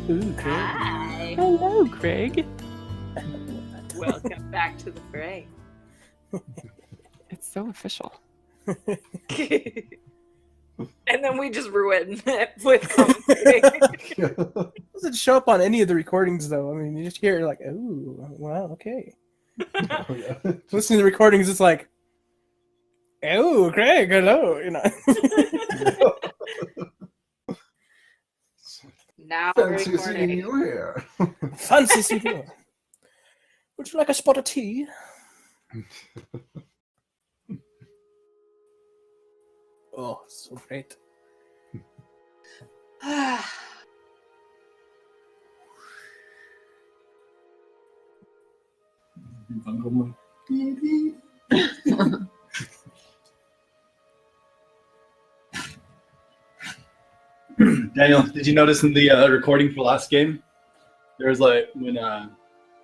Ooh, Craig. Hi. Hello, Craig. Welcome back to the fray. It's so official. And then we just ruin it with commentating. Doesn't show up on any of the recordings, though. I mean, you just hear it like, ooh, wow, okay. Oh, yeah. Listening to the recordings, it's like, oh, Craig, hello, you know. Now we're Fancy seeing recording. you here. Fancy seeing you. Would you like a spot of tea? Oh, so great. Daniel, did you notice in the recording for last game, there was like when it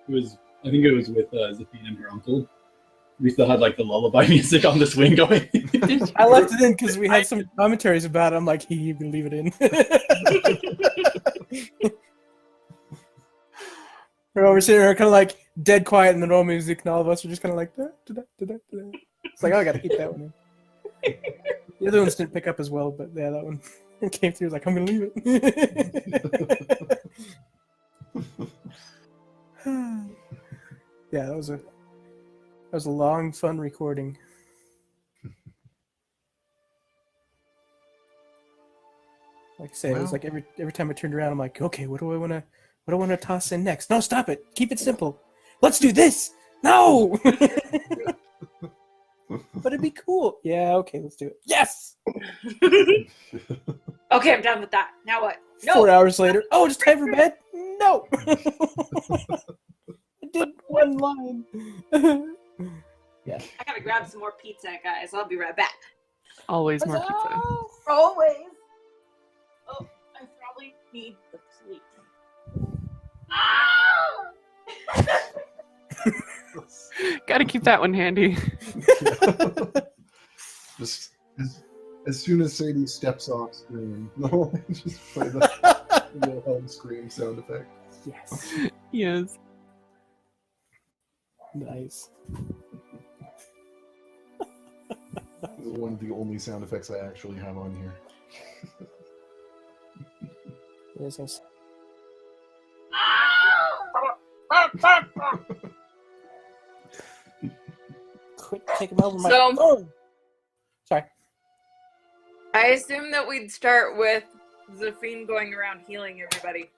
was, I think it was with Zafine and her uncle. We still had like the lullaby music on the swing going. I left it in because we had some commentaries about it. I'm like, you can leave it in. We're sitting there kind of like dead quiet in the normal music, and all of us are just kind of like, da, da, da, da, da. It's like, oh, I got to keep that one in. The other ones didn't pick up as well, but yeah, that one came through. Like, I'm gonna leave it. Yeah, that was a long, fun recording. Like I say, it was like every time I turned around, I'm like, okay, what do I want to toss in next? No, stop it. Keep it simple. Let's do this. No. But it'd be cool. Yeah, okay, let's do it. Yes. Okay, I'm done with that. Now what? No. 4 hours later. Oh, it's time for bed? No. I did one line. Yeah. I gotta grab some more pizza, guys. I'll be right back. Always more pizza. Always. Oh, I probably need the sleep. Gotta keep that one handy. Just as soon as Sadie steps off screen, just play the Wilhelm scream sound effect. Yes. Yes. Nice. This is one of the only sound effects I actually have on here. Yes, yes. Quit taking over my phone. Sorry. I assume that we'd start with Zafine going around healing everybody.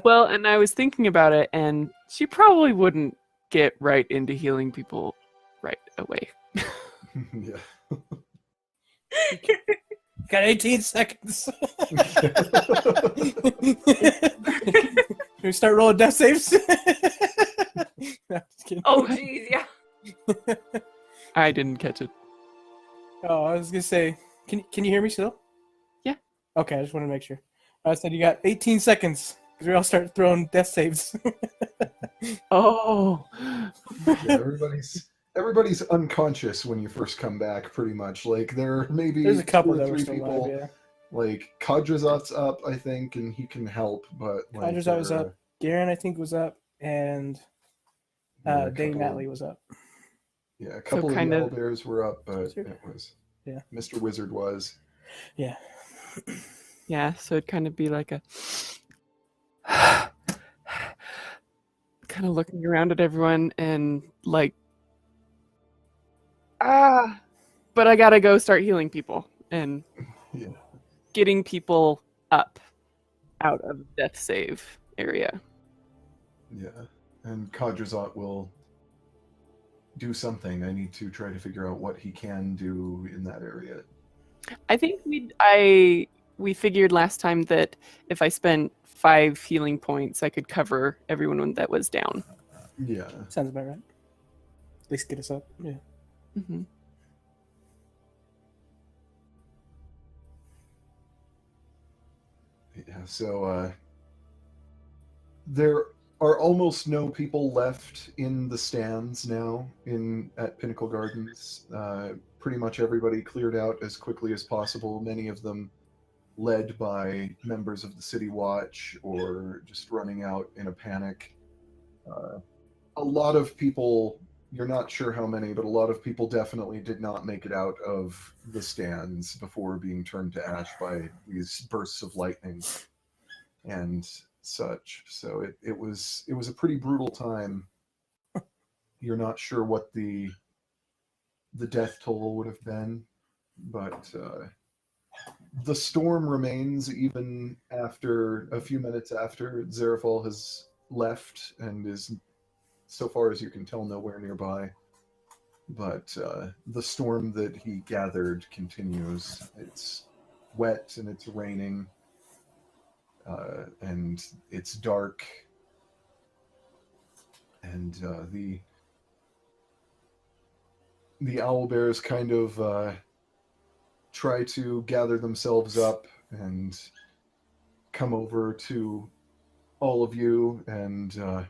Well, and I was thinking about it, and she probably wouldn't get right into healing people right away. Yeah. Got 18 seconds. Can we start rolling death saves? No, just kidding. Oh, jeez, yeah. I didn't catch it. Oh, I was gonna say, can you hear me still? Yeah. Okay, I just want to make sure. I said you got 18 seconds because we all start throwing death saves. Oh. Yeah, everybody's unconscious when you first come back, pretty much. Like there's a couple 2 or that were 3 still people. alive, yeah. Like Kadrazat's up, I think, and he can help, but like, Kadrazat was up. Garen, I think, was up, and yeah, Dane Natalie was up. Yeah, a couple of kind of- Bears were up, but Wizard? it was Yeah. Mr. Wizard was. Yeah. Yeah, so it'd kind of be like a kind of looking around at everyone and like, but I gotta go start healing people and Yeah. getting people up out of the death save area. Yeah, and Kadrazat will do something. I need to try to figure out what he can do in that area. I think we figured last time that if I spent 5 healing points, I could cover everyone that was down. Yeah. Sounds about right. At least get us up. Yeah. Mm-hmm. Yeah, so there are almost no people left in the stands now at Pinnacle Gardens. Pretty much everybody cleared out as quickly as possible. Many of them led by members of the City Watch or just running out in a panic. A lot of people, you're not sure how many, but a lot of people definitely did not make it out of the stands before being turned to ash by these bursts of lightning and such. So it was a pretty brutal time. You're not sure what the death toll would have been, but the storm remains even after a few minutes after Zarafal has left and is, so far as you can tell, nowhere nearby. But the storm that he gathered continues. It's wet and it's raining, and it's dark, and the owlbears kind of try to gather themselves up and come over to all of you, and I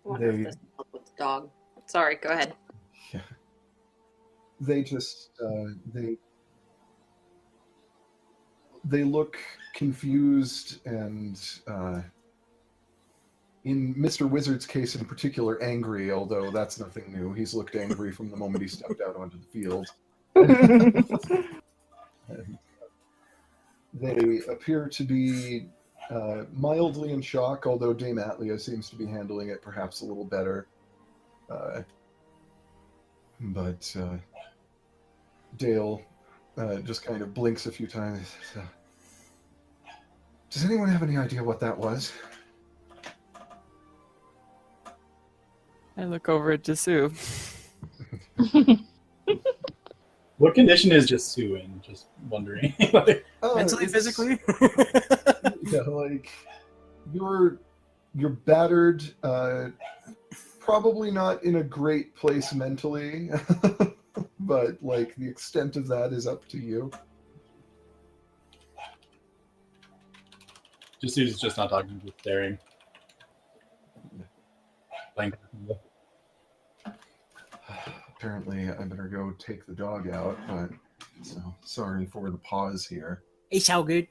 wonder if this will help with the dog. Sorry, go ahead. yeah, they just they look confused and in Mr. Wizard's case in particular, angry, although that's nothing new. He's looked angry from the moment he stepped out onto the field. And they appear to be mildly in shock, although Dame Atlia seems to be handling it perhaps a little better. But Dale just kind of blinks a few times. Does anyone have any idea what that was? I look over at Jasoo. What condition is Jasoo in? Just wondering. Mentally, physically? Yeah, like you're battered, probably not in a great place mentally, but like the extent of that is up to you. Jasoo's just not talking, just staring. Blank. Apparently, I better go take the dog out, but so sorry for the pause here. It's all good.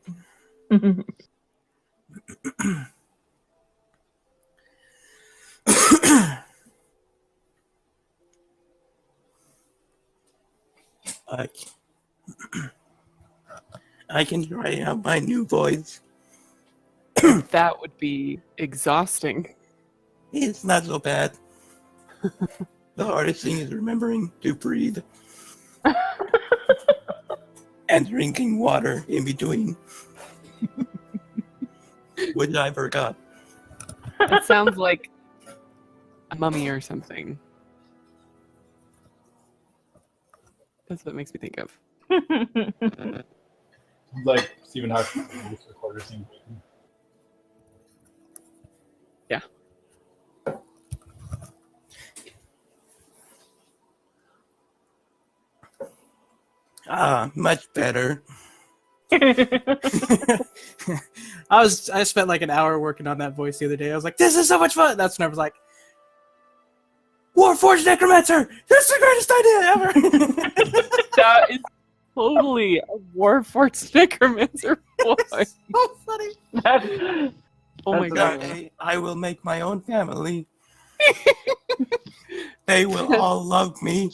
I can try out my new voice. That would be exhausting. It's not so bad. The hardest thing is remembering to breathe and drinking water in between, which I forgot. It sounds like a mummy or something. That's what it makes me think of. Like Stephen Hawking recorder scene. Yeah. Much better. I spent like an hour working on that voice the other day. I was like, this is so much fun. That's when I was like, Warforged Necromancer! This is the greatest idea ever! That is totally a Warforged Necromancer voice. So funny. Oh my god. Someday I will make my own family. They will all love me.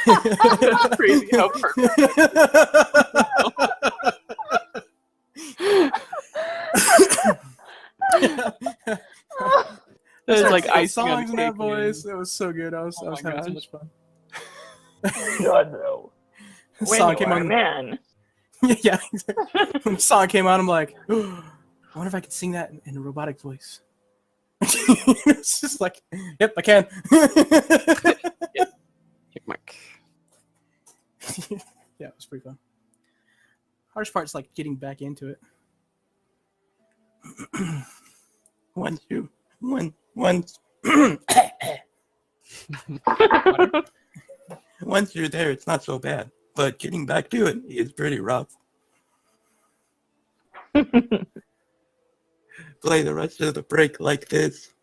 That's crazy how perfect. That is like the icing on songs in that cake, voice. man. It was so good. I was Oh my having so gosh. much fun. God, no. The When song you came are a on. man. Yeah, exactly. When the song came on, I'm like, I wonder if I could sing that in a robotic voice. It's just like, yep, I can. Mark. Yeah, it was pretty fun. Hardest part's like getting back into it. Once once you're there, it's not so bad. But getting back to it is pretty rough. Play the rest of the break like this.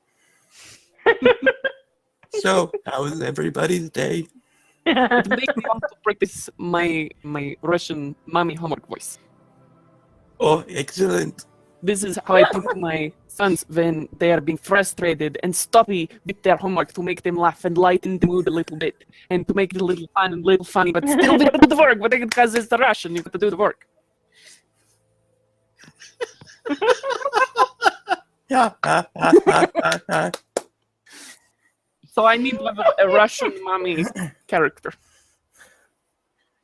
So, how was everybody's day? It makes me want to practice my Russian mommy homework voice. Oh, excellent. This is how I talk to my sons when they are being frustrated and stoppy with their homework to make them laugh and lighten the mood a little bit and to make it a little fun and a little funny, but still we have to do the work, but because it's the Russian, you have to do the work. Yeah. So I need to have a Russian mommy character.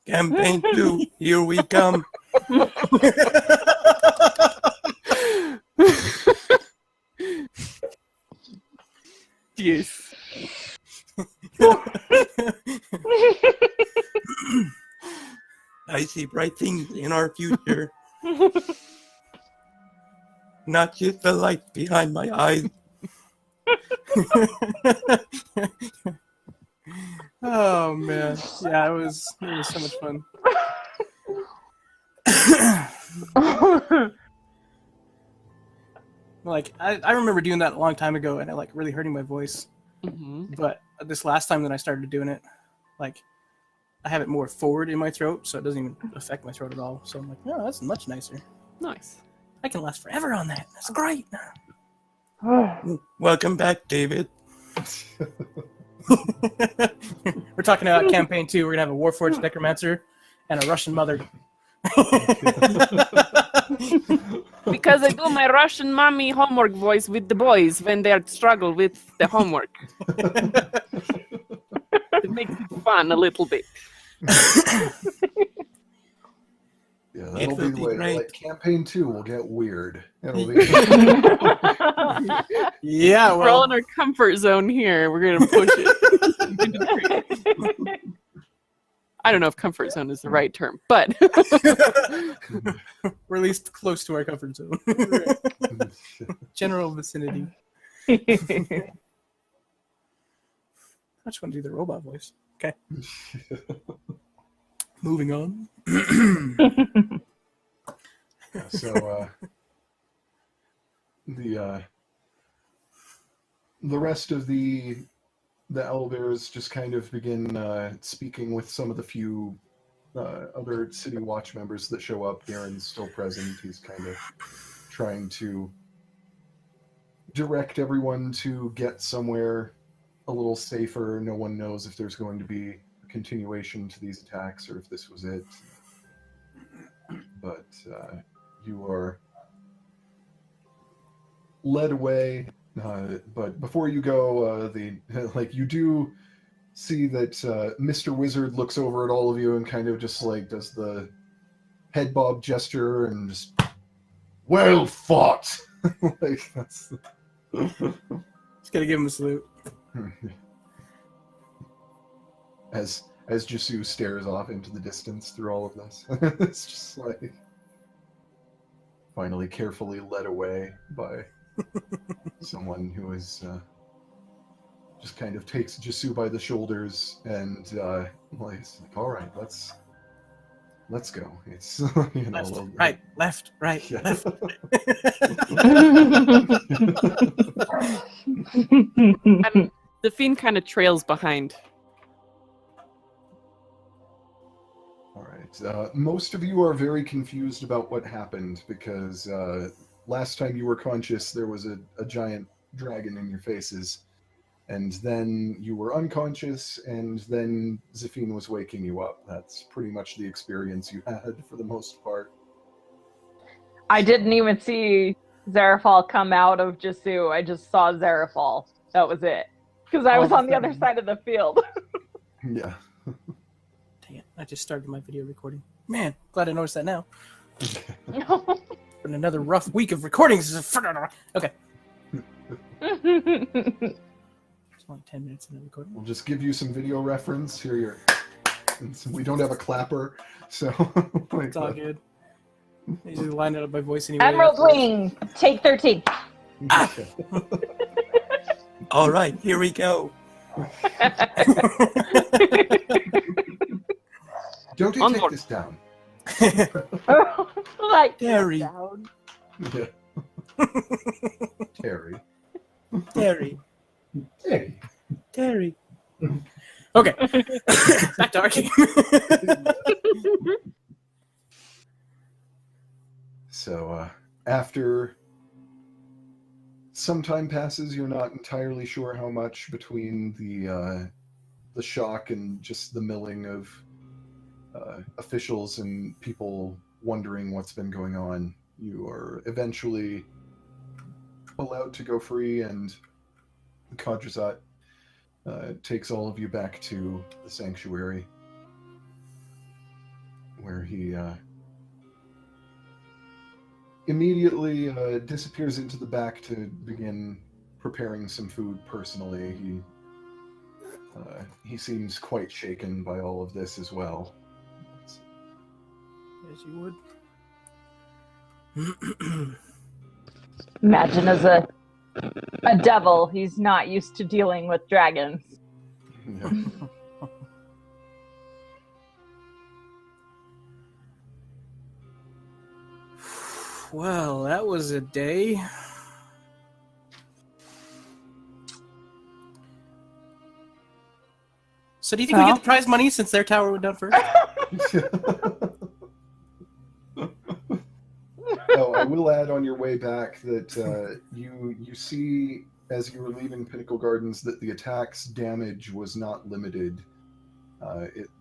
Campaign 2, here we come. Yes. I see bright things in our future. Not just the light behind my eyes. Oh man, yeah, it was so much fun. Like I remember doing that a long time ago, and it like really hurting my voice. Mm-hmm. But this last time that I started doing it, like I have it more forward in my throat, so it doesn't even affect my throat at all. So I'm like, oh, that's much nicer. Nice. I can last forever on that. That's great. Welcome back, David. We're talking about campaign 2. We're gonna have a Warforged Necromancer and a Russian mother. Because I do my Russian mommy homework voice with the boys when they struggle with the homework. It makes it fun a little bit. Yeah, It that'll will be be like, great. like campaign 2 will get weird. It'll be Yeah, We're all well, in our comfort zone here. We're gonna push it. I don't know if comfort zone is the right term, but we're at least close to our comfort zone. General vicinity. I just want to do the robot voice. Okay. Moving on. so the rest of the elders just kind of begin speaking with some of the few other City Watch members that show up. Darren's still present. He's kind of trying to direct everyone to get somewhere a little safer. No one knows if there's going to be a continuation to these attacks or if this was it. But you are led away. But before you go, you do see that Mr. Wizard looks over at all of you and kind of just like does the head bob gesture and just, well fought. Like that's. Just gotta give him a salute. As Jisu stares off into the distance through all of this, it's just like finally carefully led away by someone who is just kind of takes Jisu by the shoulders and like, all right, let's go. It's Left, right, Yeah. left. and the fiend kind of trails behind. All right. Most of you are very confused about what happened because last time you were conscious, there was a giant dragon in your faces, and then you were unconscious, and then Zafine was waking you up. That's pretty much the experience you had for the most part. I didn't even see Zarafal come out of Jisu. I just saw Zarafal. That was it. Because I was on the other side of the field. Yeah. Dang it, I just started my video recording. Man, glad I noticed that now. Been another rough week of recordings. Okay. It's only 10 minutes in the recording. We'll just give you some video reference. Here we don't have a clapper, so like, It's all good. I usually line it up by voice anyway. Emerald Wing, take 13. Okay. All right, here we go. Don't you take this down. Like Terry. down. Yeah. Terry. Terry. Hey. Terry. Okay. Back to our game. So after some time passes, you're not entirely sure how much between the shock and just the milling of officials and people wondering what's been going on. You are eventually allowed to go free, and Kajazat takes all of you back to the sanctuary, where he immediately disappears into the back to begin preparing some food personally. He seems quite shaken by all of this as well. As you would. Imagine as a devil, he's not used to dealing with dragons. Yeah. Well, that was a day. So do you think we get the prize money since their tower went down first? Oh, I will add on your way back that you see as you were leaving Pinnacle Gardens that the attack's damage was not limited.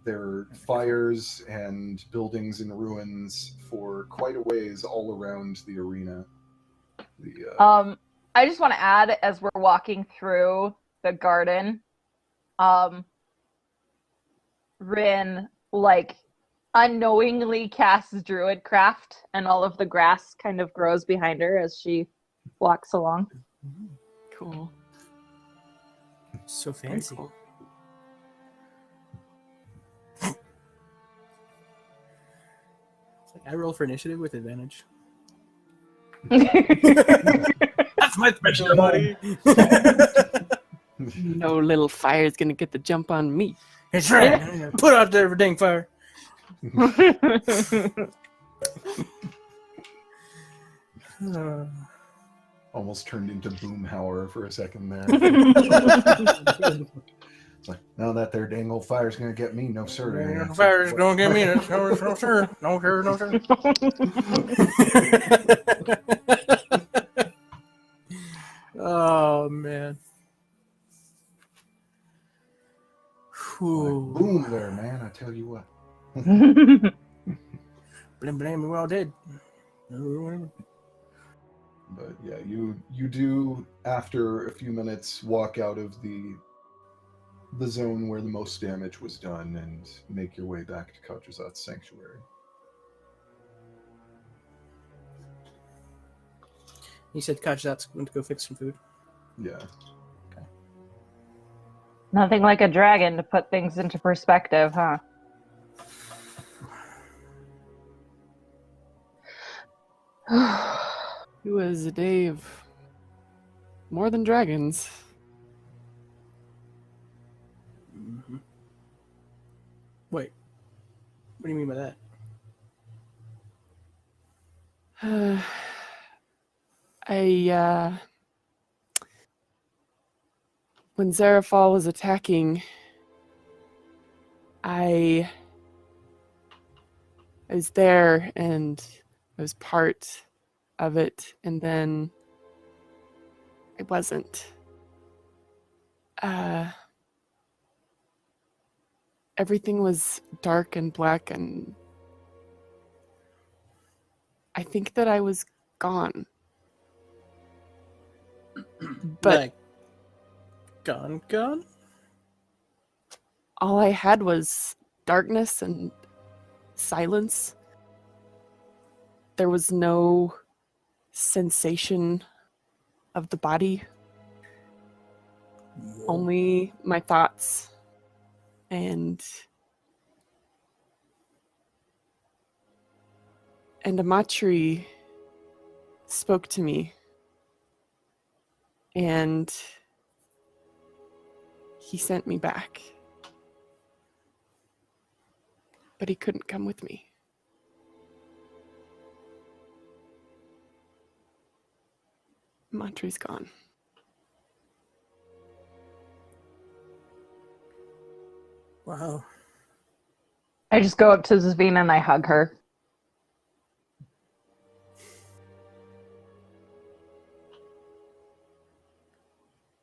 There are fires and buildings in ruins for quite a ways all around the arena. I just want to add, as we're walking through the garden, Rin, like, unknowingly casts Druidcraft, and all of the grass kind of grows behind her as she walks along. Cool. So Very fancy. cool. It's like I roll for initiative with advantage. That's my specialty. No little fire's gonna get the jump on me. That's right. Put out there for dang fire. Almost turned into Boomhauer for a second there. It's like, no, that there dang old fire's gonna get me. No, sir. Fire's gonna get me. No, sir. No, sir. No, sir. Oh, man. Whew. Boom there, man. I tell you what. Blame, we're all dead. But yeah, you do, after a few minutes, walk out of the zone where the most damage was done and make your way back to Kajazat's sanctuary. He said Kajat's going to go fix some food. Yeah. Nothing like a dragon to put things into perspective, huh? It was a day of more than dragons. Mm-hmm. Wait. What do you mean by that? When Zarafal was attacking, I was there and I was part of it, and then I wasn't. Everything was dark and black, and I think that I was gone. But Like, gone? all I had was darkness and silence. There was no sensation of the body, only my thoughts. And Amatri spoke to me, and he sent me back. But he couldn't come with me. Amatri's gone. Wow. I just go up to Zavina and I hug her.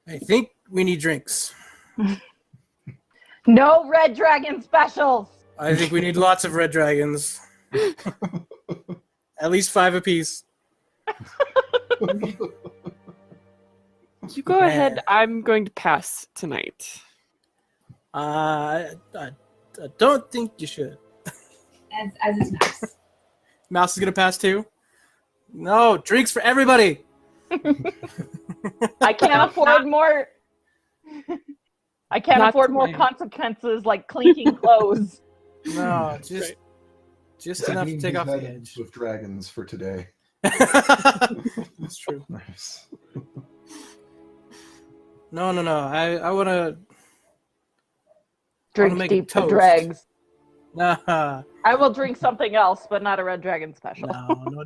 I think we need drinks. No Red Dragon specials! I think we need lots of red dragons. At least 5 apiece. You go ahead. I'm going to pass tonight. I don't think you should. As is Max. Mouse is gonna pass too. No, drinks for everybody. I can't afford more. I can't Not afford more tonight. consequences like clinking clothes. No, just enough to take off the edge. With dragons for today. That's true. Nice. No. I want to Drink make deep for toast. dregs. Nah. I will drink something else, but not a Red Dragon special.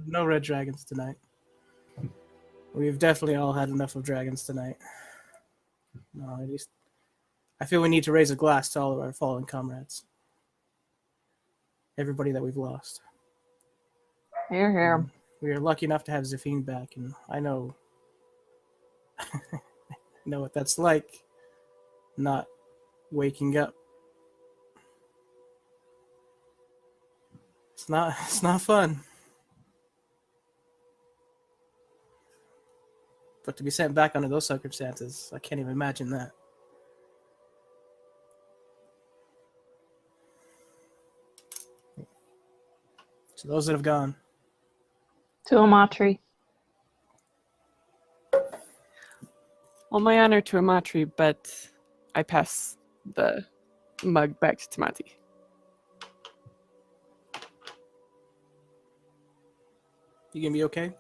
No red dragons tonight. We've definitely all had enough of dragons tonight. No, at least I feel we need to raise a glass to all of our fallen comrades. Everybody that we've lost. Here, here. We are lucky enough to have Zafine back, and I know know what that's like. Not waking up. It's not fun. But to be sent back under those circumstances, I can't even imagine that. To those that have gone. To Amatri. All my honor to Amatri, but I pass the mug back to Tamati. You gonna be okay?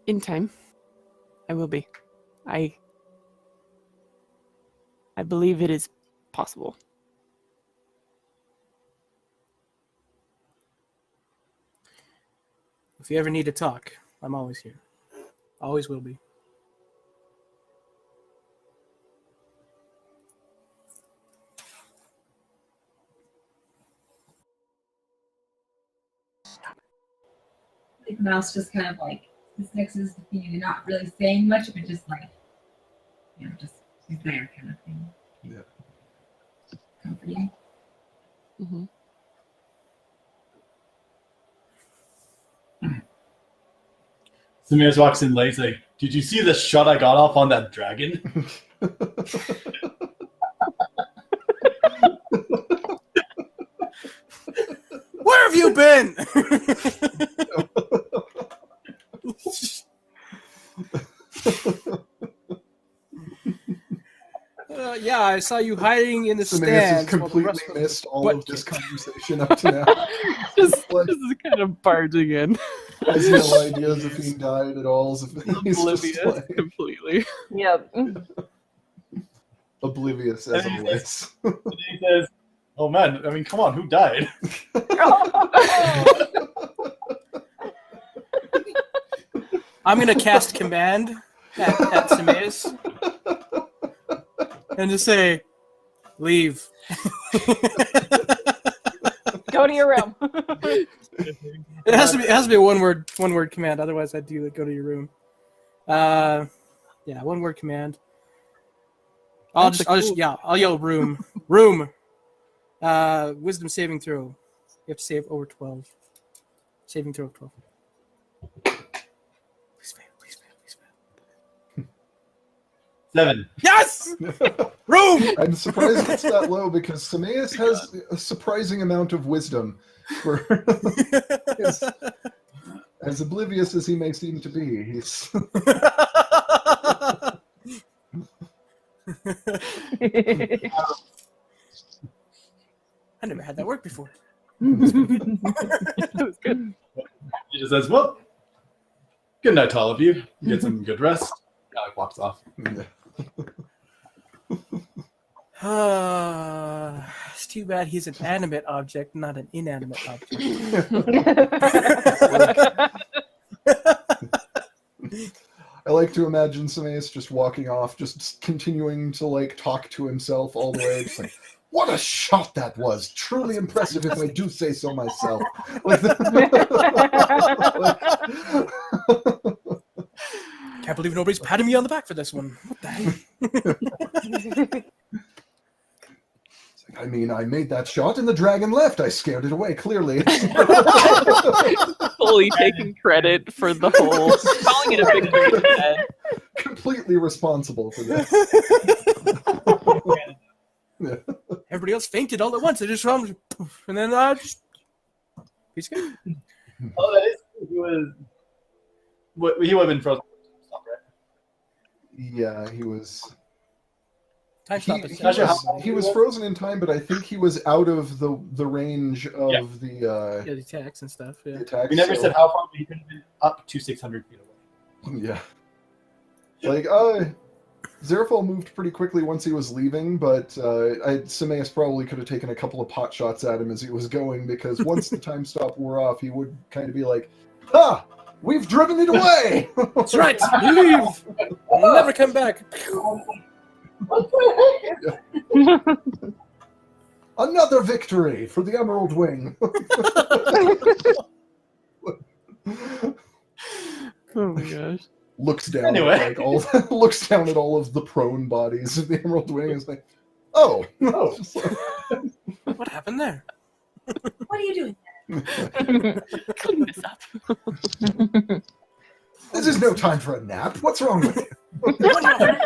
In time, I will be. I believe it is possible. If you ever need to talk, I'm always here. Always will be. I think Mouse just kind of like this next is not really saying much, but just like just he's there kind of thing. Yeah. Comforting. Mm-hmm. Samiris walks in late. He's like, "Did you see the shot I got off on that dragon?" Where have you been? Yeah, I saw you hiding in the Samiris has stands. while the completely rest of the missed all butt of this kicked. conversation up to now. Just Like- kind of barging in. Has no idea if he died at all. He's Oblivious just like completely. Yep. oblivious as And he always. And he says, "Oh man, I mean, come on, who died?" I'm gonna cast command at Samiris and just say, "Leave." Go to your room. It has to be a one word command. Otherwise, I'd do the go to your room. Yeah, 1 word command. I'll yell room. Wisdom saving throw. You have to save over 12. Saving throw of 12. Please fail. 7. Yes! Room! I'm surprised it's that low because Samiris has a surprising amount of wisdom for as oblivious as he may seem to be. He's I never had that work before. That was good. He just says, "Well, good night to all of you. Get some good rest." Alec walks off. It's too bad he's an animate object, not an inanimate object. I like like to imagine Semaeus just walking off, just continuing to like talk to himself all the way, just like, what a shot that was! Truly impressive, if I do say so myself. Like, Can't believe nobody's patting me on the back for this one. What the heck? I mean, I made that shot and the dragon left. I scared it away, clearly. Fully taking credit for the whole, calling it a victory instead. Completely responsible for this. Yeah. Everybody else fainted all at once. I just saw him, poof, and then just he's good. Oh, that is. He was. He would have been frozen. Right? Yeah, he was. Time stop is He was frozen in time, but I think he was out of the range of the the attacks and stuff. Yeah. the attacks. We never so- said how far, but he could have been up to 600 feet away. Yeah. Like, Zerafal moved pretty quickly once he was leaving, but Semaeus probably could have taken a couple of pot shots at him as he was going, because once the time stop wore off, he would kind of be like, "Ha! We've driven it away!" That's right. Leave. We'll never come back. Another victory for the Emerald Wing. Oh my gosh. Looks down Anyway. at looks down at all of the prone bodies of the Emerald Wing and is like, "Oh, Oh. Just like- What happened there? What are you doing? Clean this up. this is no time for a nap. What's wrong with you?" It's like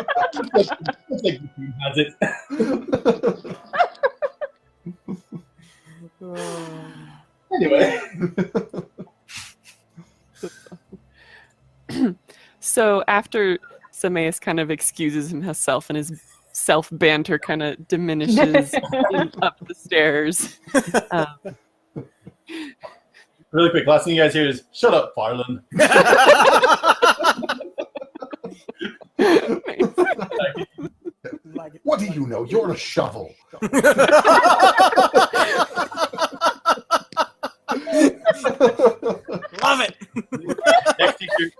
the team has it. Anyway. So after Semaeus kind of excuses himself and his self-banter kind of diminishes up the stairs. Really quick, last thing you guys hear is, "Shut up, Farland." What do you know? You're a shovel. Love it. Next teacher.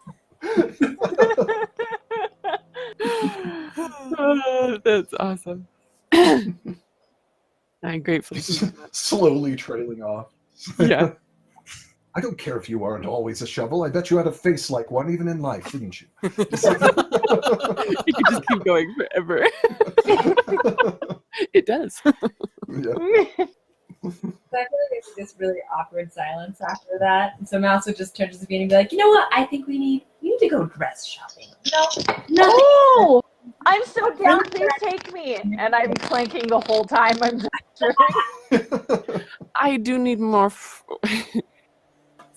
Oh, that's awesome. I'm grateful. Slowly trailing off. Yeah. I don't care if you aren't always a shovel. I bet you had a face like one even in life, didn't you? Just like- You can just keep going forever. It does. Yeah. So I feel like there's this really awkward silence after that. And so Mouse would just turn to Sabine and be like, "You know what? I think we need to go dress shopping. No, Oh, I'm so down. Please take me. And I'm clanking the whole time I'm gesturing. I do need more.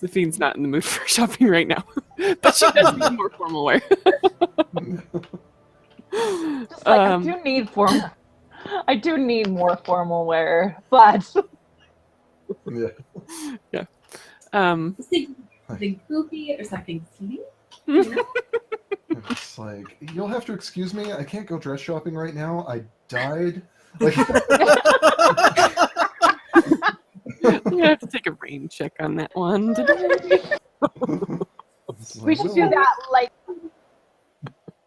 Zafine's not in the mood for shopping right now, but she does need more formal wear. Just like I do need formal. I do need more formal wear, but Yeah. something goofy or something sleek. It's like, you'll have to excuse me. I can't go dress shopping right now. I died. Like, You have to take a rain check on that one today. it's we like, should do well, that like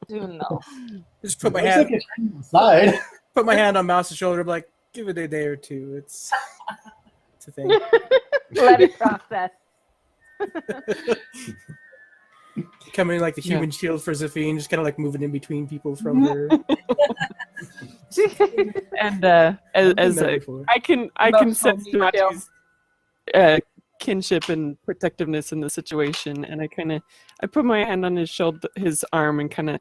soon though. Just put my Looks hand like it's inside. put my hand on Mouse's shoulder. I'm like, give it a day or two. It's a thing. Let it process. Coming in like the human shield for Zafine, just kind of like moving in between people from her. And I've done as that before. I can Emotional sense detail. Nati's kinship and protectiveness in the situation, and I put my hand on his shoulder, his arm, and kind of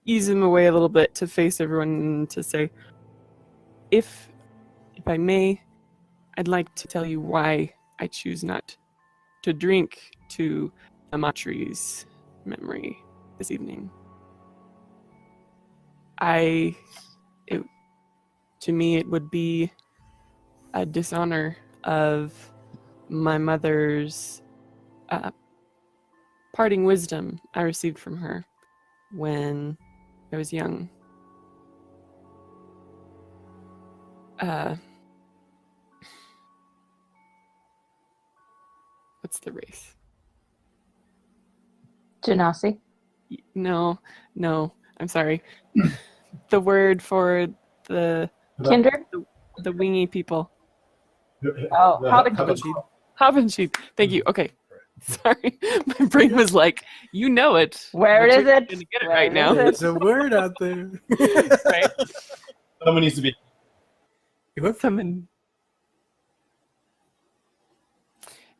ease him away a little bit to face everyone and to say, if I may, I'd like to tell you why I choose not to drink to Amatri's memory this evening. To me, it would be a dishonor of my mother's parting wisdom I received from her when I was young. What's the race? Genasi. No, I'm sorry. The word for the Kindred? wingy people. Oh, how to Habensheet. Thank you. Okay. Sorry. My brain was like, you know it. Where but is you're not it? gonna get it Where right is now. it? There's a word out there. Right? Someone needs to be. Summon.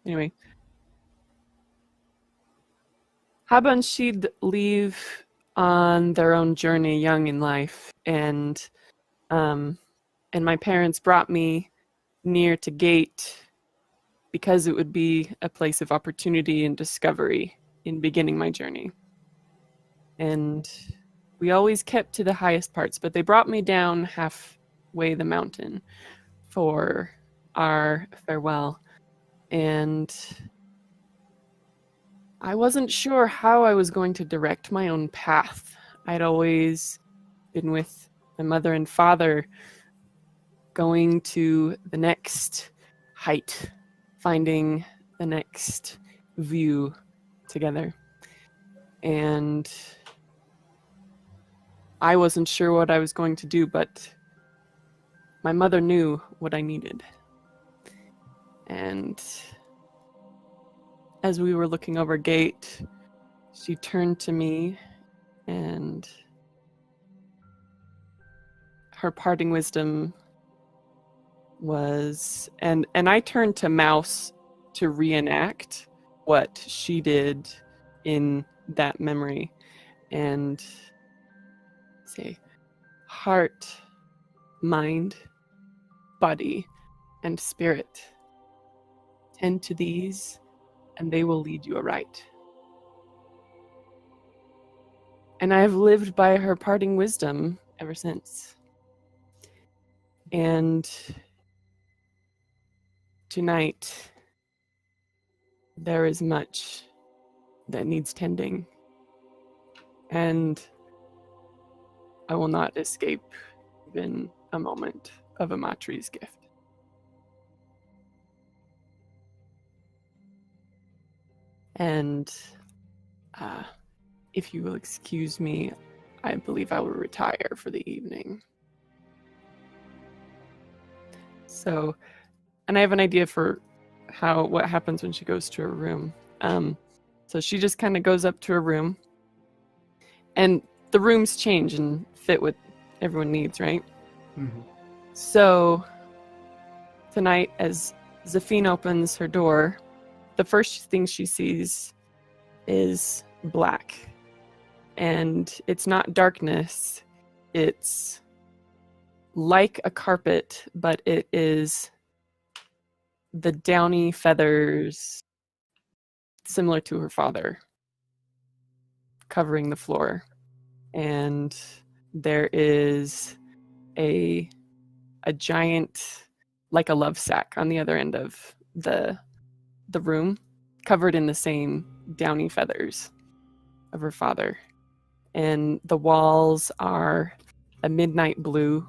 Anyway. Habensheet leave on their own journey young in life, and my parents brought me near to Gate because it would be a place of opportunity and discovery in beginning my journey. And we always kept to the highest parts, but they brought me down halfway the mountain for our farewell. And I wasn't sure how I was going to direct my own path. I'd always been with my mother and father, going to the next height, finding the next view together. And I wasn't sure what I was going to do, but my mother knew what I needed. And as we were looking over Gate, she turned to me, and her parting wisdom was, and I turned to Mouse to reenact what she did in that memory and say, heart, mind, body, and spirit. Tend to these, and they will lead you aright. And I have lived by her parting wisdom ever since. And tonight, there is much that needs tending, and I will not escape even a moment of Amatri's gift. And if you will excuse me, I believe I will retire for the evening. So, and I have an idea for what happens when she goes to her room. So she just kind of goes up to her room, and the rooms change and fit what everyone needs, right? Mm-hmm. So tonight, as Zafine opens her door, the first thing she sees is black. And it's not darkness, it's like a carpet, but it is the downy feathers similar to her father covering the floor. And there is a giant, like a love sack on the other end of the room, covered in the same downy feathers of her father. And the walls are a midnight blue,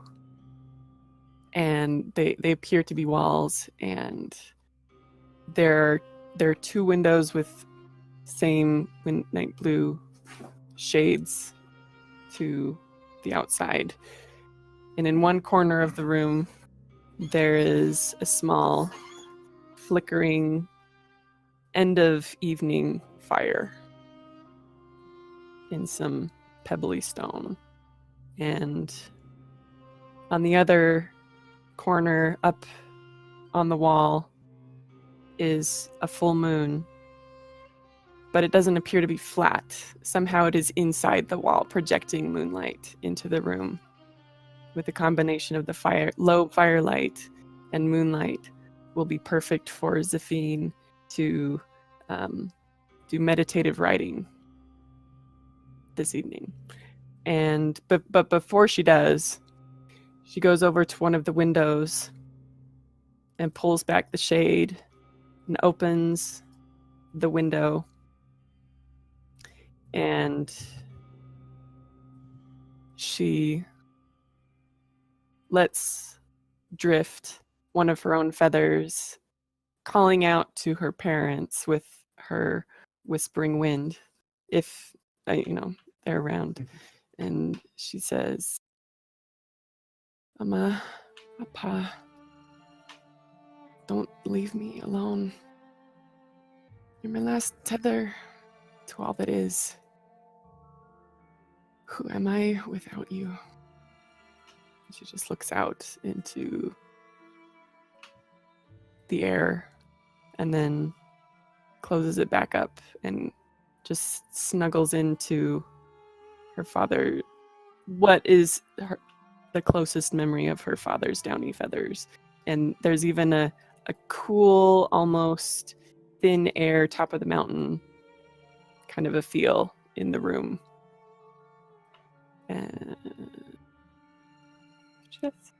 and they appear to be walls, and there are two windows with same midnight blue shades to the outside. And in one corner of the room, there is a small flickering end of evening fire in some pebbly stone. And on the other corner, up on the wall, is a full moon, but it doesn't appear to be flat. Somehow it is inside the wall, projecting moonlight into the room. With a combination of the low firelight and moonlight will be perfect for Zafine to do meditative writing this evening. And but before she does, she goes over to one of the windows and pulls back the shade and opens the window, and she lets drift one of her own feathers, calling out to her parents with her whispering wind. If they're around. And she says, Mama, Papa, don't leave me alone. You're my last tether to all that is. Who am I without you? She just looks out into the air and then closes it back up and just snuggles into her father. What is the closest memory of her father's downy feathers? And there's even a cool, almost thin air, top of the mountain kind of a feel in the room. And just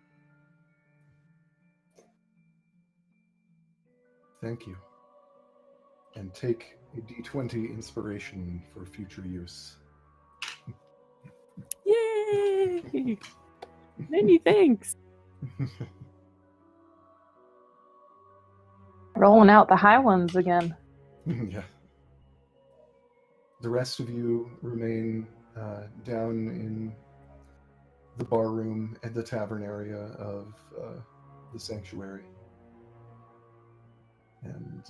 Thank you. And take a D20 inspiration for future use. yay! Many thanks. Rolling out the high ones again. Yeah. The rest of you remain down in the bar room and the tavern area of the sanctuary. And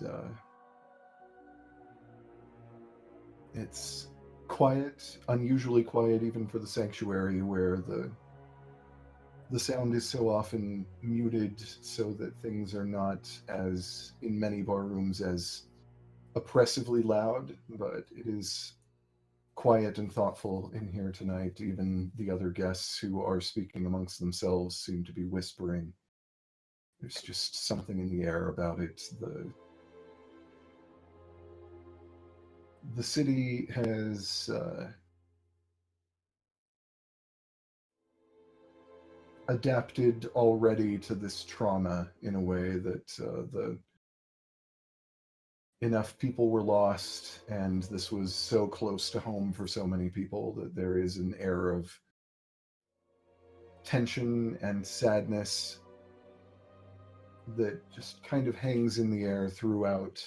it's quiet, unusually quiet even for the sanctuary, where the sound is so often muted so that things are not, as in many bar rooms, as oppressively loud, but it is quiet and thoughtful in here tonight. Even the other guests who are speaking amongst themselves seem to be whispering. There's just something in the air about it. The city has adapted already to this trauma in a way that enough people were lost, and this was so close to home for so many people that there is an air of tension and sadness that just kind of hangs in the air throughout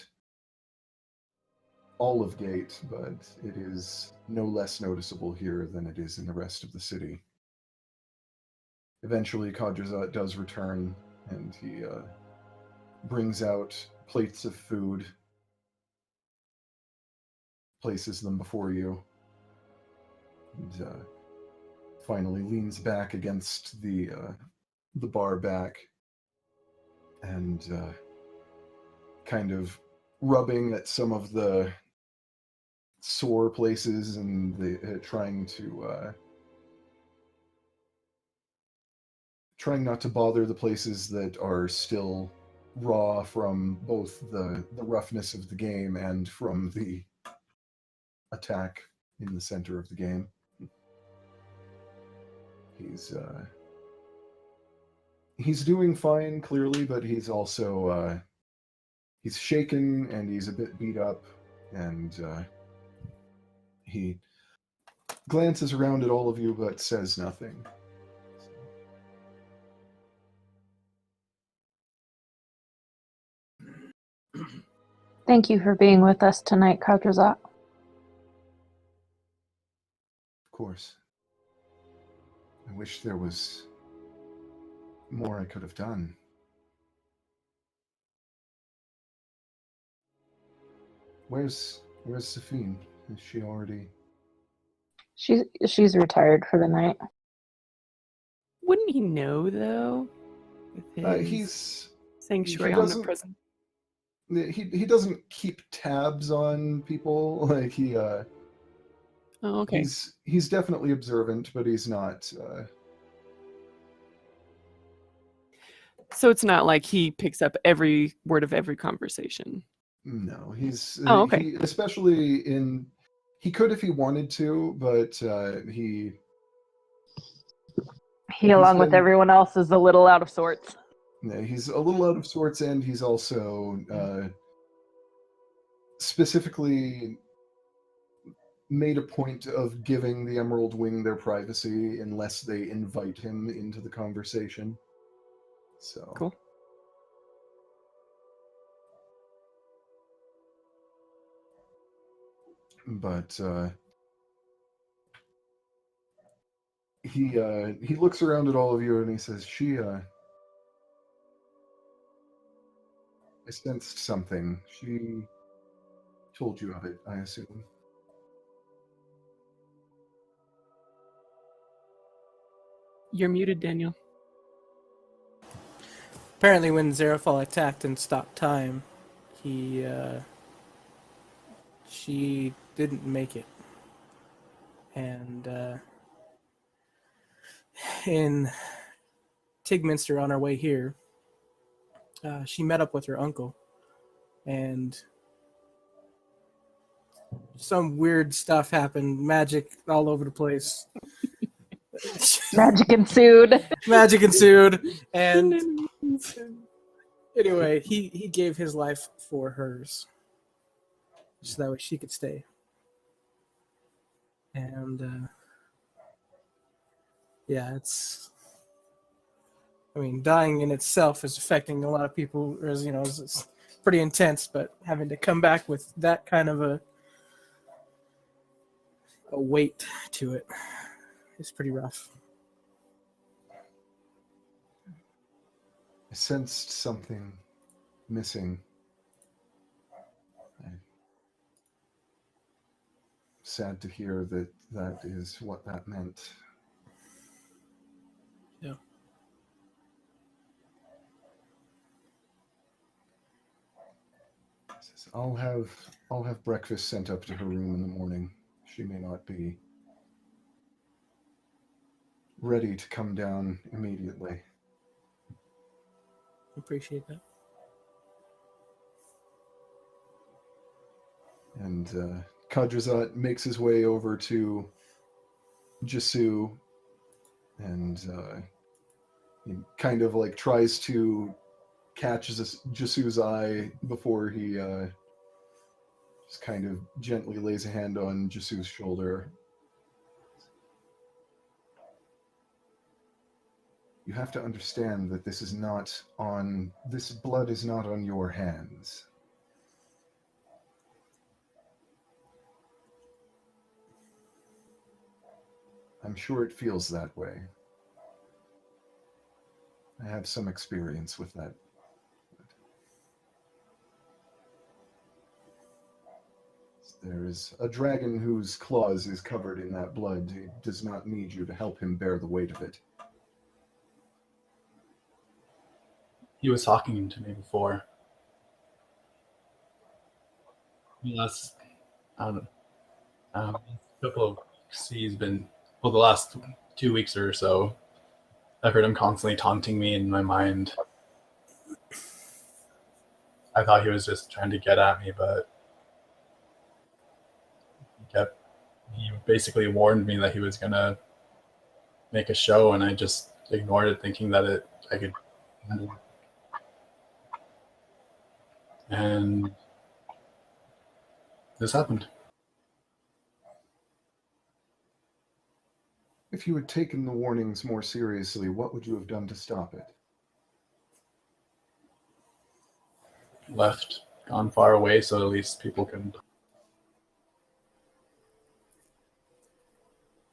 all of Gate, but it is no less noticeable here than it is in the rest of the city. Eventually, Kadrazat does return, and he brings out plates of food, places them before you, and finally leans back against the bar back and kind of rubbing at some of the sore places and trying not to bother the places that are still raw from both the roughness of the game and from the attack in the center of the game. He's doing fine, clearly, but he's also he's shaken and he's a bit beat up, and he glances around at all of you but says nothing. Thank you for being with us tonight, Kadrazat. Of course. I wish there was more I could have done. Where's Safine? Is she already... She's retired for the night. Wouldn't he know, though? With his He's... sanctuary he doesn't- omnipresent. He doesn't keep tabs on people. Like, he... Oh, okay. He's definitely observant, but he's not... So it's not like he picks up every word of every conversation. No, he's... Oh, okay. He, especially in... He could if he wanted to, but He, He's along with been- everyone else, is a little out of sorts. Yeah, he's a little out of sorts, and he's also specifically made a point of giving the Emerald Wing their privacy unless they invite him into the conversation. So Cool. But He looks around at all of you and he says, I sensed something. She told you of it, I assume. You're muted, Daniel. Apparently, when Zarafal attacked and stopped time, she didn't make it. And in Tigminster on our way here, she met up with her uncle, and some weird stuff happened. Magic all over the place. Magic ensued. Magic ensued, and anyway, he gave his life for hers, so that way she could stay. And yeah, I mean, dying in itself is affecting a lot of people. It's pretty intense, but having to come back with that kind of a weight to it is pretty rough. I sensed something missing. I'm sad to hear that that is what that meant. Yeah. I'll have breakfast sent up to her room in the morning. She may not be ready to come down immediately. Appreciate that. And Kadrazat makes his way over to Jasu and he kind of like tries to catch Jasu's eye before he just kind of gently lays a hand on Jasu's shoulder. You have to understand that this blood is not on your hands. I'm sure it feels that way. I have some experience with that. There is a dragon whose claws is covered in that blood. He does not need you to help him bear the weight of it. He was talking to me before. Last, I don't know, couple of weeks, the last 2 weeks or so, I've heard him constantly taunting me in my mind. I thought he was just trying to get at me, but he basically warned me that he was gonna make a show, and I just ignored it, thinking that I could handle it. And this happened. If you had taken the warnings more seriously, what would you have done to stop it? Gone far away, so at least people can.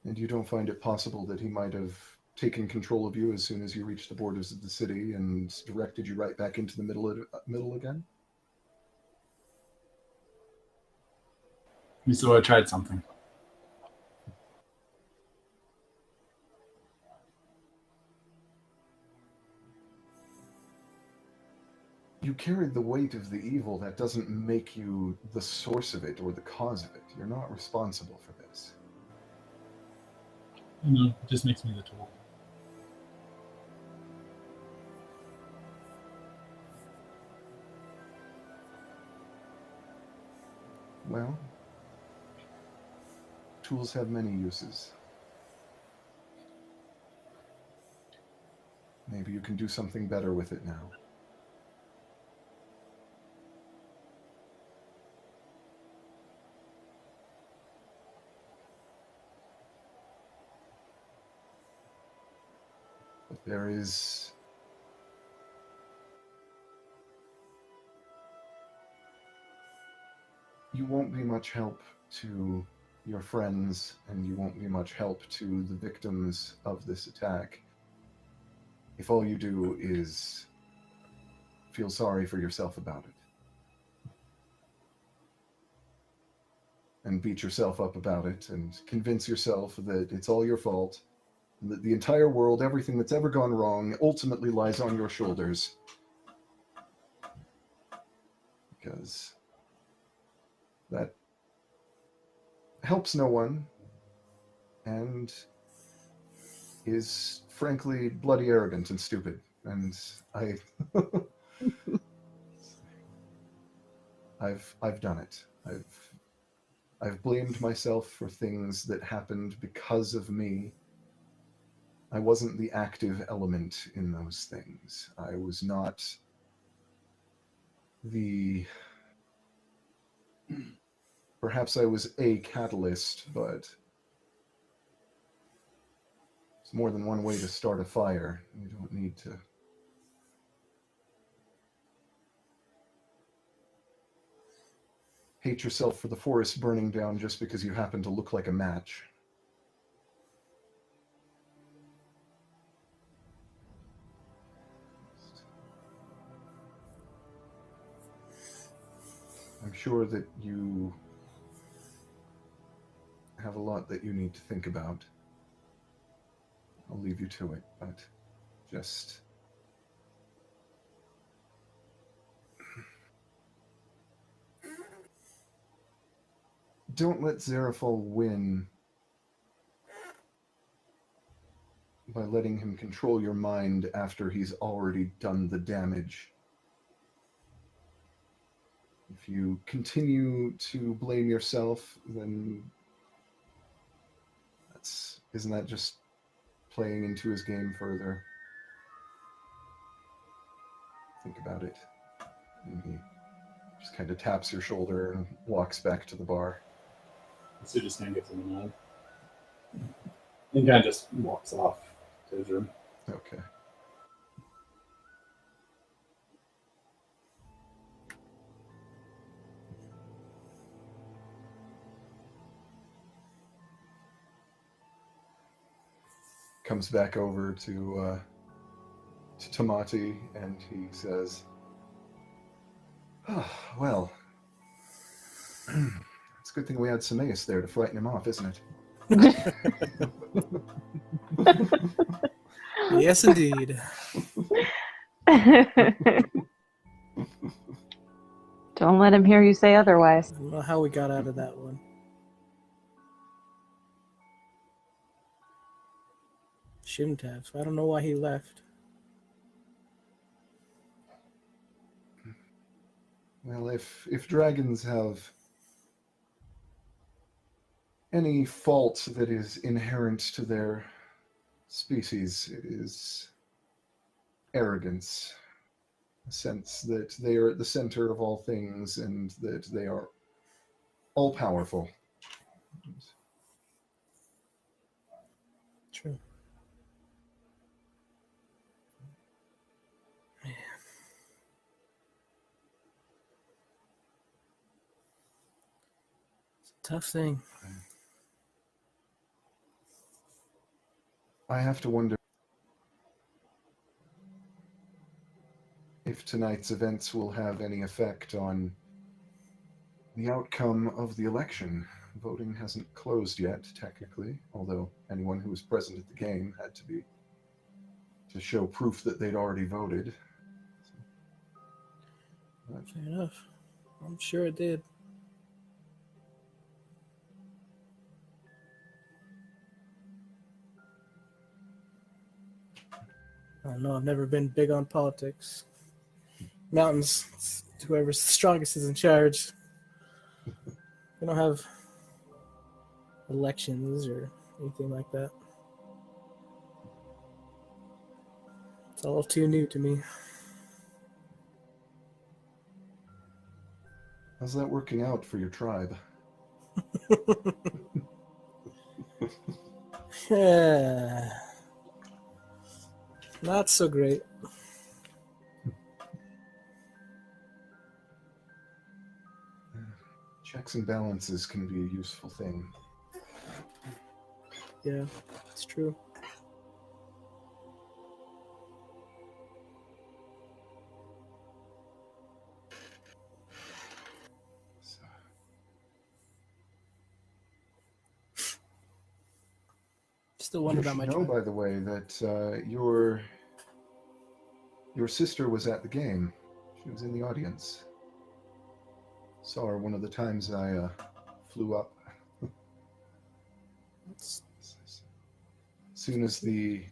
And you don't find it possible that he might have taken control of you as soon as you reached the borders of the city and directed you right back into the middle again? So I tried something. You carried the weight of the evil. That doesn't make you the source of it or the cause of it. You're not responsible for this. No, it just makes me the tool. Well, tools have many uses. Maybe you can do something better with it now. But there is... You won't be much help to your friends, and you won't be much help to the victims of this attack if all you do is feel sorry for yourself about it. And beat yourself up about it, and convince yourself that it's all your fault, and that the entire world, everything that's ever gone wrong, ultimately lies on your shoulders. Because that helps no one, and is frankly bloody arrogant and stupid. And I've done it. I've blamed myself for things that happened because of me. I wasn't the active element in those things. I was not the... Perhaps I was a catalyst, but it's more than one way to start a fire. You don't need to... hate yourself for the forest burning down just because you happen to look like a match. I'm sure that you have a lot that you need to think about. I'll leave you to it, but just... don't let Zarafal win by letting him control your mind after he's already done the damage. If you continue to blame yourself, then isn't that just playing into his game further? Think about it. And he just kind of taps your shoulder and walks back to the bar. So just kind of gives him a nod. And kind of just walks off to his room. Okay. Comes back over to Tamati, and he says, "Oh, well, it's a good thing we had Sameas there to frighten him off, isn't it?" Yes, indeed. Don't let him hear you say otherwise. I don't know how we got out of that one. Shouldn't have. I don't know why he left. Well, if dragons have any fault that is inherent to their species, it is arrogance. A sense that they are at the center of all things and that they are all-powerful. True. Man. It's a tough thing. I have to wonder if tonight's events will have any effect on the outcome of the election. Voting hasn't closed yet, technically, although anyone who was present at the game had to show proof that they'd already voted. Fair enough. I'm sure it did. I don't know. I've never been big on politics. Mountains, it's whoever's the strongest is in charge. We don't have elections or anything like that. It's all too new to me. How's that working out for your tribe? Yeah. Not so great. Checks and balances can be a useful thing. Yeah, it's true. Still wonder You about my should know, tribe. by the way, that your sister was at the game. She was in the audience. Saw her one of the times I flew up. As soon as the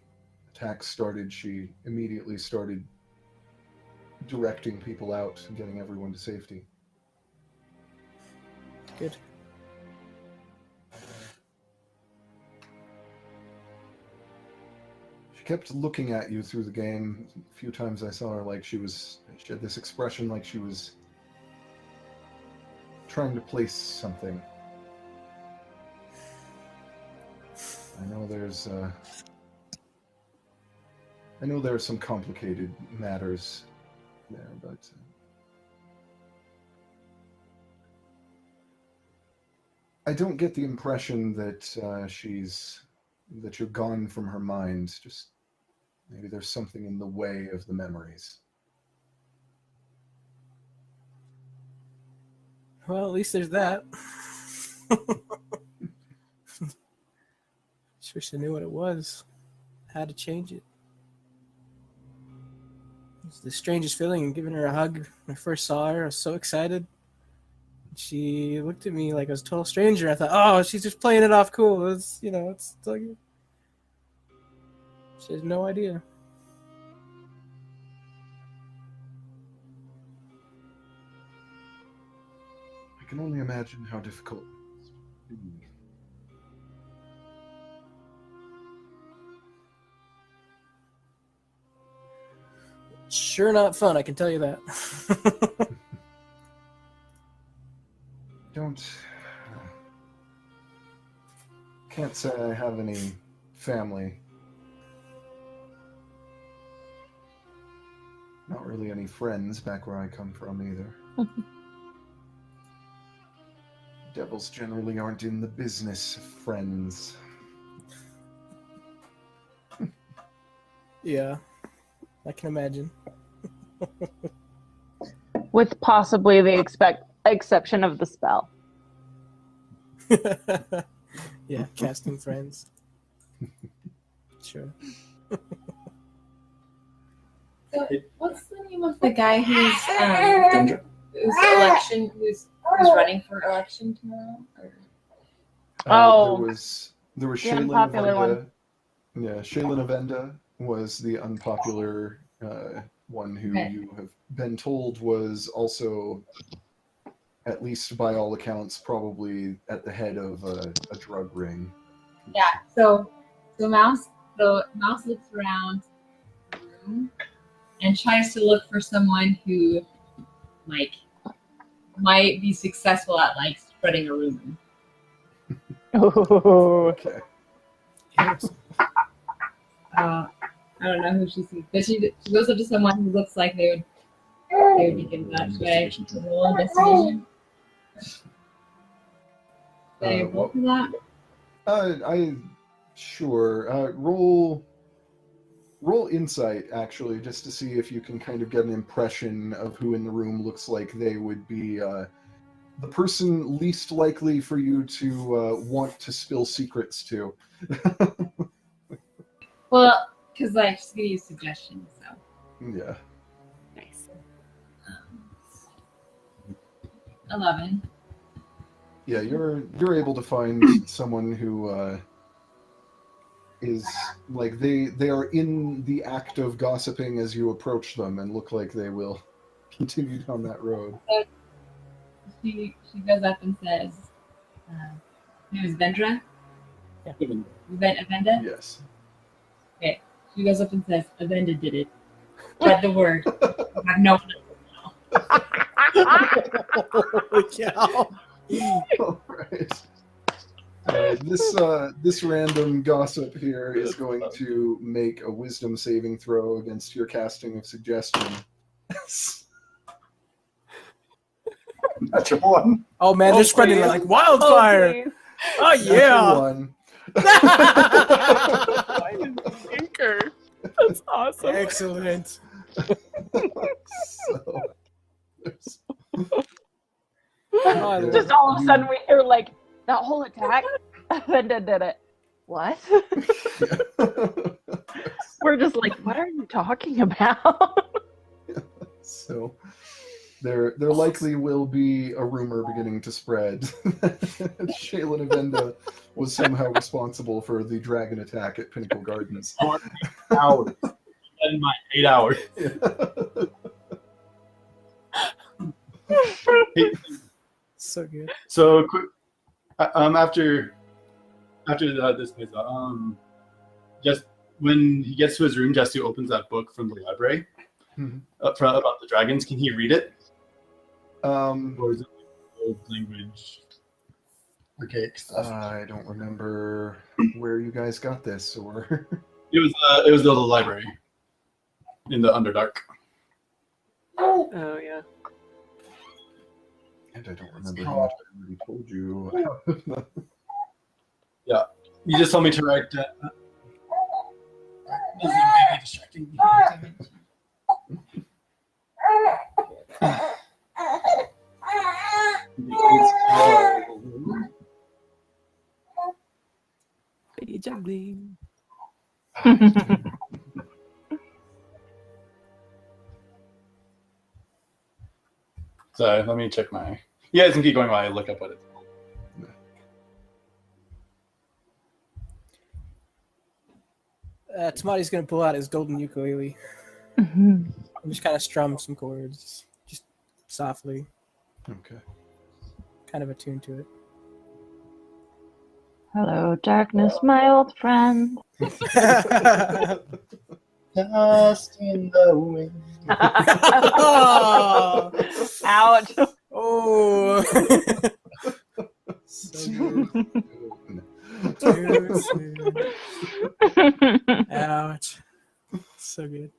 attack started, she immediately started directing people out and getting everyone to safety. Good. She kept looking at you through the game. A few times I saw her like she had this expression like she was trying to place something. I know there's some complicated matters there, but I don't get the impression that that you're gone from her mind. Just maybe there's something in the way of the memories. Well, at least there's that. Just wish I knew what it was. How to change it. It's the strangest feeling. Giving her a hug when I first saw her, I was so excited. She looked at me like I was a total stranger. I thought, oh, she's just playing it off cool. It's like she has no idea. I can only imagine how difficult. Sure not fun, I can tell you that. Can't say I have any family. Not really any friends back where I come from either. Devils generally aren't in the business of friends. Yeah, I can imagine. With possibly the exception of the spell. Yeah, casting friends. Sure. So, what's the name of the guy who's running for election tomorrow? Oh, there was the Shaylin unpopular Avenda. Yeah, Shaylin Avenda was the unpopular one who you have been told was also, at least by all accounts, probably at the head of a drug ring. Yeah. So Mouse looks around the room and tries to look for someone who might be successful at spreading a rumor. Okay. Yes. I don't know who she sees, but she goes up to someone who looks like they would be good that way. Roll investigation. They roll for that? Sure. Roll insight, actually, just to see if you can kind of get an impression of who in the room looks like they would be the person least likely for you to want to spill secrets to. Well, because she's gonna use suggestions, so. Yeah. Nice. 11. Yeah, you're able to find someone who is like they are in the act of gossiping as you approach them and look like they will continue down that road. So she goes up and says, "Name is Vendra." Yeah. Avenda. Yes. Okay. She goes up and says, "Avenda did it." Spread the word. I have no one Holy cow. All right. This random gossip here is going to make a wisdom saving throw against your casting of suggestion. Natural one. Oh man, they're spreading like wildfire. please. Oh Natural yeah. one. Anchor. That's awesome. Excellent. So, there's- Oh, I love Just it. all of a sudden we hear like that whole attack, and then did it. What? We're just like, what are you talking about? So there likely will be a rumor beginning to spread that Shaylin Avenda was somehow responsible for the dragon attack at Pinnacle Gardens. Hours. And my 8 hours. Hey, So good. so quick. After this plays out, just when he gets to his room, Jesse opens that book from the library about the dragons. Can he read it, or is it like old language, archaic stuff? I don't remember where you guys got this, or It was the library in the Underdark. Oh yeah. and I don't remember how much I already told you. You just told me to write. Maybe distracting me. Hey, juggling. So let me check my. You guys can keep going while I look up what it's called. Tamati's gonna pull out his golden ukulele Mhm. and just kind of strum some chords, just softly, Okay. kind of attuned to it. Hello, darkness, my old friend. Dust in the wind. Oh, Ouch. oh. So good. Too soon. Ouch. So good.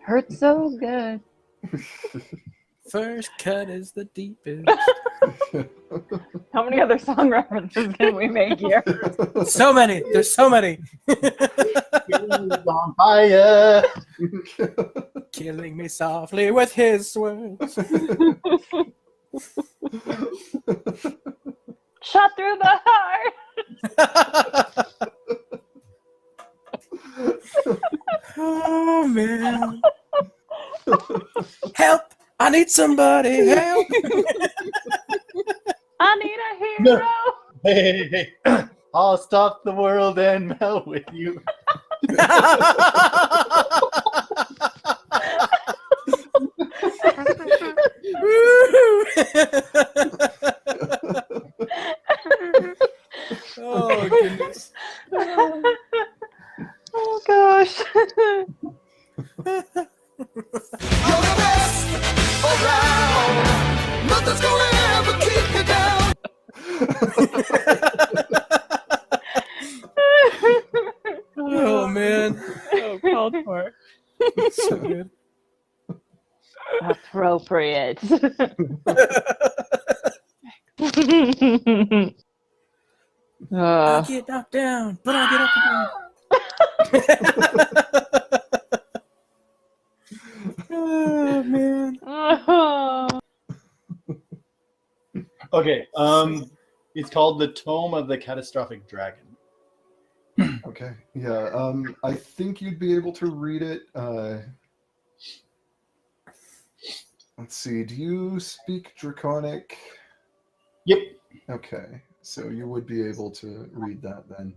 Hurts so good. First cut is the deepest. How many other song references can we make here? So many. There's so many. On fire. Killing me softly with his words. Shot through the heart. Oh man. Help! I need somebody. Help! I need a hero. Hey, I'll stop the world and melt with you. Oh goodness. Oh gosh. You're the best around. Nothing's gonna ever keep you down. Oh man. Oh, called for. So good. Appropriate. I get knocked down, but I get up again. Oh man. Okay, it's called The Tome of the Catastrophic Dragon. Okay. Yeah. I think you'd be able to read it. Let's see. Do you speak Draconic? Yep. Okay. So you would be able to read that then.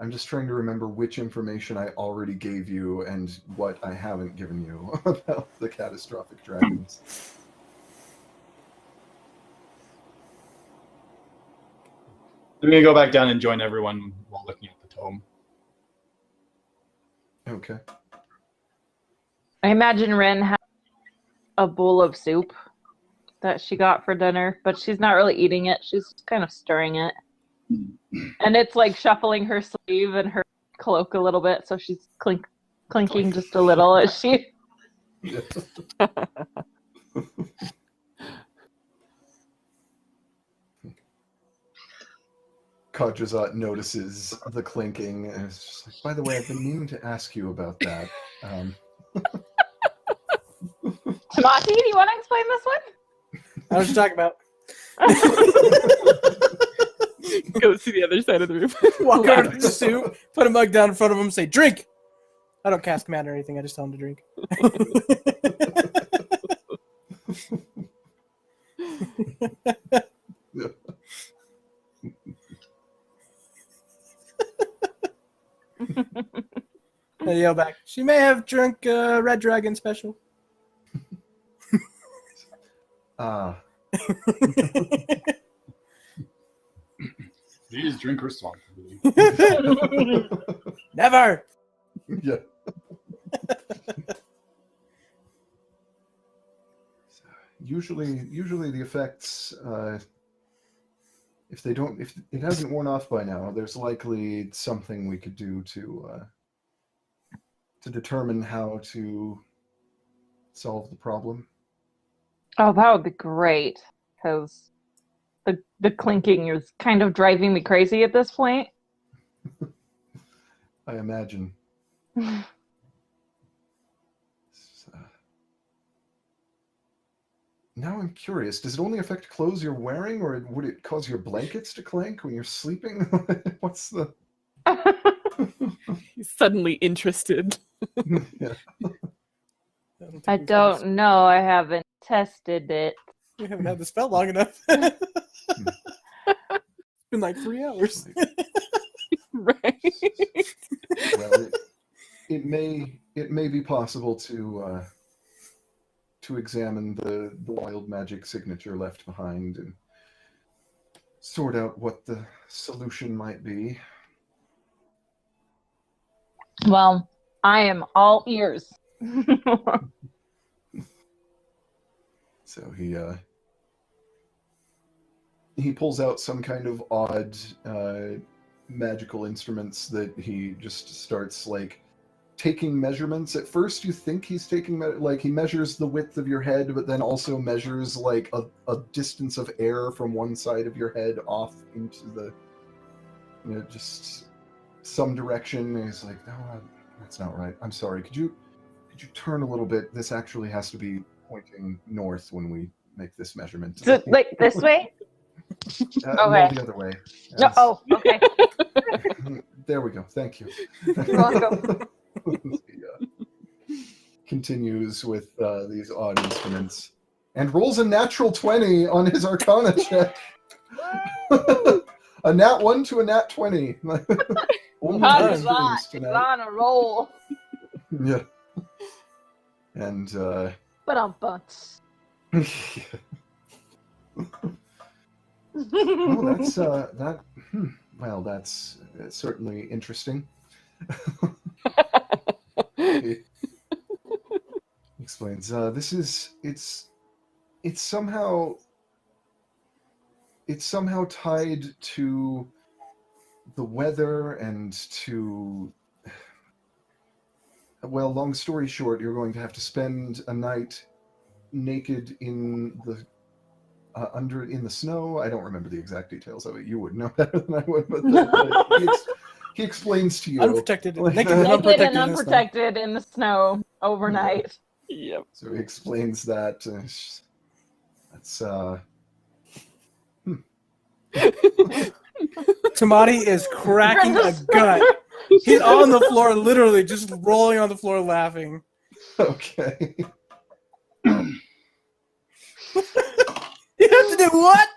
I'm just trying to remember which information I already gave you and what I haven't given you about the catastrophic dragons. I'm gonna go back down and join everyone while looking at the tome. Okay. I imagine Ren has a bowl of soup that she got for dinner, but she's not really eating it. She's kind of stirring it. And it's like shuffling her sleeve and her cloak a little bit, so she's clinking just a little as she... Kajazat notices the clinking and is just like, by the way, I've been meaning to ask you about that. Tamati, do you want to explain this one? I was talking about. Go to the other side of the room. Walk over to the soup, put a mug down in front of him, say, drink! I don't cast command or anything, I just tell him to drink. I yell back, she may have drunk Red Dragon special. Please drink responsibly. Never! Yeah. Usually the effects, if it hasn't worn off by now, there's likely something we could do to determine how to solve the problem. Oh, that would be great. Because the clinking is kind of driving me crazy at this point. I imagine. Now I'm curious, does it only affect clothes you're wearing, or would it cause your blankets to clank when you're sleeping? What's the... He's suddenly interested. Yeah. I don't know. I haven't tested it. We haven't had the spell long enough. It's been like 3 hours. Right. Well, it may be possible to examine the wild magic signature left behind and sort out what the solution might be. Well, I am all ears. So he pulls out some kind of odd magical instruments that he just starts like taking measurements. At first you think he's taking like he measures the width of your head, but then also measures like a distance of air from one side of your head off into the just some direction. And he's like, no, that's not right. I'm sorry. Could you turn a little bit? This actually has to be pointing north when we make this measurement. So, like this way? No, Okay. the other way. No. Oh, okay. There we go. Thank you. You're welcome. He continues with these odd instruments and rolls a natural 20 on his Arcana check. A nat 1 to a nat 20. Only How's two that? streams It's tonight. on a roll. Yeah. And But I'm bunch. oh, that's that. Well, that's certainly interesting. He explains. This is it's somehow tied to the weather and to. Well, long story short, you're going to have to spend a night naked in the in the snow. I don't remember the exact details of it. You would know better than I would, but he explains to you. Unprotected. Naked and Naked unprotected. and unprotected in the snow overnight. Yep. So he explains that. That's Tamati is cracking a gut. He's on the floor, literally just rolling on the floor laughing. okay. You have to do what?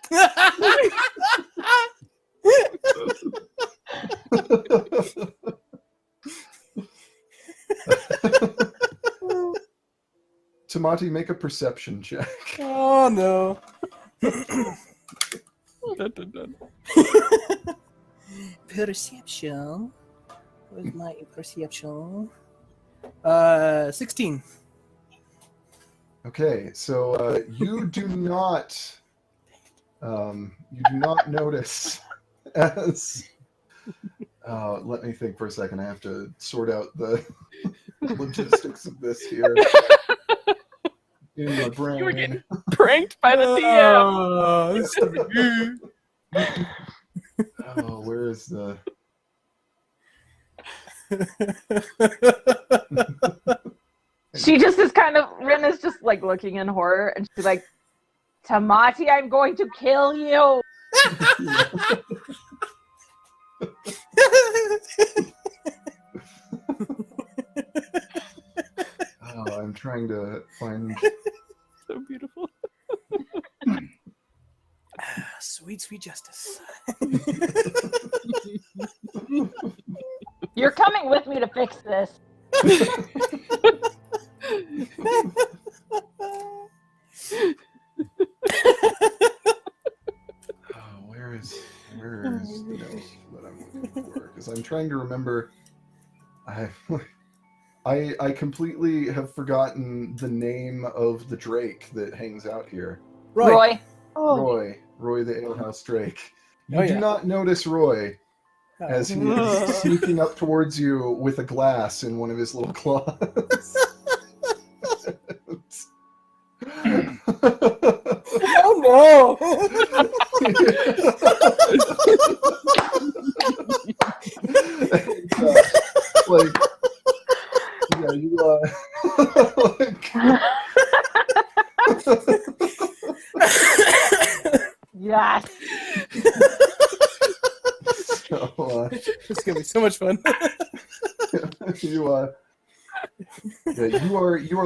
Tamati, make a perception check. Oh no. Dun, dun, dun. Perception. Where's my perception? 16. Okay, so you do not notice as let me think for a second. I have to sort out the logistics of this here in my brain. You were getting pranked by the DM. Oh, this is Oh, where is the? She just is kind of, Rin is just like looking in horror and she's like, Tamati, I'm going to kill you. Oh, I'm trying to find. So beautiful. Sweet, sweet justice. You're coming with me to fix this. Oh, where is the note that I'm looking for? Because I'm trying to remember. I completely have forgotten the name of the Drake that hangs out here. Roy. Roy the alehouse Drake. You Oh, do yeah. not notice Roy as he is sneaking up towards you with a glass in one of his little claws. Oh Like, yeah, you Yes. so, It's gonna be so much fun. you are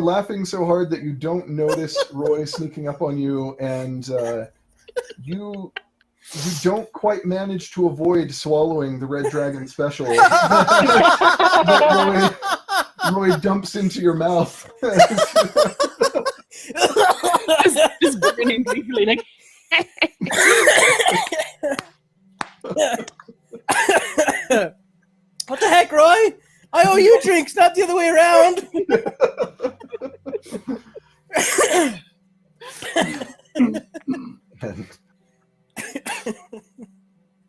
laughing so hard that you don't notice Roy sneaking up on you, and you don't quite manage to avoid swallowing the Red Dragon special that Roy dumps into your mouth. Just grinning gleefully, like. What the heck, Roy? I owe you drinks, not the other way around. And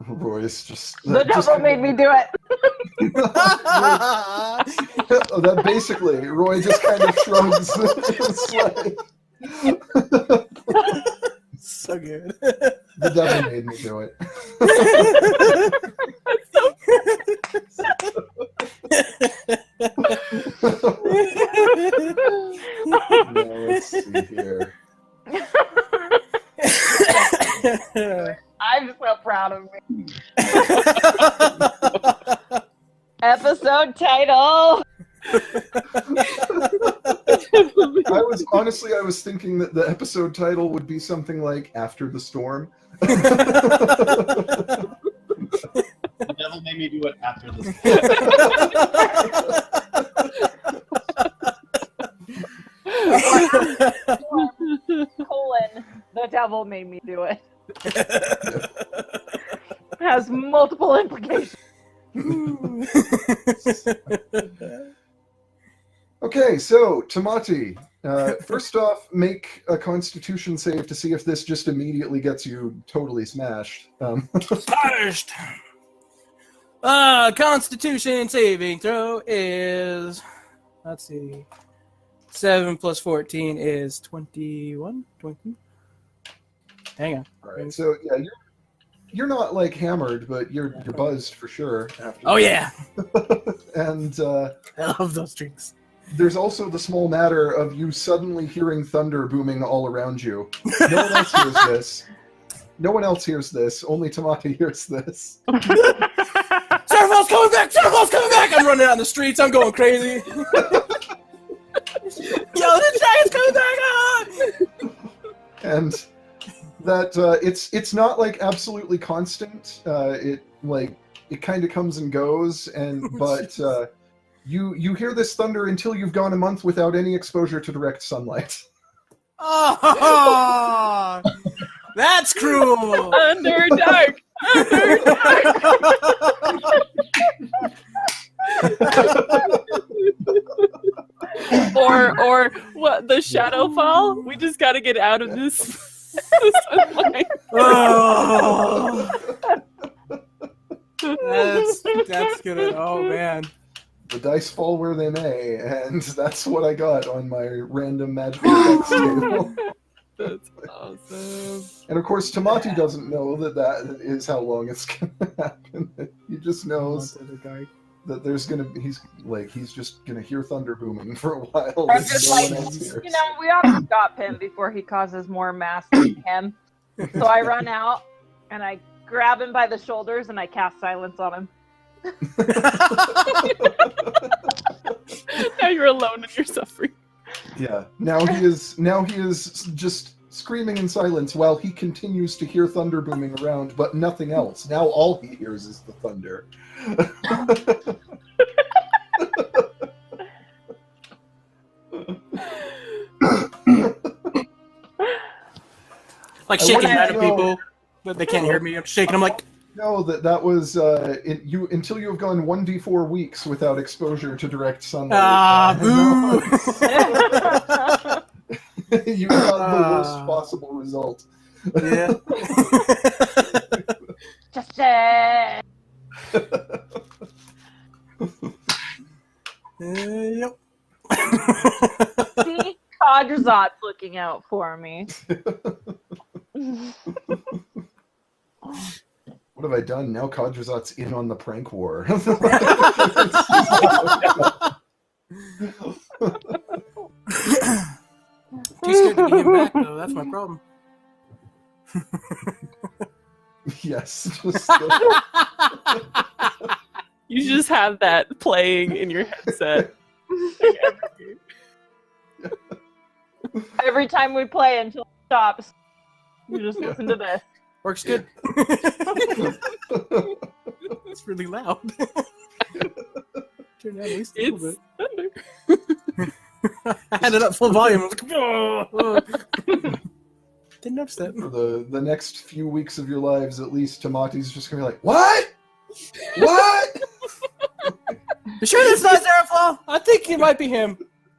Roy's just The devil made me do it. Oh, that basically Roy just kind of shrugs. So good. The devil made me do it. Now let's see here. I'm so proud of me. Episode title. I was thinking that the episode title would be something like "After the Storm." The devil made me do it after this. Colon. The devil made me do it. Has multiple implications. Okay, so Tamati, first off, make a Constitution save to see if this just immediately gets you totally smashed. Smashed. Constitution saving throw is, let's see, 7 plus 14 is 21. 20. Hang on. All right, so yeah, you're not like hammered, but you're buzzed for sure. After Oh yeah, and I love those drinks. there's also the small matter of you suddenly hearing thunder booming all around you. No one else hears this. No one else hears this. Only Tamati hears this. Servo's coming back! Servo's coming back! I'm running out the streets. I'm going crazy. Yo, the giant's coming back! Ah! And that it's not like absolutely constant. It kind of comes and goes, but you hear this thunder until you've gone a month without any exposure to direct sunlight. Oh, that's cruel. Under dark. Under dark. or what? The shadow fall. We just got to get out of this. Sunlight. Oh, that's good. Oh man. The dice fall where they may, and that's what I got on my random magical dex table. That's awesome. And of course, Tamati doesn't know that is how long it's gonna happen. He just knows that he's just gonna hear thunder booming for a while. I'm that just no like, one else hears. we ought to stop him before he causes more mass than him. So I run out and I grab him by the shoulders and I cast silence on him. Now you're alone in your suffering. Yeah. Now he is just screaming in silence while he continues to hear thunder booming around, but nothing else. Now all he hears is the thunder. Like shaking out of people, but they can't hear me. I'm shaking. I'm like, no, that was until you have gone 1d4 weeks without exposure to direct sunlight. boo! You got the worst possible result. Yeah. Just Yep. see, Kadrazot's looking out for me. What have I done? Now Kadrazot's in on the prank war. Too scared to get him back, though. That's my problem. Yes. Just, You just have that playing in your headset. Every time we play until it stops, you just listen to this. Works good. It's really loud. Turn down at least a little bit. I had it up full volume. I was like, oh. Didn't notice that. for the next few weeks of your lives, at least, Tamati's just gonna be like, "What? What?" You sure that's not Zarafal? I think it might be him.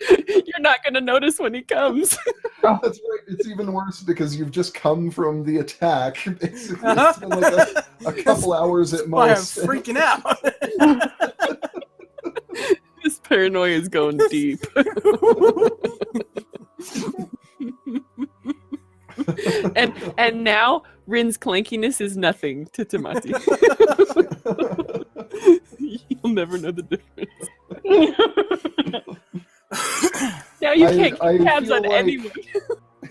You're not going to notice when he comes. That's right. It's even worse because you've just come from the attack. Basically, it's been like a couple hours at Why I'm most. freaking out. This paranoia is going deep. and now Rin's clankiness is nothing to Tamati. You'll never know the difference. Now you can't keep tabs on anyone.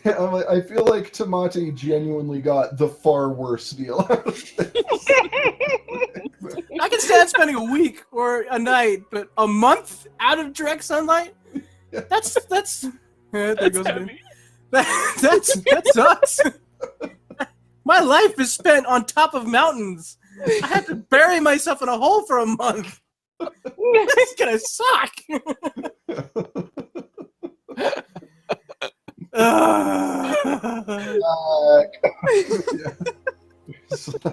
I feel like Tamati genuinely got the far worse deal out of this. I can stand spending a week or a night, but a month out of direct sunlight? That's there goes heavy. that sucks. My life is spent on top of mountains. I have to bury myself in a hole for a month. It's gonna suck.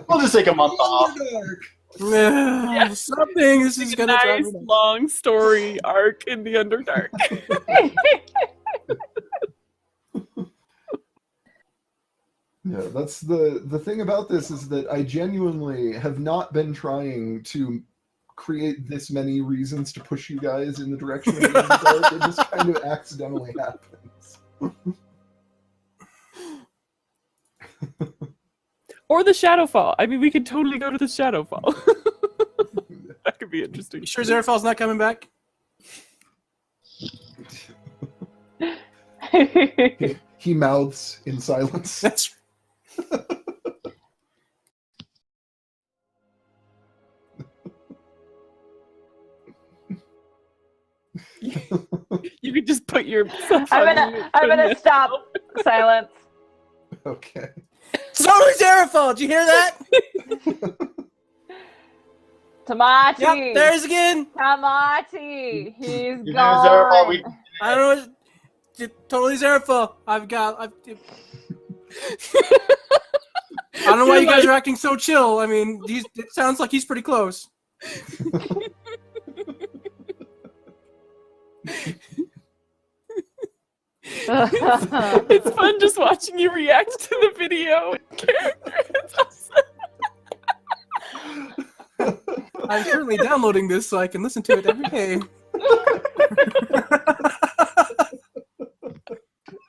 We'll just take a month off. Something. This is gonna drive Nice me nuts. long story arc in the Underdark. Yeah, that's the thing about this is that I genuinely have not been trying to create this many reasons to push you guys in the direction of the dark. It just kind of accidentally happens. Or the Shadowfall. I mean, we could totally go to the Shadowfall. That could be interesting. You sure Zarafal's not coming back? He mouths in silence. That's You could just put your. I'm gonna stop. Silence. Okay. totally Zarafal. Did you hear that? Tamati. Yep, there's again. Tamati. He's You know, Zarafal, gone. we- I don't know. Totally Zarafal. I don't know why you guys are acting so chill. I mean, it sounds like he's pretty close. It's fun just watching you react to the video and character. It's awesome. I'm currently downloading this so I can listen to it every day.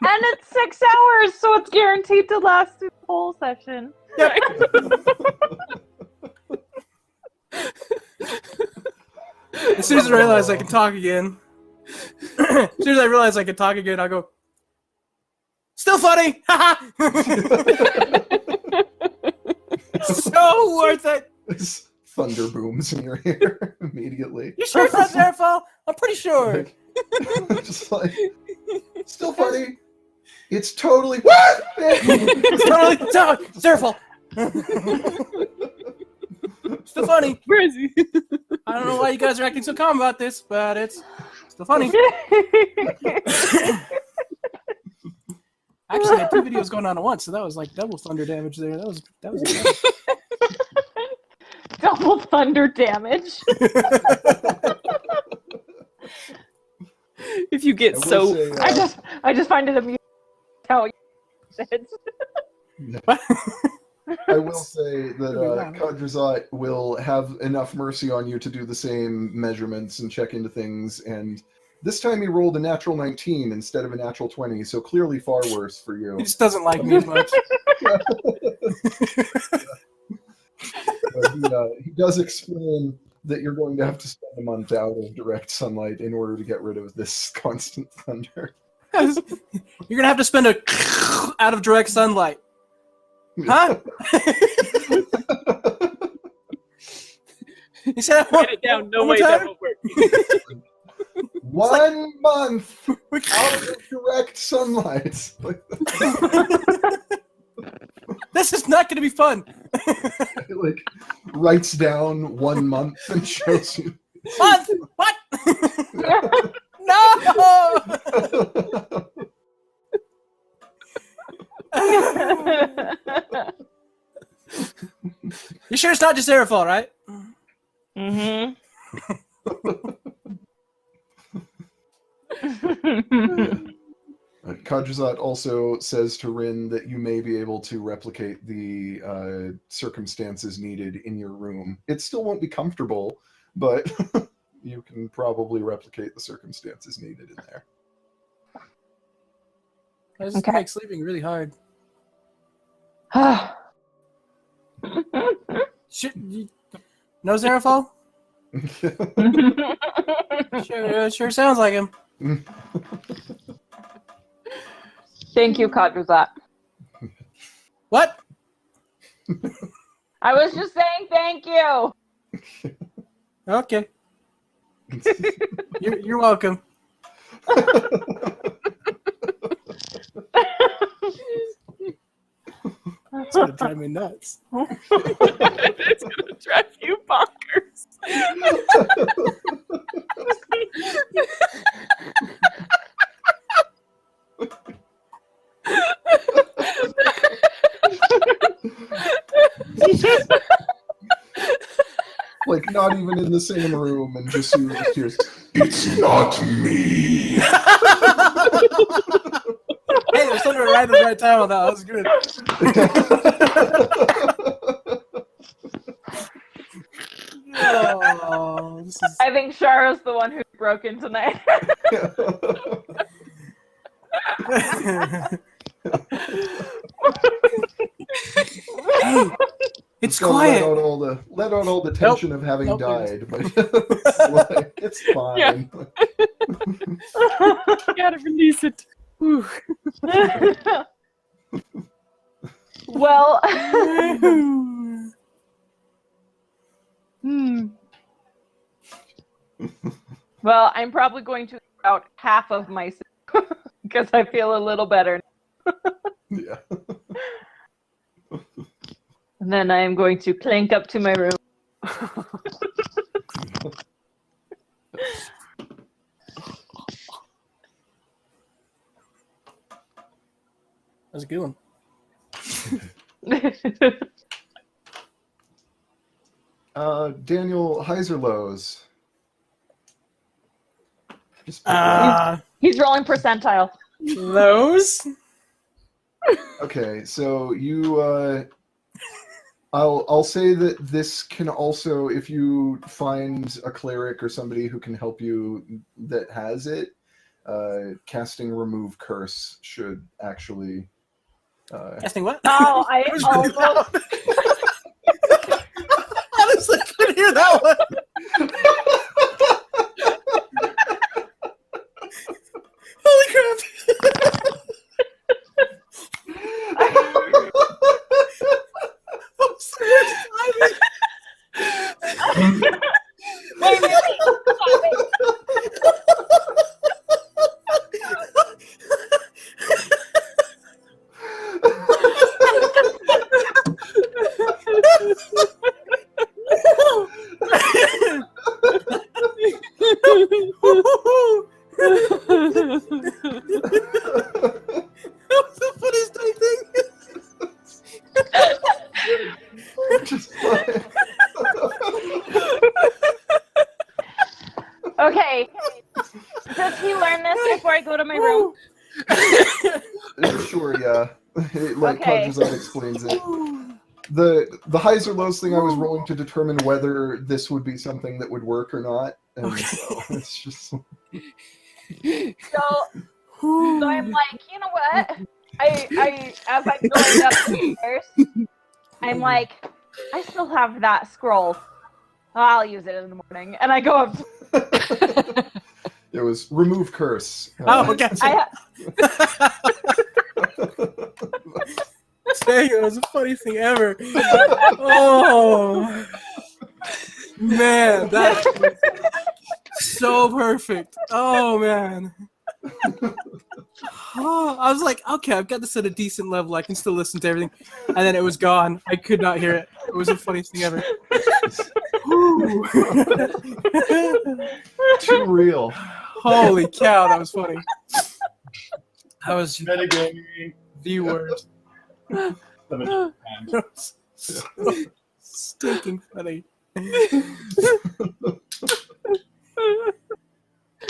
And it's 6 hours, so guaranteed to last through the whole session. As soon as I realize I can talk again, as soon as I realize I can talk again, I'll go, still funny! So worth it! Thunder booms in your ear immediately. You sure it's not Zarefall? I'm pretty sure. Just like, still funny. It's totally what? It's totally Zarefall. Still funny. Where is he? I don't know why you guys are acting so calm about this, but it's still funny. Actually, I had 2 videos going on at once, so that was like double thunder damage there. That was Double thunder damage. If you get so... Say, I just find it amusing how you said. I will say that Kadrazat will have enough mercy on you to do the same measurements and check into things, and this time he rolled a natural 19 instead of a natural 20, so clearly far worse for you. He just doesn't like me as much. He does explain that you're going to have to spend a month out of direct sunlight in order to get rid of this constant thunder. You're gonna have to spend a out of direct sunlight. Huh? You said Write it down. No way that won't work. 1 month out of direct sunlight. This is not going to be fun. Like writes down 1 month and shows you. Month? What? No! You sure it's not just Aerofall, right? Mm-hmm. Kadrazat also says to Rin that you may be able to replicate the circumstances needed in your room. It still won't be comfortable, but you can probably replicate the circumstances needed in there. I just make sleeping really hard. No Zarefall? Sure sounds like him. Thank you, Kadrazat. What? I was just saying thank you. Okay. You're welcome. It's gonna drive me nuts. It's gonna drive you bonkers. Like not even in the same room, and just you just hears, "It's not me." Hey, there's something right at the right time on that. That was good. Oh, this is... I think Shara's the one who broke in tonight. Hey, it's So quiet. Let out all the tension of having died, but it's, like, it's fine. Gotta release it. Whew. Well, well, I'm probably going to eat out half of my soup because I feel a little better. Yeah. And then I am going to clank up to my room. That's a good one. Daniel Heiserlows. He's rolling percentile. Those? Okay, so you I'll say that this can also, if you find a cleric or somebody who can help you that has it, casting remove curse should actually Casting what? Oh, I almost. Honestly, I couldn't hear that one. Holy crap! I'm so excited. Wait, stop it. That was the funniest dang thing. Just like- Okay. Does he learn this before I go to my room? Sure, yeah. Like Okay. Conjures Up explains it. The highs or lows thing I was rolling to determine whether this would be something that would work or not. And so it's just So I'm like, you know what? I as I'm going up the stairs, I'm like, I still have that scroll. I'll use it in the morning. And I go up to it was remove curse. Oh, gotcha. Dang, it was the funniest thing ever. Oh, man, that was so perfect. Oh, man. Oh, I was like, okay, I've got this at a decent level. I can still listen to everything. And then it was gone. I could not hear it. It was the funniest thing ever. Too real. Holy cow, that was funny. That was Metagaming. the worst. So much fun. That was so stinking funny.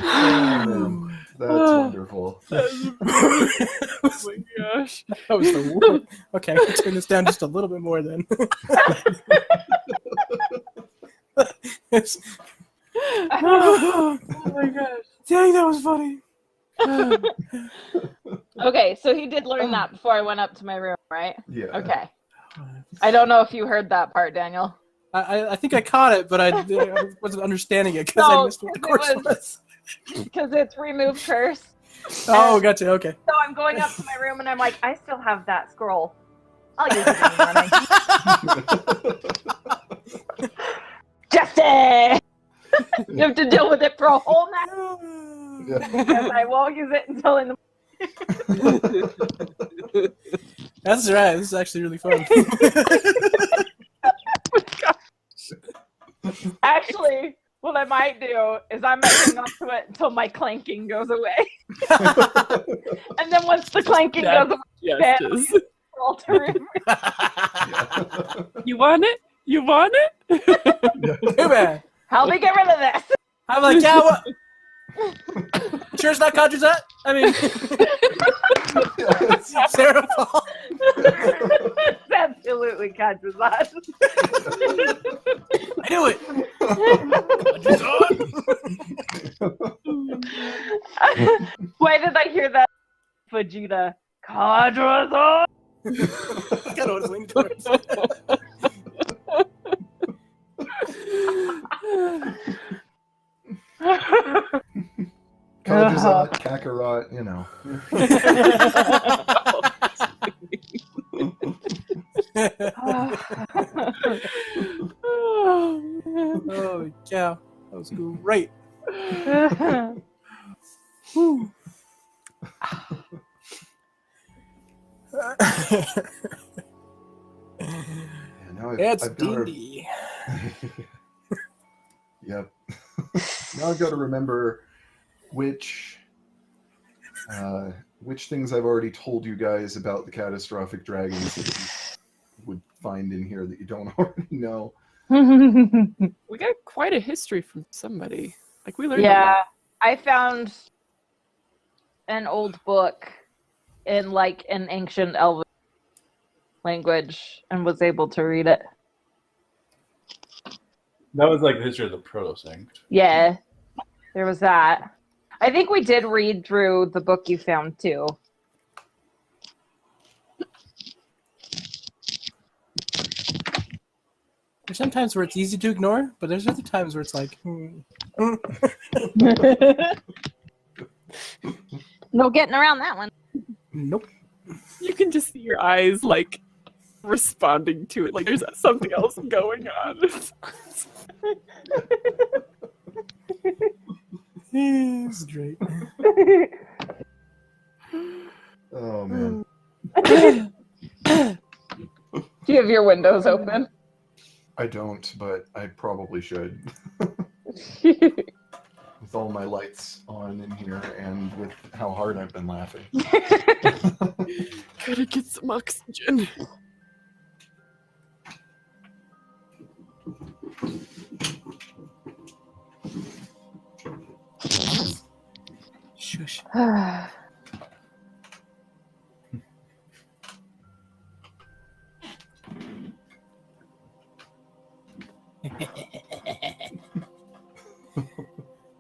Oh, that's wonderful. Oh my gosh. That was the worst. Okay, I can turn this down just a little bit more then. Oh my gosh. Dang, that was funny. Okay, so he did learn that before I went up to my room, right? Yeah. Okay. I don't know if you heard that part, Daniel. I think I caught it, but I wasn't understanding it because I No, missed what the 'cause course it was. Because it's remove curse. Oh, gotcha. Okay. So I'm going up to my room and I'm like, I still have that scroll. I'll use it in the morning. Jesse! You have to deal with it for a whole night. Because I won't use it until in the That's right. This is actually really fun. Actually, what I might do is I might hang on to it until my clanking goes away. And then once the clanking goes away, then I'll use the scroll to remove. You want it? You want it? Too bad. Help me get rid of this. I'm like, yeah, what? Sure it's not Conjures Up? I mean, Sarah Paul. It's absolutely Conjures Up. I knew it. Why did I hear that? Vegeta. Conjures Up. That's kind of what it's leaning towards. Kajazat, Kakarot, you know. Holy cow. That was great. Whew. Yeah, now It's I've got to, D&D. Yep. Now I've got to remember which things I've already told you guys about the catastrophic dragons that you would find in here that you don't already know. We got quite a history from somebody. Like we learned a Yeah, lot. I found an old book in like an ancient Elven language and was able to read it. That was like the history of the Proto-Sanct. Yeah, there was that. I think we did read through the book you found too. There's sometimes where it's easy to ignore, but there's other times where it's like, No getting around that one. nope. You can just see your eyes like responding to it. Like there's something else going on. It's great. Oh man. Do you have your windows open? I don't, but I probably should. With all my lights on in here and with how hard I've been laughing. Gotta get some oxygen. Shush.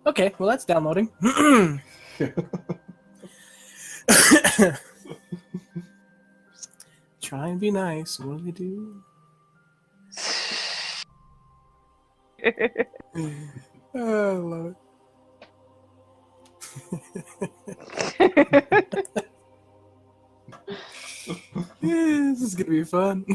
Okay, well that's downloading. Try and be nice. What do they do? Oh, I love it. Yeah, this is gonna be fun.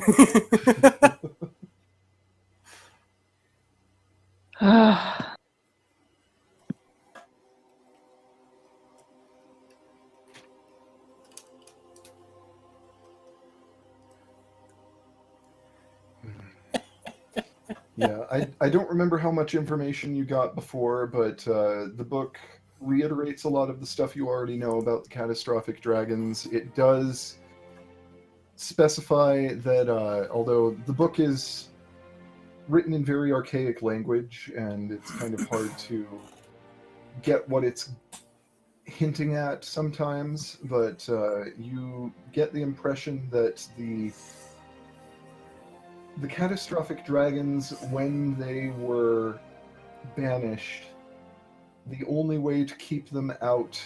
Yeah, I don't remember how much information you got before, but the book reiterates a lot of the stuff you already know about the catastrophic dragons. It does specify that although the book is written in very archaic language and it's kind of hard to get what it's hinting at sometimes, but you get the impression that the catastrophic dragons, when they were banished, the only way to keep them out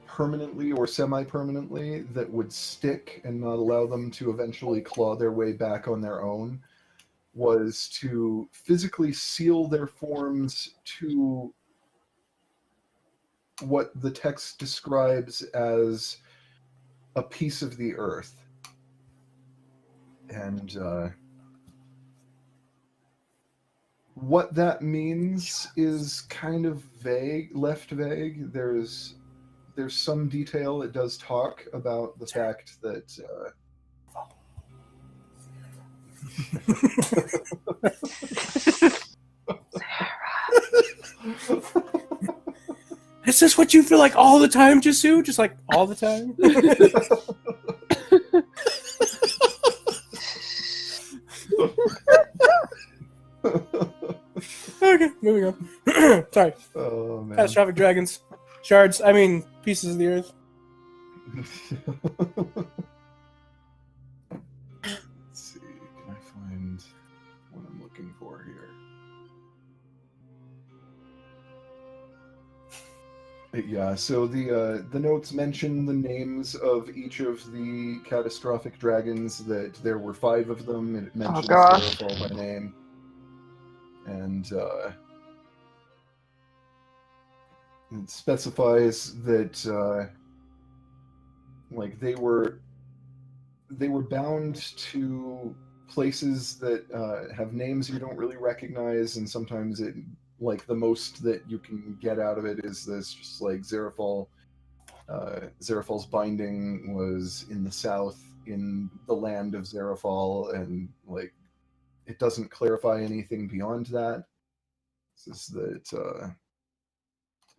permanently or semi-permanently that would stick and not allow them to eventually claw their way back on their own was to physically seal their forms to what the text describes as a piece of the earth. And what that means is kind of vague, left vague. There's some detail. It does talk about the fact that Is this what you feel like all the time, Jasu? Just like all the time? Okay, moving on. Sorry. oh man. Catastrophic dragons. Shards, I mean, pieces of the earth. Let's see, can I find what I'm looking for here? Yeah, so the notes mention the names of each of the catastrophic dragons, that there were 5 of them, and it mentions gosh. Zerafall by name. And it specifies that like they were bound to places that have names you don't really recognize, and sometimes it, like, the most that you can get out of it is this, just like Zerafall. Zerafall's binding was in the south, in the land of Zerafall, and like it doesn't clarify anything beyond that. It says that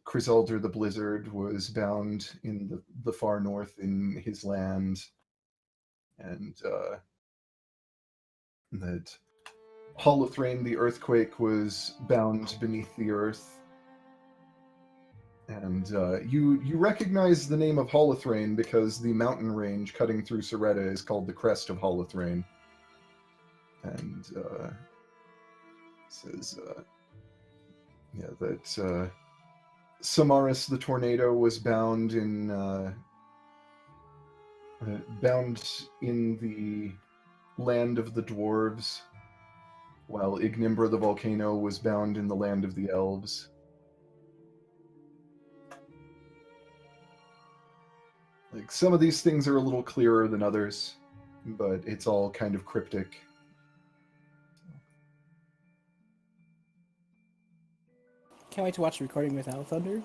Chrysalder the Blizzard was bound in the far north in his land, and that Holothrain the Earthquake was bound beneath the earth. And you recognize the name of Holothrain because the mountain range cutting through Soretta is called the Crest of Holothrain. And it says that Samaris the Tornado was bound in the land of the dwarves, while Ignimbra the volcano was bound in the land of the elves. Like, some of these things are a little clearer than others, but it's all kind of cryptic. Can't wait to watch the recording without Thunder.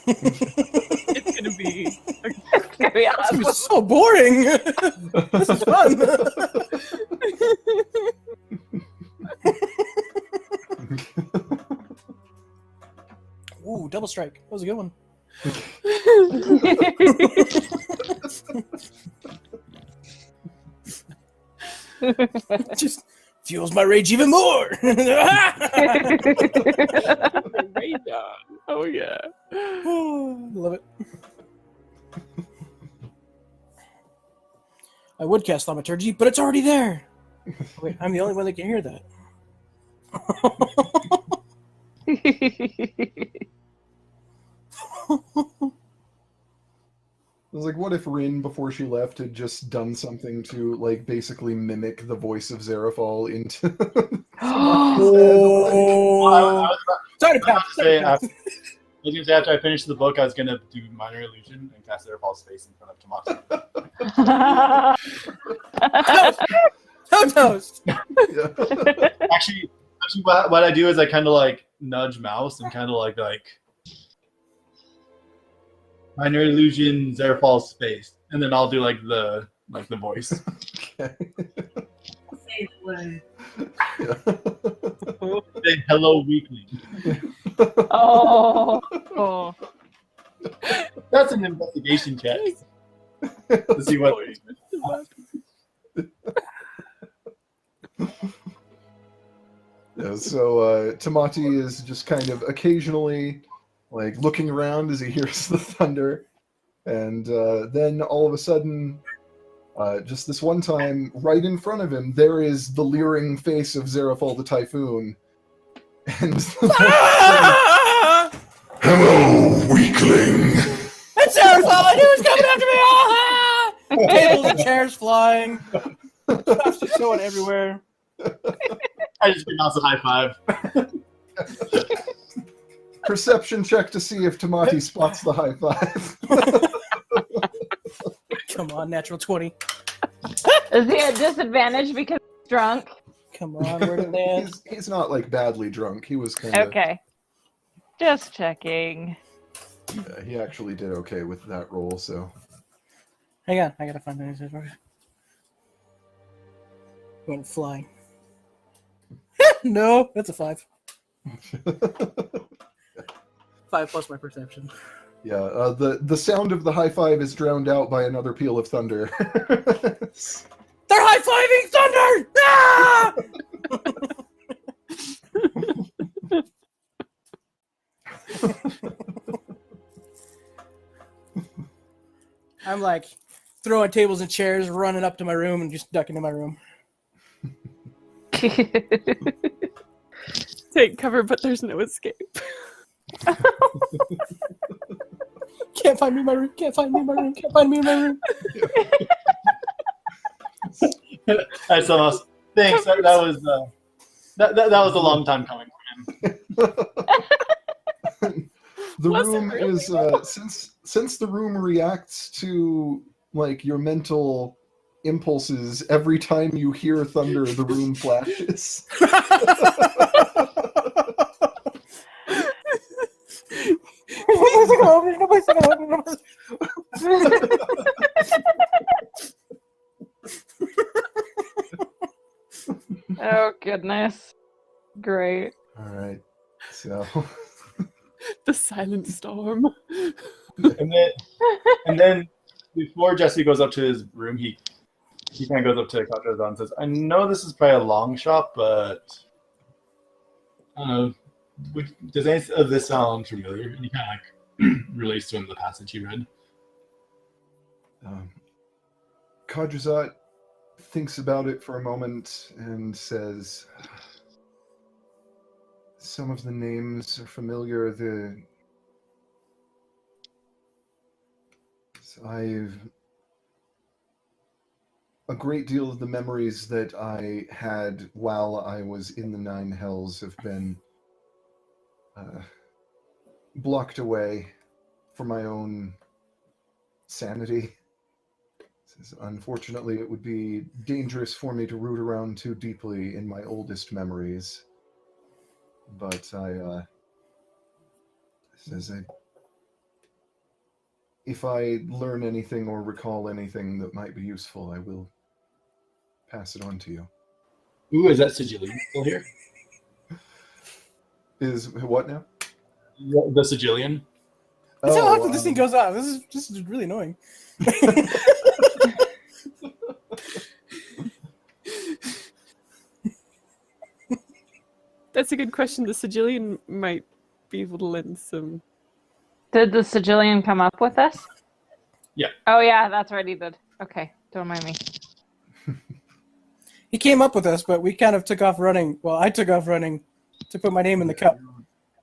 It's gonna be. It's gonna be It's awesome. gonna be so boring. This is fun. Ooh, double strike. That was a good one. Just fuels my rage even more. Radon. Oh yeah. Love it. I would cast Thaumaturgy, but it's already there. Wait, I'm the only one that can hear that. I was like, what if Rin, before she left, had just done something to, like, basically mimic the voice of Zerafall into... Oh. Sorry to pass. Say, I was gonna say after I finished the book, I was gonna do Minor Illusion and cast Zerafall's face in front of Tamati. Toast. Actually, what I do is I kind of like nudge Mouse and kind of like Minor Illusion, Zerafall's face, and then I'll do like the voice. Okay. Say the word. Say hello, weekly. Oh. That's an investigation check to see what. Yeah, so Tamati is just kind of occasionally like looking around as he hears the thunder, and then all of a sudden, just this one time, right in front of him, there is the leering face of Zerafall the Typhoon. And Hello, weakling. It's Zerafall! I knew he was coming after me! Tables and chairs flying. Stuff's just going everywhere. I just give Mouse a high five. perception check to see if Tamati spots the high five. Come on, natural 20. Is he at disadvantage because he's drunk? Come on, where'd it land? He's not like badly drunk. He was kind of. Okay. Just checking. Yeah, he actually did okay with that roll. So. Hang on, I gotta find the answer. Went flying. No, that's a 5. 5 plus my perception. Yeah, the sound of the high five is drowned out by another peal of thunder. They're high-fiving thunder! Ah! I'm like throwing tables and chairs, running up to my room, and just ducking in my room. Take cover, but there's no escape. Can't find me in my room. Can't find me in my room. Can't find me in my room. Alright, so Mouse, thanks. That was that was a long time coming for him. The Was it room really? is since the room reacts to like your mental impulses every time you hear thunder, the room flashes. Oh, goodness. Great. All right, so The silent storm. And then before Jesse goes up to his room, he kind of goes up to Katrazan and says, "I know this is probably a long shot, but does any of this sound familiar?" And he kind of like relates to him the passage he read. Kadrazat thinks about it for a moment and says, "Some of the names are familiar. a great deal of the memories that I had while I was in the Nine Hells have been blocked away for my own sanity. Unfortunately, it would be dangerous for me to root around too deeply in my oldest memories. But if I learn anything or recall anything that might be useful, I will pass it on to you. Ooh, is that Sigillian still here? Is what now? The Sigillian? That's how often this thing goes off. This is really annoying. That's a good question. The Sigillian might be able to lend some. Did the Sigillian come up with us? Yeah. Oh yeah, that's right, he did. Okay, don't mind me. He came up with us, but we kind of took off running. Well, I took off running to put my name in the cup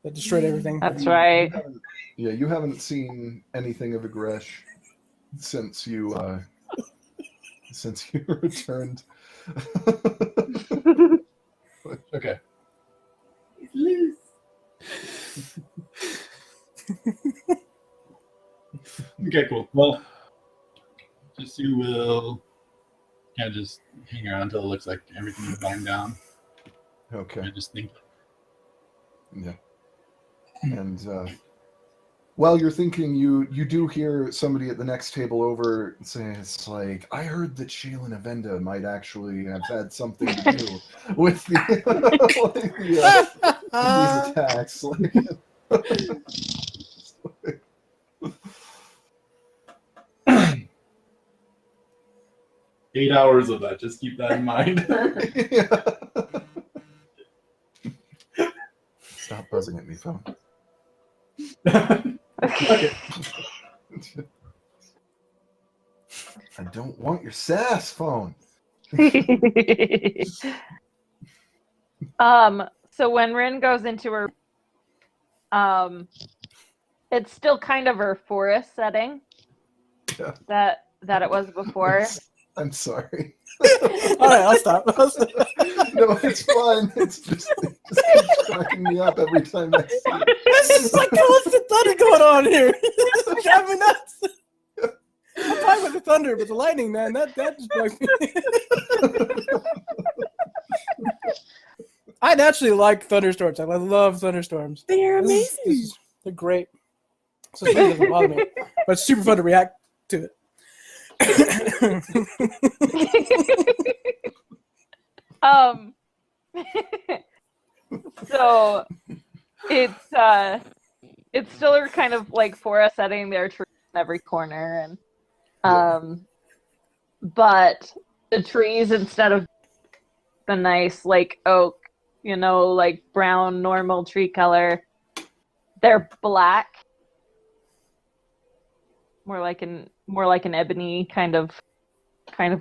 that destroyed everything. That's right. You haven't seen anything of Agresh since you returned. Okay. He's loose. Okay, cool. Well, just you will kind of just hang around until it looks like everything is dying down. Okay. I just think. Yeah. And while you're thinking, you do hear somebody at the next table over say, it's like, I heard that Sheila and Avenda might actually have had something to do with these attacks. 8 hours of that. Just keep that in mind. Stop buzzing at me, phone. Okay. I don't want your sass, phone. So when Rin goes into her, it's still kind of her forest setting Yeah. that it was before. I'm sorry. All right, I'll stop. No, it's fine. It just keeps cracking me up every time I see it. This is like constant thunder going on here. This is driving me nuts. I'm fine with the thunder, but the lightning, man, that just bugs me. I naturally like thunderstorms. I love thunderstorms. They're amazing. They're great. So it really doesn't bother me, but it's super fun to react to it. So it's still kind of like forest setting. There are trees in every corner, and but the trees, instead of the nice like oak, like brown normal tree color, they're black, more like an ebony kind of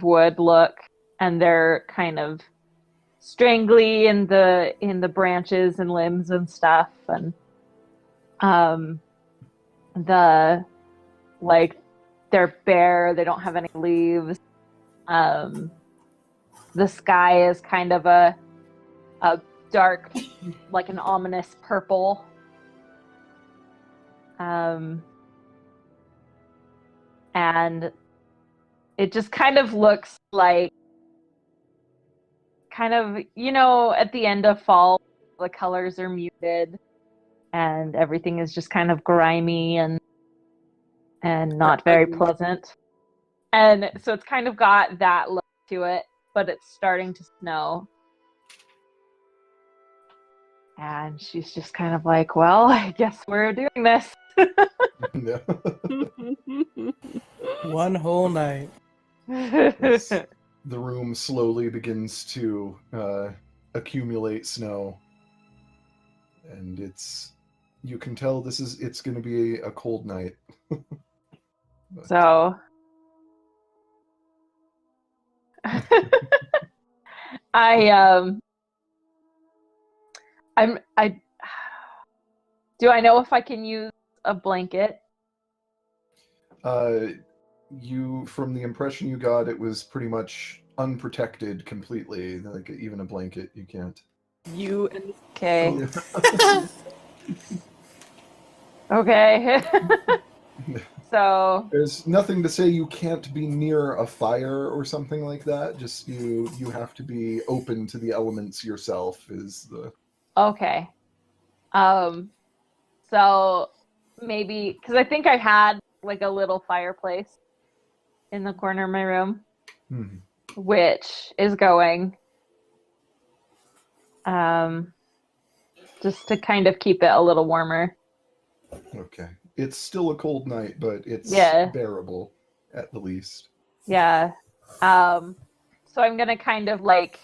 wood look, and they're kind of strangly in the branches and limbs and stuff, and they're bare. They don't have any leaves. The sky is kind of a dark, like an ominous purple. And it just kind of looks like at the end of fall, the colors are muted and everything is just kind of grimy and not very pleasant. And so it's kind of got that look to it, but it's starting to snow. And she's just kind of like, well, I guess we're doing this. Yeah. One whole night. The room slowly begins to accumulate snow, and you can tell it's going to be a cold night. So do I know if I can use a blanket? from the impression you got, it was pretty much unprotected completely. Like even a blanket, you can't. You and Okay. Okay. So There's nothing to say you can't be near a fire or something like that. Just you have to be open to the elements yourself. Is the okay. So maybe because I think I had like a little fireplace in the corner of my room, which is going. Just to kind of keep it a little warmer. okay? It's still a cold night, but it's bearable at the least. Yeah. So I'm gonna kind of like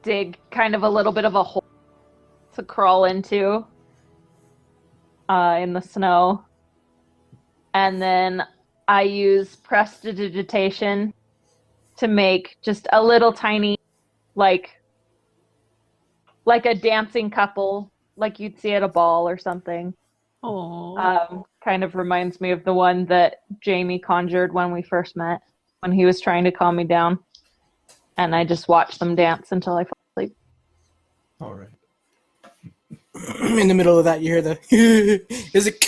dig kind of a little bit of a hole to crawl into in the snow. And then I use prestidigitation to make just a little tiny, like a dancing couple, like you'd see at a ball or something. oh, Kind of reminds me of the one that Jamie conjured when we first met, when he was trying to calm me down. And I just watched them dance until I fell asleep. All right. In the middle of that, you hear the is it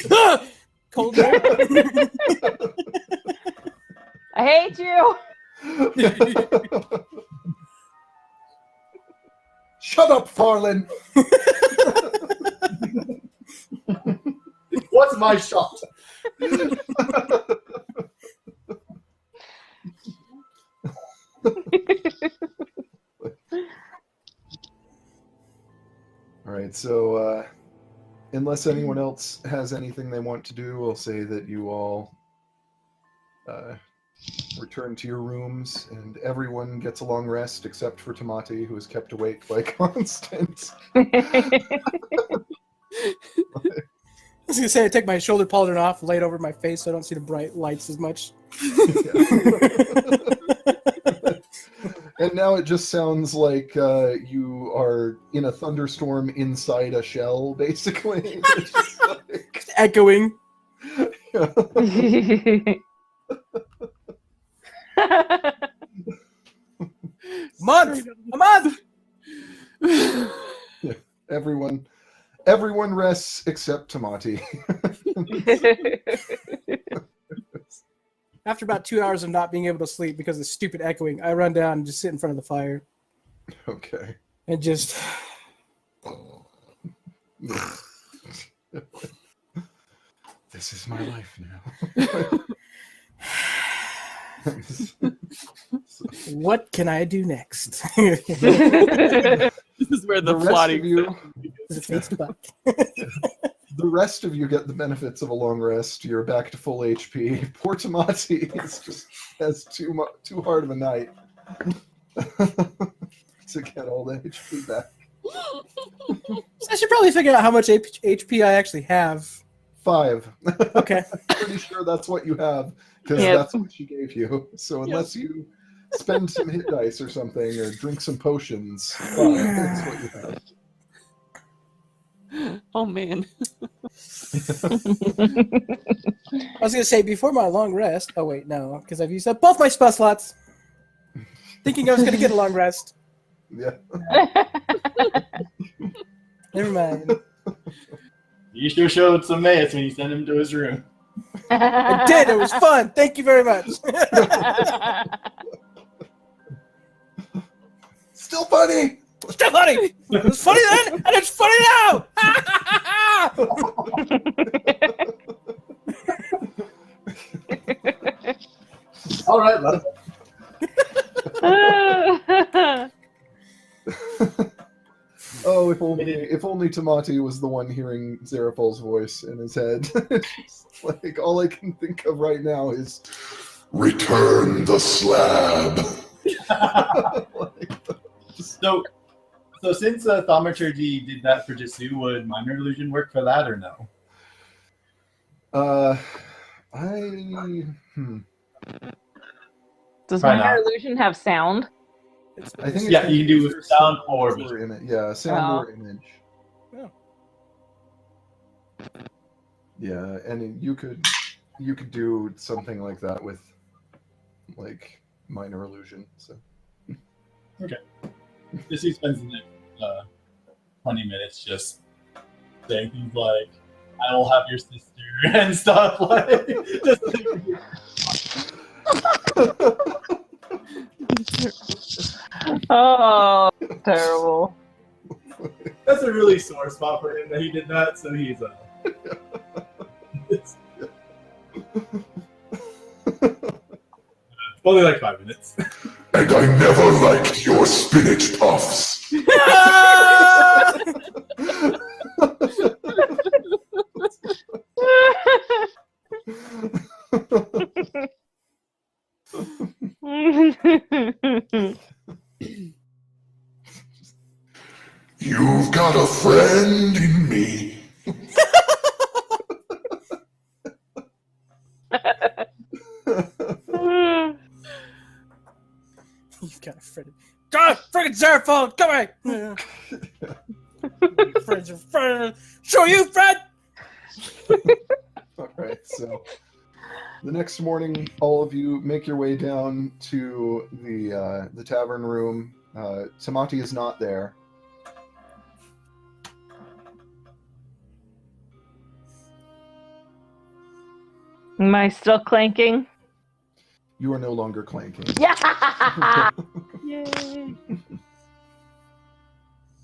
cold air? I hate you. Shut up, Farland. What's my shot? All right, so unless anyone else has anything they want to do, I'll say that you all return to your rooms, and everyone gets a long rest except for Tamati, who is kept awake by Constant. I was gonna say I take my shoulder pauldron off, lay it over my face so I don't see the bright lights as much. And now it just sounds like you are in a thunderstorm inside a shell, basically. It's just like... Echoing. Month! A month! Yeah. Everyone rests except Tamati. After about 2 hours of not being able to sleep because of stupid echoing, I run down and just sit in front of the fire Okay. and just This is my life now. what can I do next? this is where the rest plotting. of you, Is it face to buck? the rest of you get the benefits of a long rest. You're back to full HP. Poor Tamati has too hard of a night to get all the HP back. I should probably figure out how much HP I actually have. 5. Okay. I'm pretty sure that's what you have, because Yep. that's what she gave you. So unless you spend some hit dice or something, or drink some potions, 5, that's what you have. Oh man. I was going to say, before my long rest... Oh, wait, no, because I've used up both my spell slots. Thinking I was going to get a long rest. Yeah. Never mind. You sure showed some mace when you sent him to his room. I did. It was fun. Thank you very much. Still funny! Still funny. It was funny then, and it's funny now. All right, let it. Oh, if only Tamati was the one hearing Zarafal's voice in his head. Just like all I can think of right now is return the slab. So since Thaumaturgy did that for Jisu, would minor illusion work for that or no? Does Try minor not. illusion have sound? I think Yeah, you can do sound or image. Yeah, sound Oh. or image. Oh. Yeah, and you could do something like that with like minor illusion. So Just he spends the next 20 minutes just saying things like, "I will have your sister" and stuff like. Just Oh, terrible. that's a really sore spot for him that he did that. So he's only like 5 minutes. And I never liked your spinach puffs. You've got a friend in me. You've got a friend. God, friggin' Xerophone, come here! Friends are friends. Show you, friend! All right, so the next morning, all of you make your way down to the tavern room. Tamati is not there. Am I still clanking? You are no longer clanking. Yeah! Yay!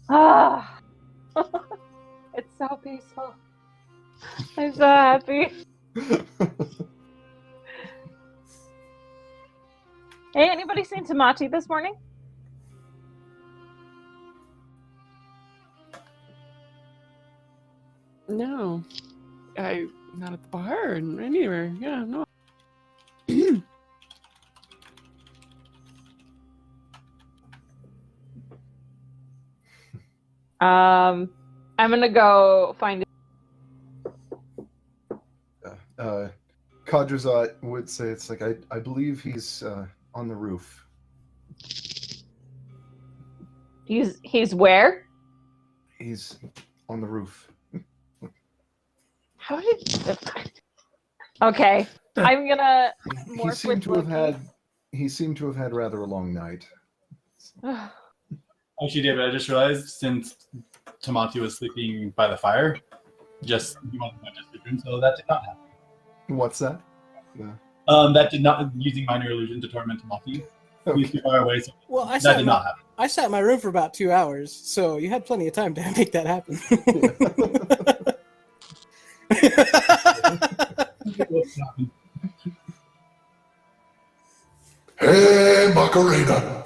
Ah, it's so peaceful. I'm so happy. Hey, anybody seen Tamati this morning? No. Not at the bar or anywhere. Yeah, no. I'm gonna go find. Kadrazat would say it's like I believe he's on the roof. He's where? He's on the roof. How did? Okay, I'm gonna. He seemed to have had rather a long night. Actually, David, I just realized since Tamati was sleeping by the fire, he wanted to just bedroom, so that did not happen. What's that? Yeah. That did not using minor illusion to torment Tamati. He's too far away, so Well, that did not happen. I sat in my room for about 2 hours, so you had plenty of time to make that happen. Hey, Macarena.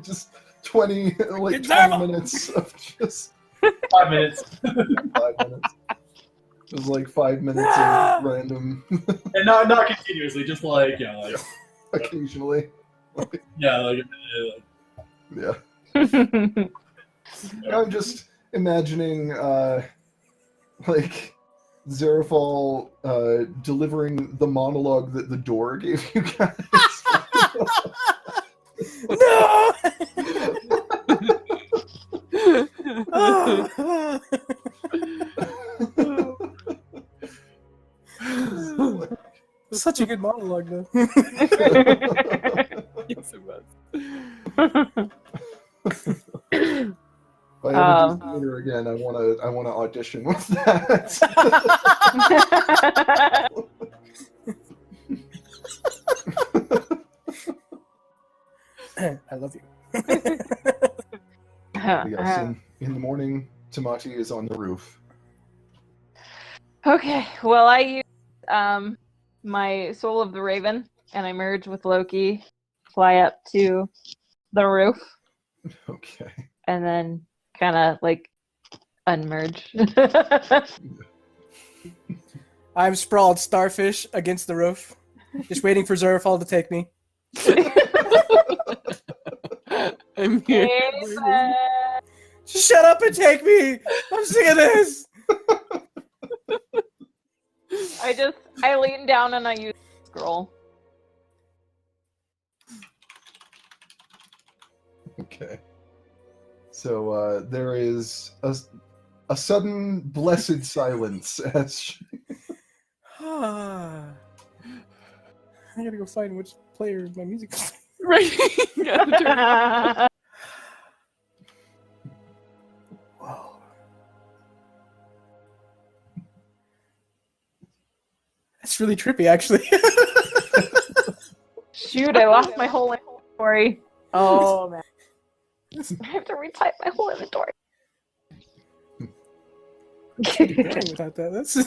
Just 20 minutes of just 5 minutes. 5 minutes. It was like 5 minutes of random. And not continuously, just like Occasionally. yeah. I'm just imagining like Xerophal delivering the monologue that the door gave you guys. No! Such a good monologue, though. Yes, it was. If I ever do theater again, I wanna audition with that. I love you. Yes, in the morning, Tamati is on the roof. Okay, well, I use my Soul of the Raven, and I merge with Loki, fly up to the roof, Okay. and then kind of like unmerge. I'm sprawled starfish against the roof, just waiting for Xerophal to take me. I'm here. Just shut up and take me! I'm sick of this! I lean down and I use scroll. Okay. So there is a sudden blessed silence as I gotta go find which player my music is. Right. Yeah, the turn. Whoa. That's really trippy, actually. Shoot, I lost my whole inventory. Oh, man. I have to retype my whole inventory. Without that, that's Now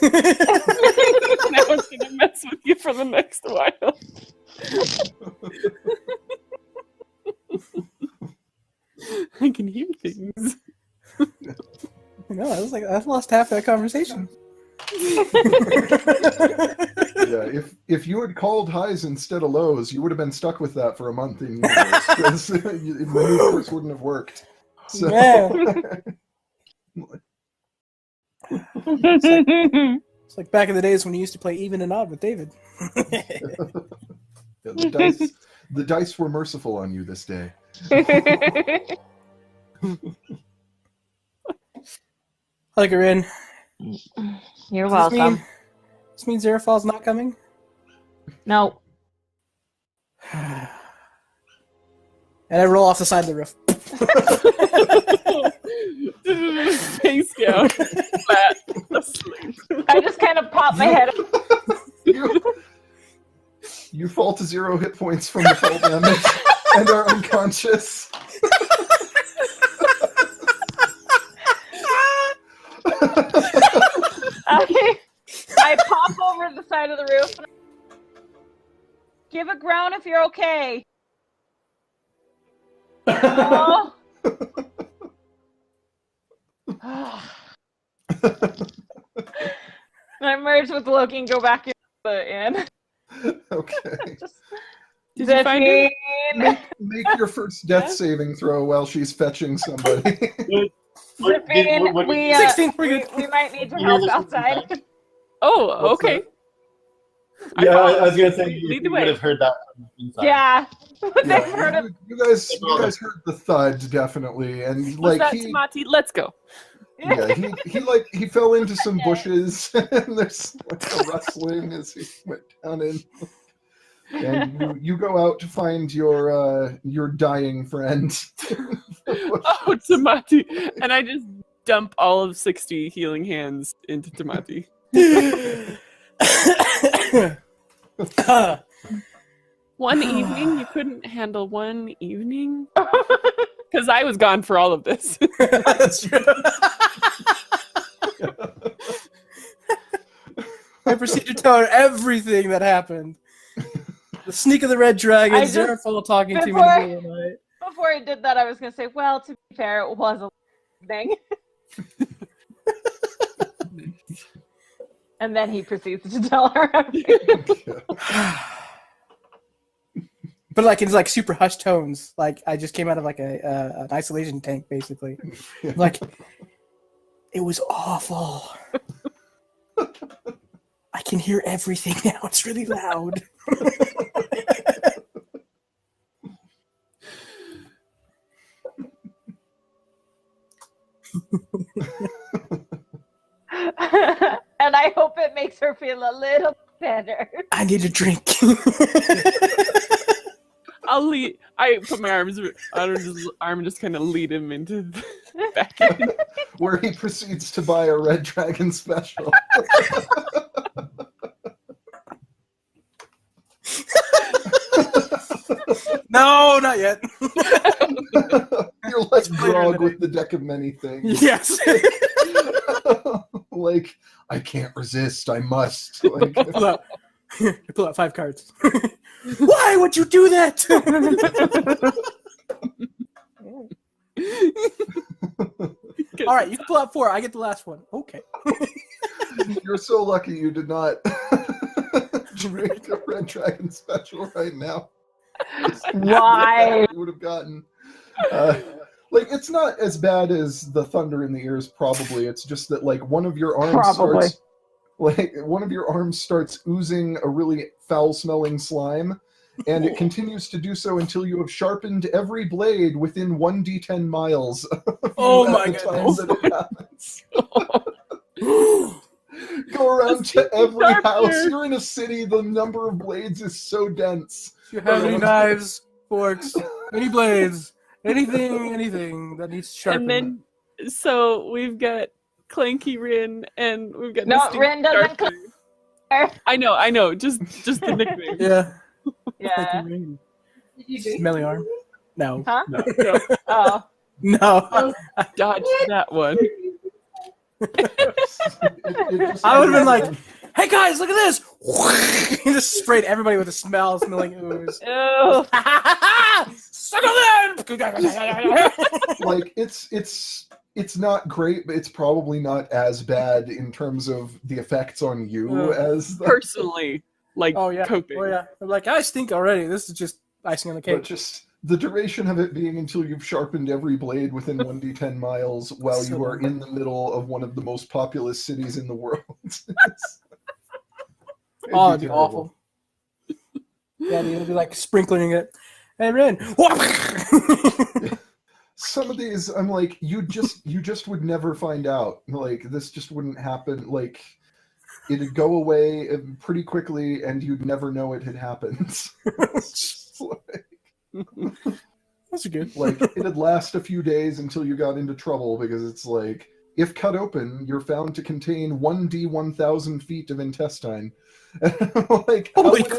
it's gonna mess with you for the next while. I can hear things. no. I was like, I've lost half that conversation. yeah. If you had called highs instead of lows, you would have been stuck with that for a month in universe because the new course wouldn't have worked. So. Man. It's like back in the days when you used to play even and odd with David. Yeah, the dice were merciful on you this day. Like her in. You're Does this welcome. This means Zerafall's not coming? No. And I roll off the side of the roof. Face down. Flat. Asleep. I just kind of pop my head up. You fall to 0 hit points from the fall damage and are unconscious. I pop over the side of the roof. And give a ground if you're okay. Oh. I merge with Loki and go back in the inn. Okay. Did you find her? Make your first death saving throw while she's fetching somebody. Zipping, we 16, we're good. we might need to help outside. Oh, What's okay. Yeah, I was gonna say Lead the you way. would have heard that from inside. Yeah. They've Yeah, heard of you guys heard the thud definitely, and Was like that he, Tamati? Let's go. yeah, he fell into some bushes, and there's like a rustling as he went down in. And you go out to find your dying friend. Oh, Tamati. And I just dump all of 60 healing hands into Tamati. One evening? You couldn't handle one evening? Because I was gone for all of this. That's true. I proceed to tell her everything that happened. The sneak of the red dragon, I just- Zerafall talking to me in the before- middle of the night. Before I did that, I was gonna say, well, to be fair, it was a thing. And then he proceeds to tell her everything. But like in like super hushed tones, like I just came out of like an isolation tank, basically. Like it was awful. I can hear everything now. It's really loud. And I hope it makes her feel a little better. I need a drink. I'll lead. I put my arms under his arm and just kind of lead him into the back in. Where he proceeds to buy a Red Dragon special. No, not yet. You're like Grog with the deck of many things. Yes. Like, I can't resist, I must. Like, Pull out. I pull out 5 cards. Why would you do that? All right, you can pull out 4. I get the last one. Okay. you're so lucky you did not drink a Red Dragon special right now. Why? You would have gotten. Like, it's not as bad as the thunder in the ears, probably. It's just that, like, one of your arms Probably. starts... Like, one of your arms starts oozing a really foul-smelling slime, and it continues to do so until you have sharpened every blade within 1d10 miles of Oh you my at the time goodness. that it happens. Go around to every sharpener. house. You're in a city, the number of blades is so dense. If you have any knives, forks, any blades, anything that needs sharpening. And then, so we've got Clanky Rin, and we've got No, Mystic Rin doesn't Sharpener. I know. Just the nickname. Yeah. Yeah. Did you do? Smelly arm. No. Huh? No, Oh. No. dodge that one. I would have been like, hey guys, look at this! Just sprayed everybody with a smelling ooze. Ew. Suck on that! Like it's not great, but it's probably not as bad in terms of the effects on you as the, Personally, like Oh yeah. coping. Oh yeah. I'm like, I stink already. This is just icing on the but cake. just the duration of it being until you've sharpened every blade within 1d10 miles while you are in the middle of one of the most populous cities in the world. Oh, it'd be awful. Yeah, dude, it'd be like sprinkling it. Hey, Ren. Some of these, I'm like, you just would never find out. Like, this just wouldn't happen. Like, it'd go away pretty quickly, and you'd never know it had happened. It's like, That's good. like, it'd last a few days until you got into trouble, because it's like, if cut open, you're found to contain 1d 1,000 feet of intestine. Like, how would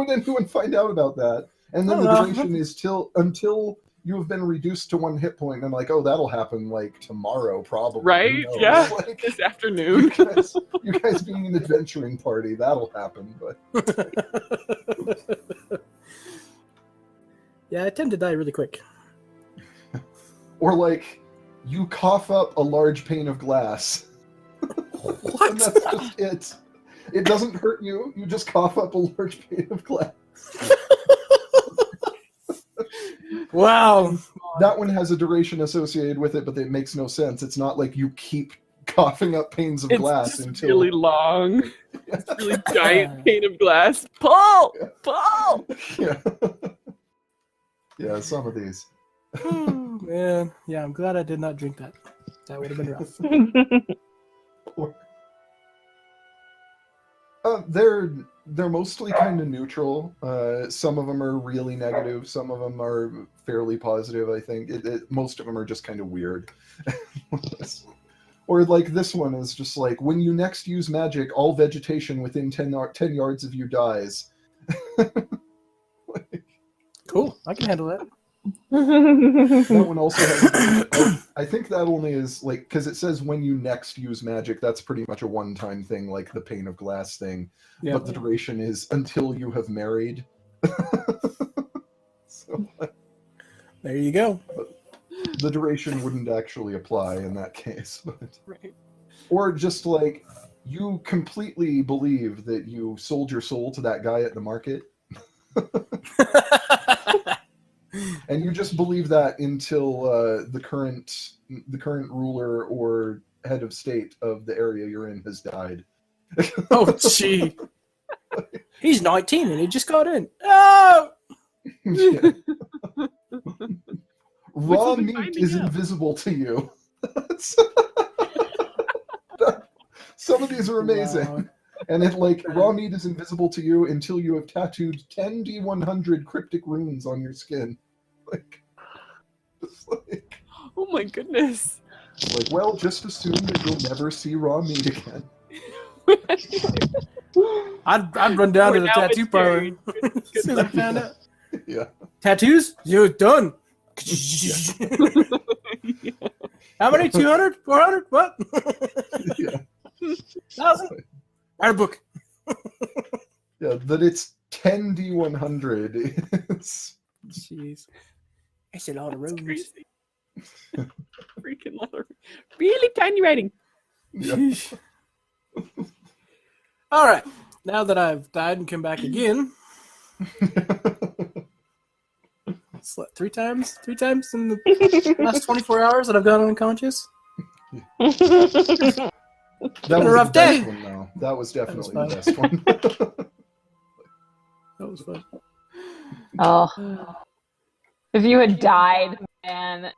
anyone find out about that? And then the duration is until you have been reduced to 1 hit point. And I'm like, oh, that'll happen like tomorrow, probably. Right? Who knows? Yeah. Like, This afternoon. you guys being an adventuring party, that'll happen. But Yeah, I tend to die really quick. or like, you cough up a large pane of glass. What? And that's just it. It doesn't hurt you. You just cough up a large pane of glass. Wow. That one has a duration associated with it, but it makes no sense. It's not like you keep coughing up panes of It's glass just until really long. It's really giant pane of glass. Pull! Pull! yeah. Yeah, some of these. Oh, man. Yeah, I'm glad I did not drink that. That would have been rough. They're mostly kind of neutral. Some of them are really negative. Some of them are fairly positive. I think most of them are just kind of weird. Or like this one is just like, when you next use magic, all vegetation within 10 yards of you dies. Like, Cool. I can handle that. that one also has, I think that only is like, because it says when you next use magic, that's pretty much a one-time thing, like the pane of glass thing. Yeah. But the duration is until you have married. So There you go. the duration wouldn't actually apply in that case. But, Right. or just like, you completely believe that you sold your soul to that guy at the market. And you just believe that until the current ruler or head of state of the area you're in has died. Oh, gee. He's 19 and he just got in. Oh! Yeah. Raw Which is meat finding is out. invisible to you. Some of these are amazing. Wow. And it like, raw meat is invisible to you until you have tattooed 10d100 cryptic runes on your skin. Like, just like, Oh my goodness. well, just assume that you'll never see raw meat again. I'd run down to the Now tattoo it's parlor. buried. As soon as I found out. Yeah. Tattoos? You're done. How many? 200? 400? What? Yeah. 1,000? Write a book. Yeah, that it's 10d100 is... Jeez. That's a lot of That's runes. crazy. Freaking lot of really tiny writing. Yeah. Sheesh. All right. Now that I've died and come back again, slept 3 times? 3 times in the last 24 hours that I've gone unconscious? That been a was rough the best day. one, though. That was definitely That the was best one. That was fun. Oh. If you had died, man.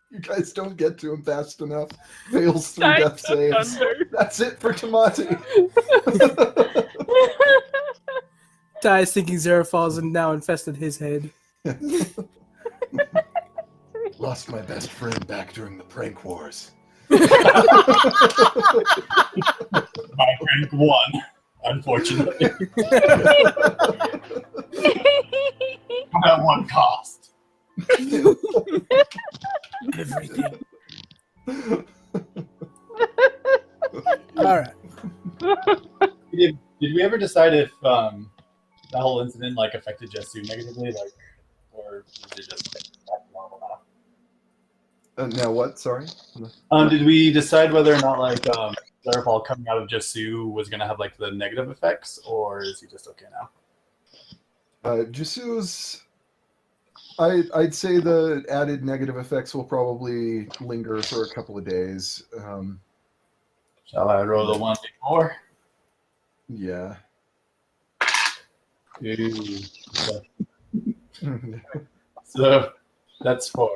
You guys don't get to him fast enough. Fails 3 Died death of saves. thunder. That's it for Tamati. Dies thinking Xeraphals and now infested his head. Lost my best friend back during the prank wars. My rank 1, unfortunately. At what cost? Everything. All right. Did we ever decide if that whole incident like affected Jesu negatively, like, or was it just like, normal now? Now what? Sorry? Did we decide whether or not like Starfall coming out of Jesu was gonna have like the negative effects, or is he just okay now? Jesu's... I'd say the added negative effects will probably linger for a couple of days. Shall I roll the 1d4? Yeah. Ooh. So that's 4.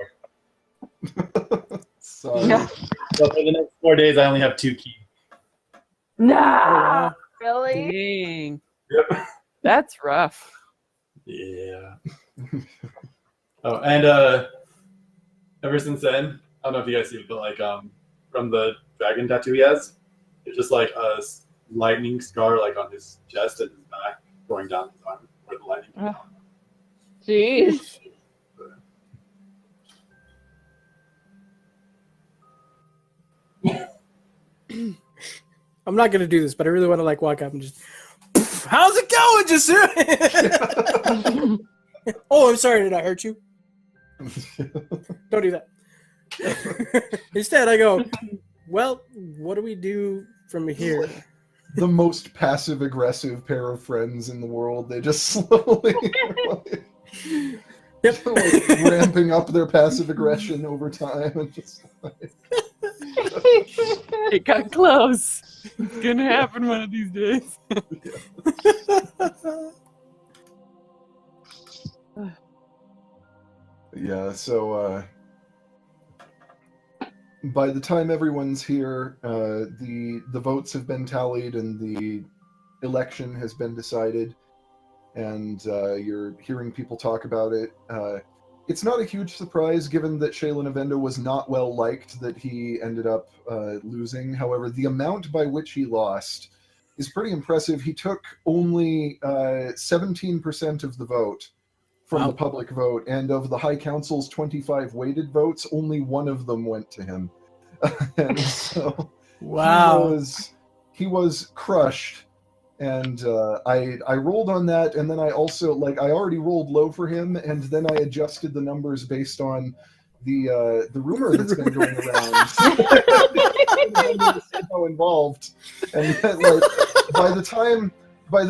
Sorry. Yeah. So for the next 4 days, I only have 2 keys. Nah. Really? Dang. Yep. That's rough. Yeah. Oh, and ever since then, I don't know if you guys see it, but like from the dragon tattoo he has, it's just like a lightning scar like on his chest and his back going down his arm where the lightning came Oh. Jeez. I'm not gonna do this, but I really want to like walk up and just. How's it going, Jasu? Oh, I'm sorry. Did I hurt you? Don't do that. Instead, I go. Well, what do we do from here? The most passive-aggressive pair of friends in the world. They just slowly Yep. like, ramping up their passive aggression over time. And just like... It got close. It's gonna happen one of these days. Yeah, so by the time everyone's here, the votes have been tallied and the election has been decided, and you're hearing people talk about it. It's not a huge surprise, given that Shaylin Avenda was not well liked, that he ended up losing. However, the amount by which he lost is pretty impressive. He took only 17% of the vote from the public vote, and of the High Council's 25 weighted votes, only one of them went to him. And so Wow. he was crushed. And I rolled on that, and then I also, like, I already rolled low for him, and then I adjusted the numbers based on the rumor that's been going around. How involved, and then, like, by the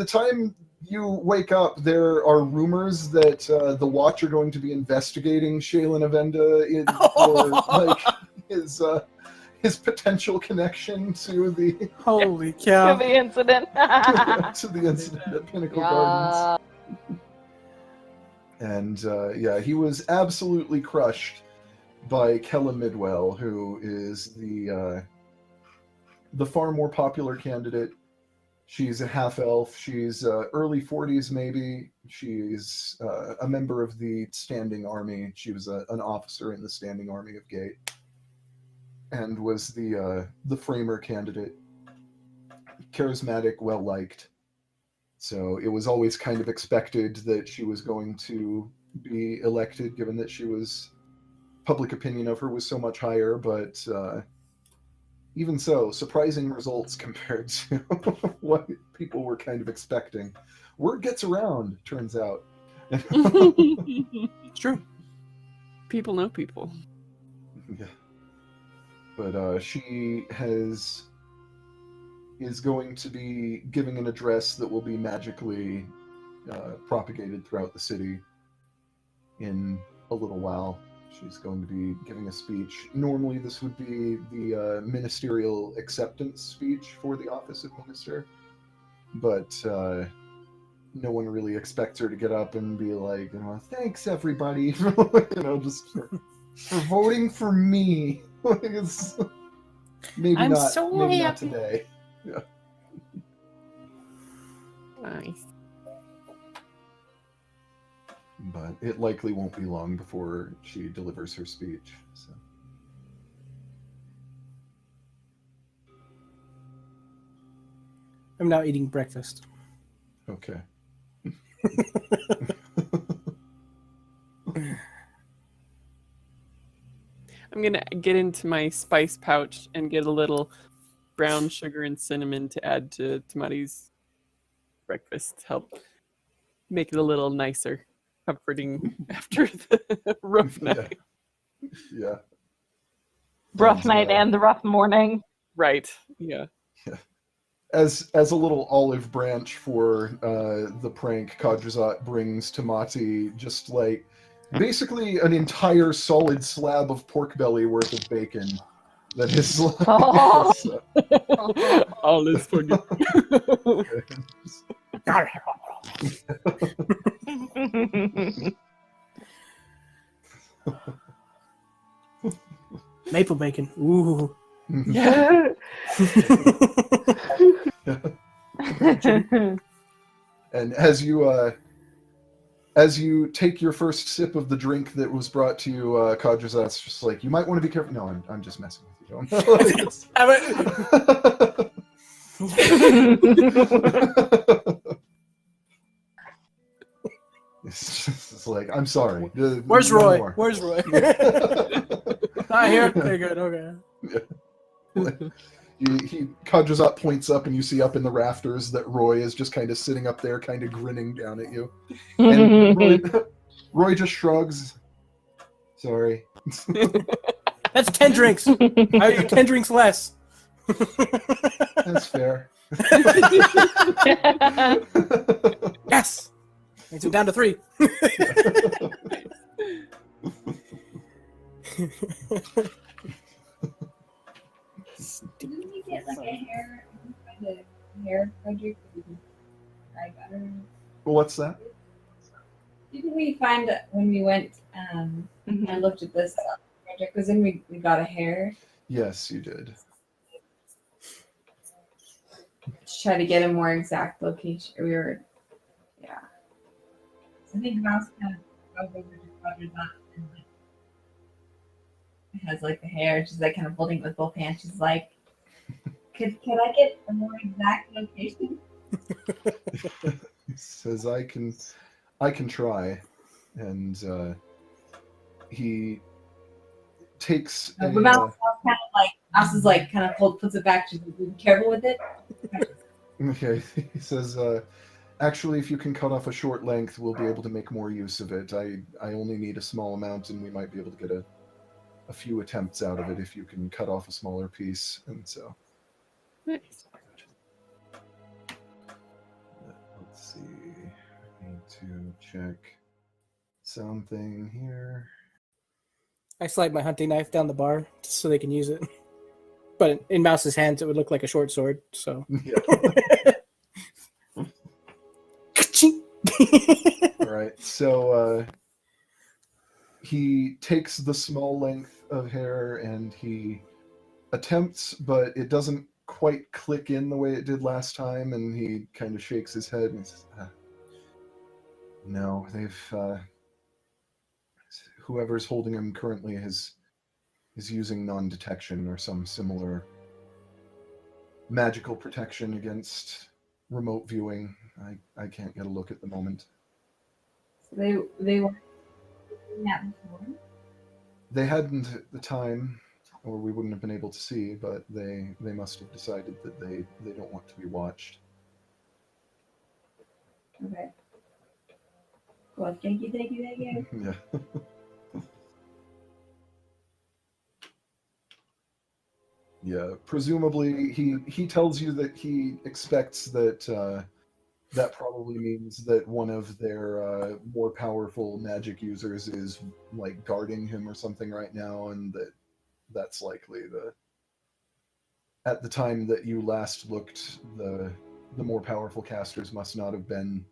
time you wake up, there are rumors that the Watch are going to be investigating Shaylin Avenda for like his potential connection to the Holy To cow. the incident. to the incident at Pinnacle Gardens. And yeah, he was absolutely crushed by Kella Midwell, who is the far more popular candidate. She's a half-elf. She's early 40s, maybe. She's a member of the Standing Army. She was an officer in the Standing Army of Gate, and was the Framer candidate. Charismatic, well-liked. So it was always kind of expected that she was going to be elected, given that she was... public opinion of her was so much higher, but even so, surprising results compared to what people were kind of expecting. Word gets around, turns out. It's true. People know people. Yeah. But she is going to be giving an address that will be magically propagated throughout the city in a little while. She's going to be giving a speech. Normally this would be the ministerial acceptance speech for the office of minister, but no one really expects her to get up and be like, thanks everybody, just for voting for me. It's, maybe I'm not. so maybe not happy. today. Yeah. Nice. But it likely won't be long before she delivers her speech. So. I'm now eating breakfast. Okay. I'm gonna get into my spice pouch and get a little brown sugar and cinnamon to add to Tamari's breakfast. Help make it a little nicer, comforting after the rough night. Yeah. Rough night and the rough morning. Right. Yeah. As a little olive branch for the prank, Kadrazat brings to Mati just like basically an entire solid slab of pork belly worth of bacon. That is like, Oh. All is forgiven. Maple bacon. Ooh. Yeah. And as you take your first sip of the drink that was brought to you, Kadrazat's just like, you might want to be careful. No, I'm just messing with you, John. It's like, I'm sorry. Where's No Roy? more. Where's Roy? Not here? Okay, good, okay. Kadrazat points up and you see up in the rafters that Roy is just kind of sitting up there, kind of grinning down at you. And Roy just shrugs. Sorry. That's 10 drinks. I eat 10 drinks less. That's fair. Yes! Makes it down to 3. Didn't we get like a hair project that we can try better? What's that? Didn't we find when we went and looked at this project? Because then we got a hair Yes, you did. to try to get a more exact location. We were, yeah. So I think Mouse kind of goes over to Roger's aunt and like has like the hair. She's like kind of holding it with both hands. She's like, could I get a more exact location? He says, I can try. And he takes But Mouse kind of like, Mouse is like kind of puts it back. She's like, be careful with it. Okay, he says, actually, if you can cut off a short length, we'll be able to make more use of it. I only need a small amount, and we might be able to get a few attempts out of it if you can cut off a smaller piece. And so, Nice. let's see. I need to check something here. I slide my hunting knife down the bar just so they can use it. But in Mouse's hands, it would look like a short sword, so. Yeah. All right, so he takes the small length of hair and he attempts, but it doesn't quite click in the way it did last time, and he kind of shakes his head and says, no, they've whoever's holding him currently is using non-detection or some similar magical protection against remote viewing. I can't get a look at the moment. So they were doing that before. They hadn't at the time, or we wouldn't have been able to see, but they must have decided that they don't want to be watched. Okay. Well, thank you. Yeah. Yeah, presumably he tells you that he expects that that probably means that one of their more powerful magic users is like guarding him or something right now, and that's likely at the time that you last looked, the more powerful casters must not have been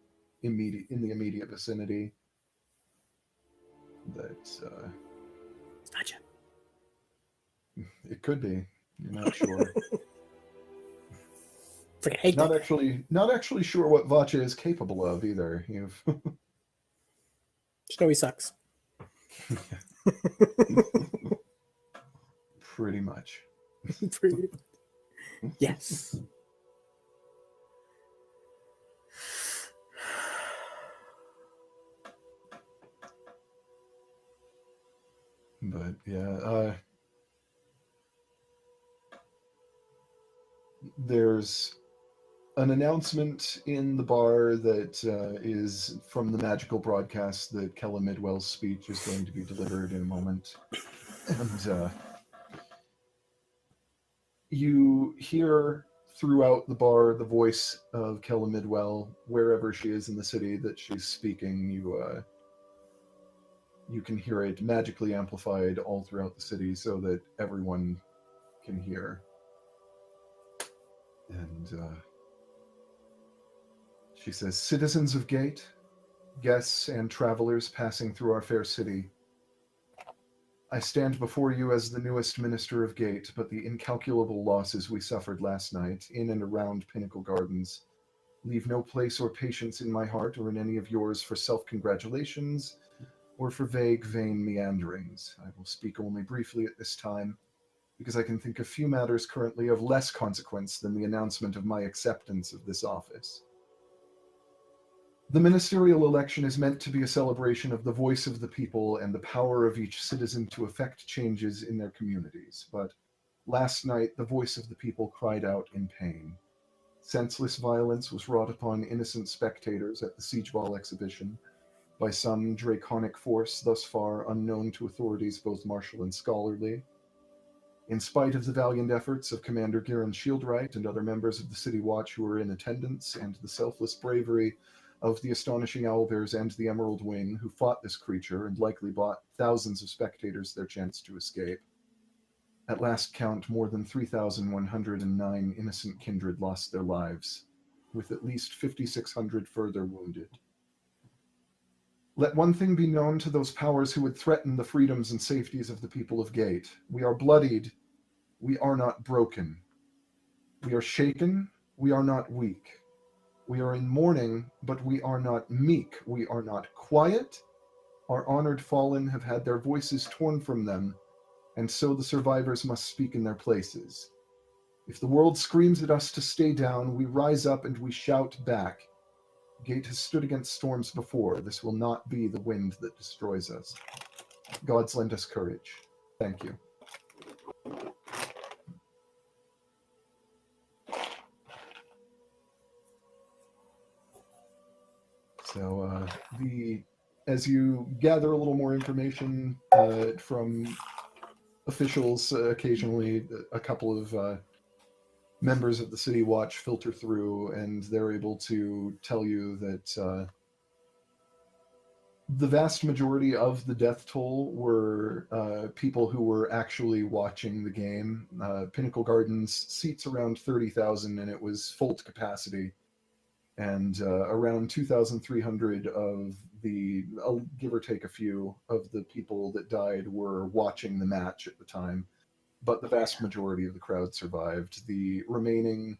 in the immediate vicinity. That Gotcha. it could be. You're not sure. Freaking hate not that. not actually sure what Vacha is capable of either. You've Just know he sucks. pretty much. Yes. But yeah, there's an announcement in the bar that is from the magical broadcast that Kella Midwell's speech is going to be delivered in a moment. And you hear throughout the bar the voice of Kella Midwell, wherever she is in the city that she's speaking. You can hear it magically amplified all throughout the city so that everyone can hear. And she says, "Citizens of Gate, guests and travelers passing through our fair city, I stand before you as the newest minister of Gate, but the incalculable losses we suffered last night in and around Pinnacle Gardens leave no place or patience in my heart or in any of yours for self-congratulations or for vague, vain meanderings. I will speak only briefly at this time, because I can think of few matters currently of less consequence than the announcement of my acceptance of this office. The ministerial election is meant to be a celebration of the voice of the people and the power of each citizen to effect changes in their communities. But last night, the voice of the people cried out in pain. Senseless violence was wrought upon innocent spectators at the Siege Ball exhibition by some draconic force thus far unknown to authorities both martial and scholarly. In spite of the valiant efforts of Commander Garen Shieldwright and other members of the City Watch who were in attendance, and the selfless bravery of the astonishing Owlbears and the Emerald Wing, who fought this creature and likely bought thousands of spectators their chance to escape, at last count more than 3,109 innocent kindred lost their lives, with at least 5,600 further wounded. Let one thing be known to those powers who would threaten the freedoms and safeties of the people of Gate. We are bloodied, we are not broken. We are shaken, we are not weak. We are in mourning, but we are not meek. We are not quiet. Our honored fallen have had their voices torn from them, and so the survivors must speak in their places. If the world screams at us to stay down, we rise up and we shout back. Gate has stood against storms before. This will not be the wind that destroys us. Gods lend us courage. Thank you. So as you gather a little more information from officials, occasionally a couple of members of the City Watch filter through, and they're able to tell you that the vast majority of the death toll were people who were actually watching the game. Pinnacle Gardens seats around 30,000, and it was full to capacity. And around 2,300 of the, I'll give or take a few, of the people that died were watching the match at the time. But the vast majority of the crowd survived. The remaining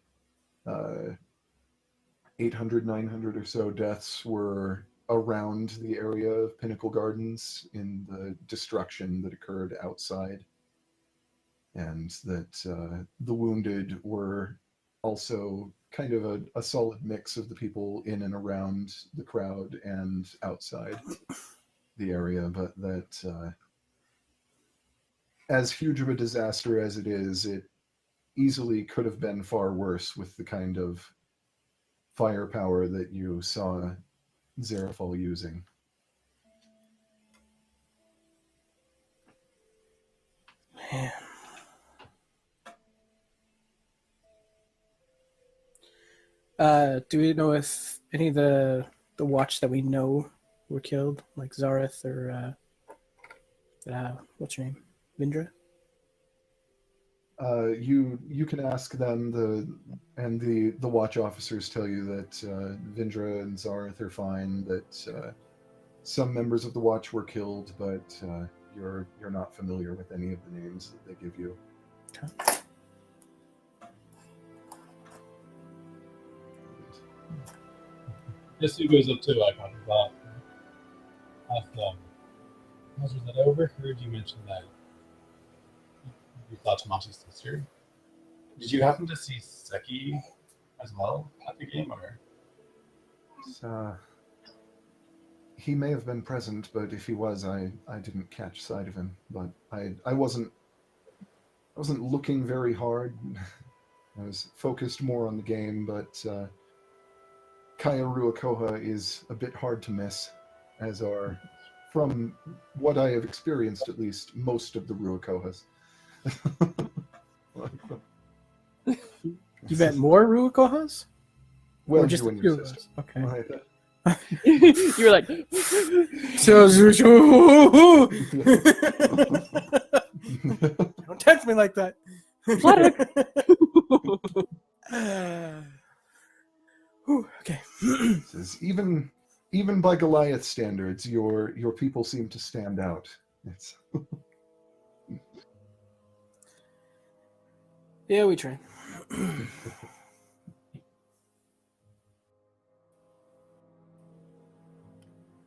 800, 900 or so deaths were around the area of Pinnacle Gardens in the destruction that occurred outside. And that the wounded were also kind of a solid mix of the people in and around the crowd and outside the area, but that as huge of a disaster as it is, it easily could have been far worse with the kind of firepower that you saw Zarafal using. Man. Do we know if any of the watch that we know were killed, like Zareth or what's her name, Vindra? You can ask them. The watch officers tell you that Vindra and Zareth are fine. That some members of the watch were killed, but you're not familiar with any of the names that they give you. Yasu goes up to Contrabot. Was that I overheard you mention that you thought Tomashi's sister? Did you happen to see Seki as well at the game, or? He may have been present, but if he was, I didn't catch sight of him. But I wasn't looking very hard. I was focused more on the game, but Kaya Ruakoha is a bit hard to miss, as are, from what I have experienced at least, most of the Ruakohas. You met more Ruakohas? Well, Or just you the and two your of us? sister. Okay. Right. You were like, Don't touch me like that. Whew, okay. Says, even by Goliath standards, your people seem to stand out. It's Yeah, we try.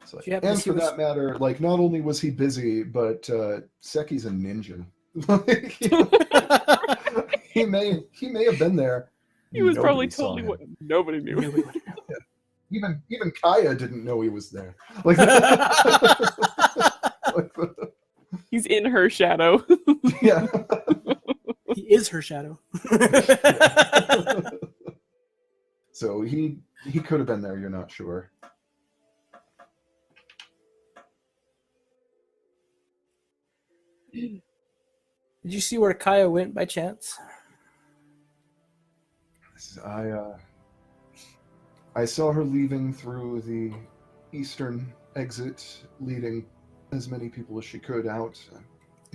so, You happen to and see for what's- that matter, like, not only was he busy, but Seki's a ninja. Like, he may have been there. he was probably Nobody saw totally him. what nobody knew. Even Kaya didn't know he was there. Like, He's in her shadow. yeah. He is her shadow. So he could have been there. You're not sure. Did you see where Kaya went by chance? I saw her leaving through the eastern exit, leading as many people as she could out. I'm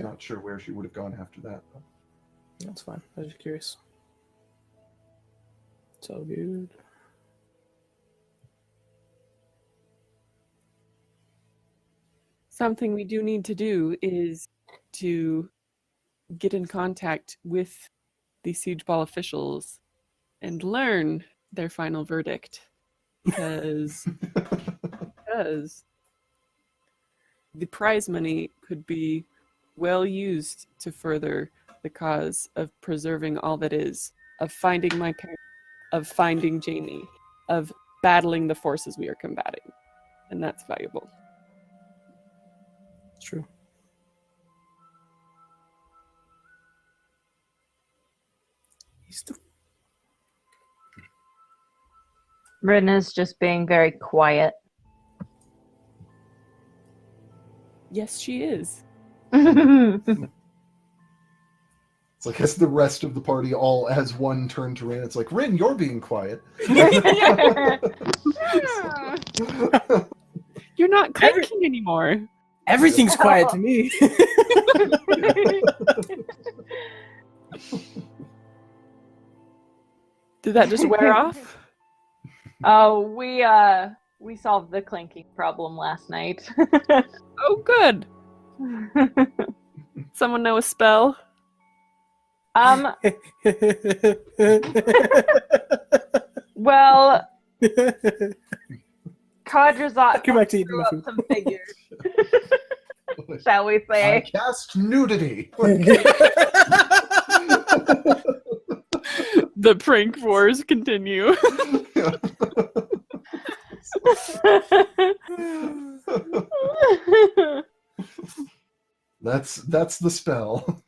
not sure where she would have gone after that. That's fine. I was just curious. It's all good. Something we do need to do is to get in contact with the Siege Ball officials and learn their final verdict. Because the prize money could be well used to further the cause of preserving all that is, of finding my parents, of finding Jamie, of battling the forces we are combating. And that's valuable. It's true. Rin is just being very quiet. Yes, she is. It's like as the rest of the party all as one turn to Rin, it's like, Rin, you're being quiet. You're not clanking anymore. Everything's quiet to me. Did that just wear off? Oh, we solved the clinking problem last night. Oh, good. Someone know a spell? Well, Kadrazot Come back to eating threw my up food. some figures. Shall we I say? cast nudity. The prank wars continue. That's the spell.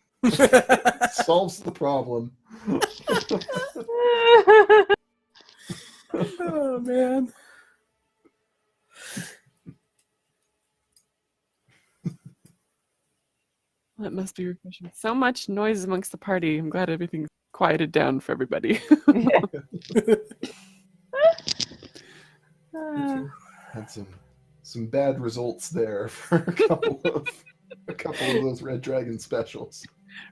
Solves the problem. Oh man. That must be refreshing. So much noise amongst the party. I'm glad everything's quieted down for everybody. Had some bad results there for a couple of those Red Dragon specials.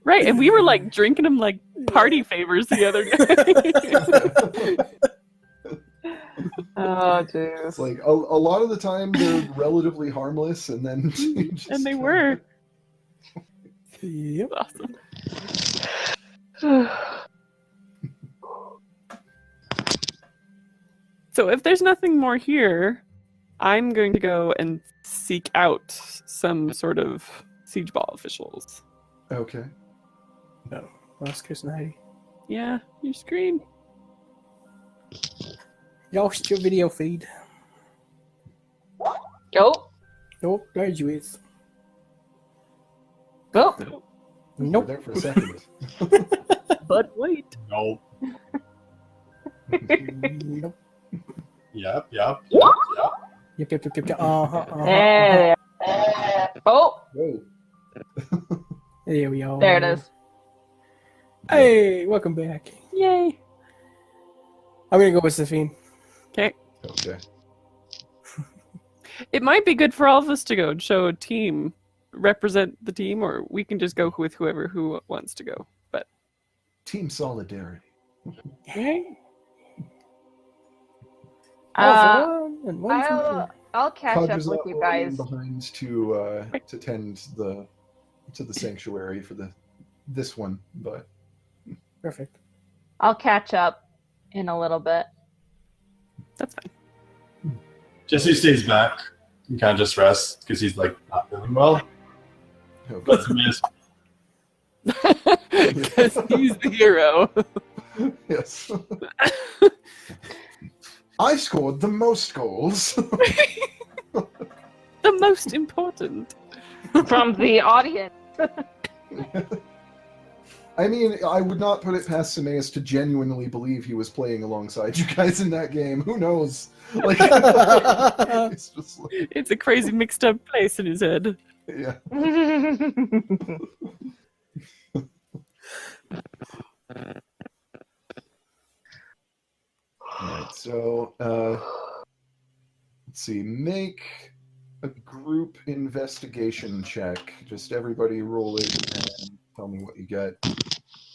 Right, and we were like drinking them like party favors the other day. Oh, jeez. It's like a lot of the time they're relatively harmless, and then you just And they kinda- were. Yep. Awesome. So if there's nothing more here, I'm going to go and seek out some sort of siege ball officials. Okay. No. Lost Chris and Heidi. Yeah, your screen. Lost your video feed. Oh, Oh, there you is. oh. You were Nope. there for a second. But wait. Nope. Nope. Yep. Yep. Yep. Uh-huh. There they are. Oh, Whoa. There we are. there it is. Hey, welcome back. Yay. I'm gonna go with Safine. Okay. Okay. It might be good for all of us to go and show a team, represent the team, or we can just go with who wants to go. But Team solidarity. And one for I'll catch up Codger's with not you rolling guys. behind to tend to the sanctuary for this one, but perfect. I'll catch up in a little bit. that's fine. Jesse stays back and kind of just rests because he's like not feeling well. okay. But Miss Because he's the hero. Yes. I scored the most goals. The most important. From the audience. I mean, I would not put it past Sameas to genuinely believe he was playing alongside you guys in that game. Who knows? Like, it's just like, It's a crazy mixed up place in his head. yeah. Alright, so let's see. Make a group investigation check. Just everybody roll it and tell me what you get.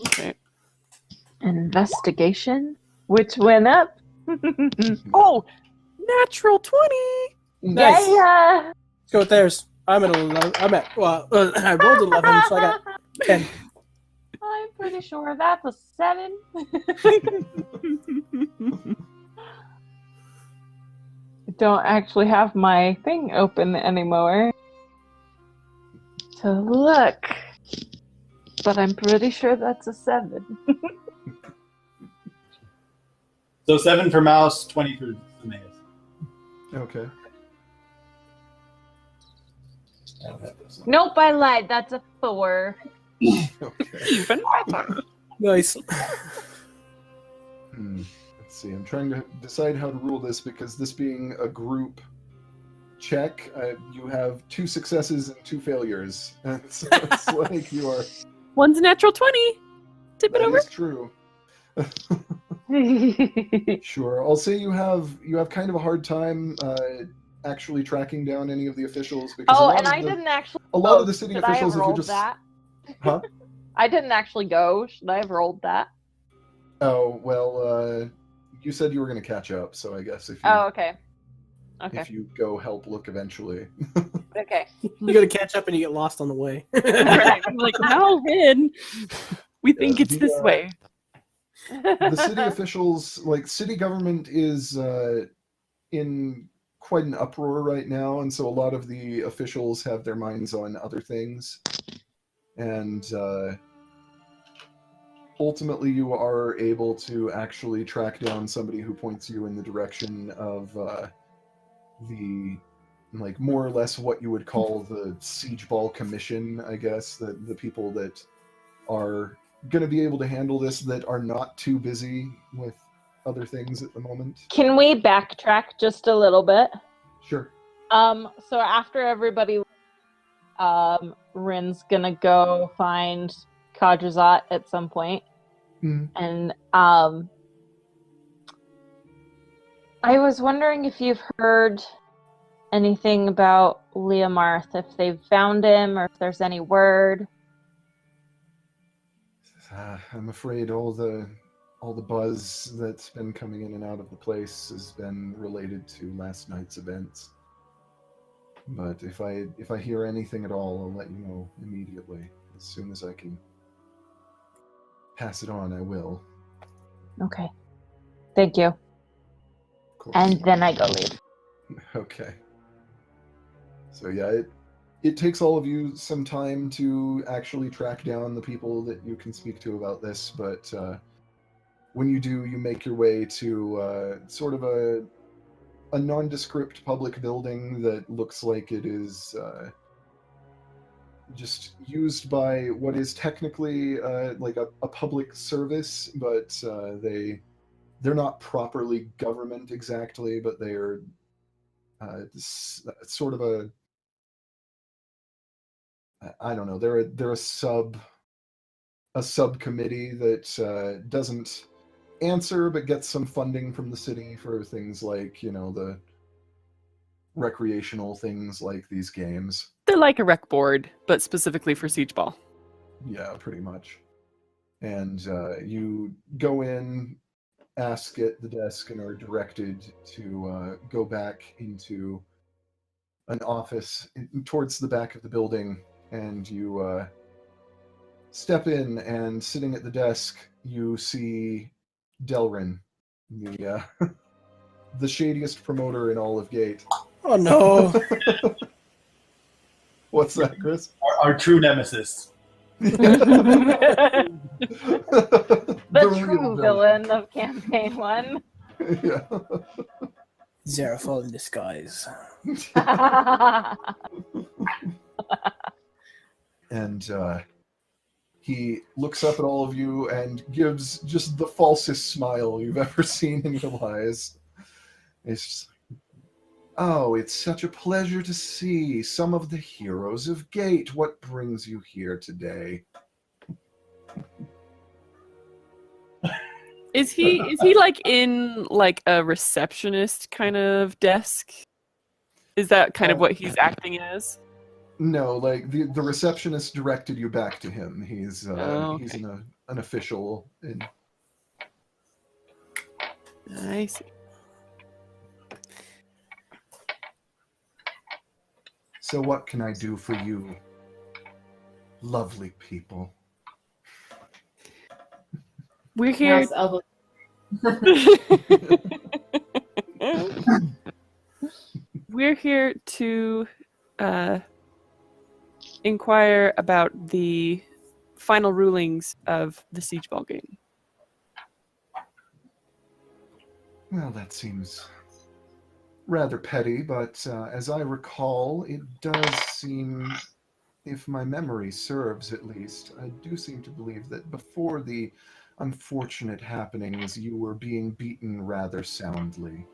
Okay. Investigation? Which went up? Oh, natural 20. Nice. Yeah. Let's go with theirs. I'm at 11. I rolled 11, so I got 10. I'm pretty sure that's a 7. I don't actually have my thing open anymore to look, but I'm pretty sure that's a 7. So 7 for Mouse, 20 for Sameas. Okay. I don't have this one. Nope, I lied. That's a 4. Okay. Even better. Nice. Let's see. I'm trying to decide how to rule this because this being a group check, you have 2 successes and 2 failures. And so it's like you are. One's a natural 20. Tip it That over. is true. Sure. I'll say you have kind of a hard time actually tracking down any of the officials because Oh, and I didn't actually. a lot of the city Should I have officials, if you rolled just that? huh? I didn't actually go. Should I have rolled that? Oh well, you said you were going to catch up, so I guess if you Oh, okay. Okay. if you go help look eventually. Okay. You gotta catch up and you get lost on the way. Right. I'm like, Malvin, we think Yeah, it's this way. The city officials, like city government, is in quite an uproar right now, and so a lot of the officials have their minds on other things, and ultimately you are able to actually track down somebody who points you in the direction of the, like, more or less what you would call the siege ball commission, I guess, the people that are going to be able to handle this that are not too busy with other things at the moment. Can we backtrack just a little bit? Sure. So after everybody, Rin's gonna go find Kadrazat at some point. Mhm. And I was wondering if you've heard anything about Leomarth, if they've found him or if there's any word. I'm afraid all the buzz that's been coming in and out of the place has been related to last night's events. But if I hear anything at all, I'll let you know immediately. As soon as I can pass it on, I will. Okay. Thank you. Of course. And then I go leave. Okay. So yeah, it takes all of you some time to actually track down the people that you can speak to about this, but when you do, you make your way to sort of a nondescript public building that looks like it is just used by what is technically like a public service, but they're not properly government exactly, but they are sort of I don't know. They're a subcommittee that doesn't answer but gets some funding from the city for things like the recreational things like these games. They're like a rec board, but specifically for Siege Ball. Yeah, pretty much. And you go in, ask at the desk, and are directed to go back into an office towards the back of the building. And you step in, and sitting at the desk, you see Delrin, the the shadiest promoter in all of Gate. Oh no! What's that, Chris? Our true nemesis. The real true villain of campaign 1. Yeah. Zarafal in disguise. And he looks up at all of you and gives just the falsest smile you've ever seen in your lives. It's just like, oh, it's such a pleasure to see some of the heroes of Gate. What brings you here today? Is he like in like a receptionist kind of desk? Is that kind of what he's acting as? No, like the receptionist directed you back to him. He's okay. he's an official. I see. So what can I do for you, lovely people? We're here. Mouse elbow. We're here to inquire about the final rulings of the Siege Ball game. Well, that seems rather petty, but as I recall, it does seem, if my memory serves at least, I do seem to believe that before the unfortunate happenings, you were being beaten rather soundly.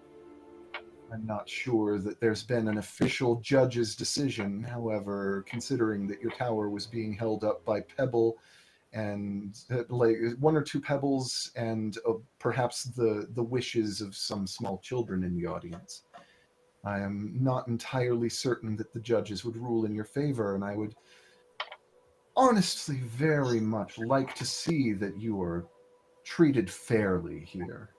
I'm not sure that there's been an official judge's decision, however, considering that your tower was being held up by Pebble and like 1 or 2 pebbles and perhaps the wishes of some small children in the audience. I am not entirely certain that the judges would rule in your favor, and I would honestly very much like to see that you are treated fairly here.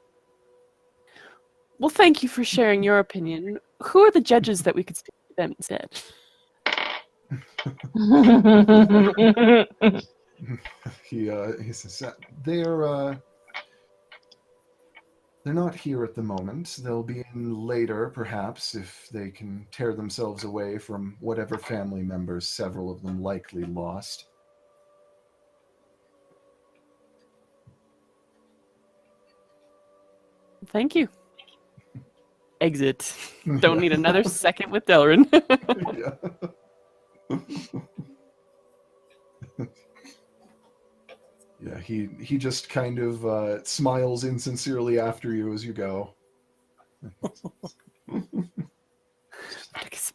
Well, thank you for sharing your opinion. Who are the judges that we could speak to them instead? He says they're not here at the moment. They'll be in later, perhaps, if they can tear themselves away from whatever family members several of them likely lost. Thank you. Exit. Don't need another second with Delrin. Yeah, he just kind of smiles insincerely after you as you go.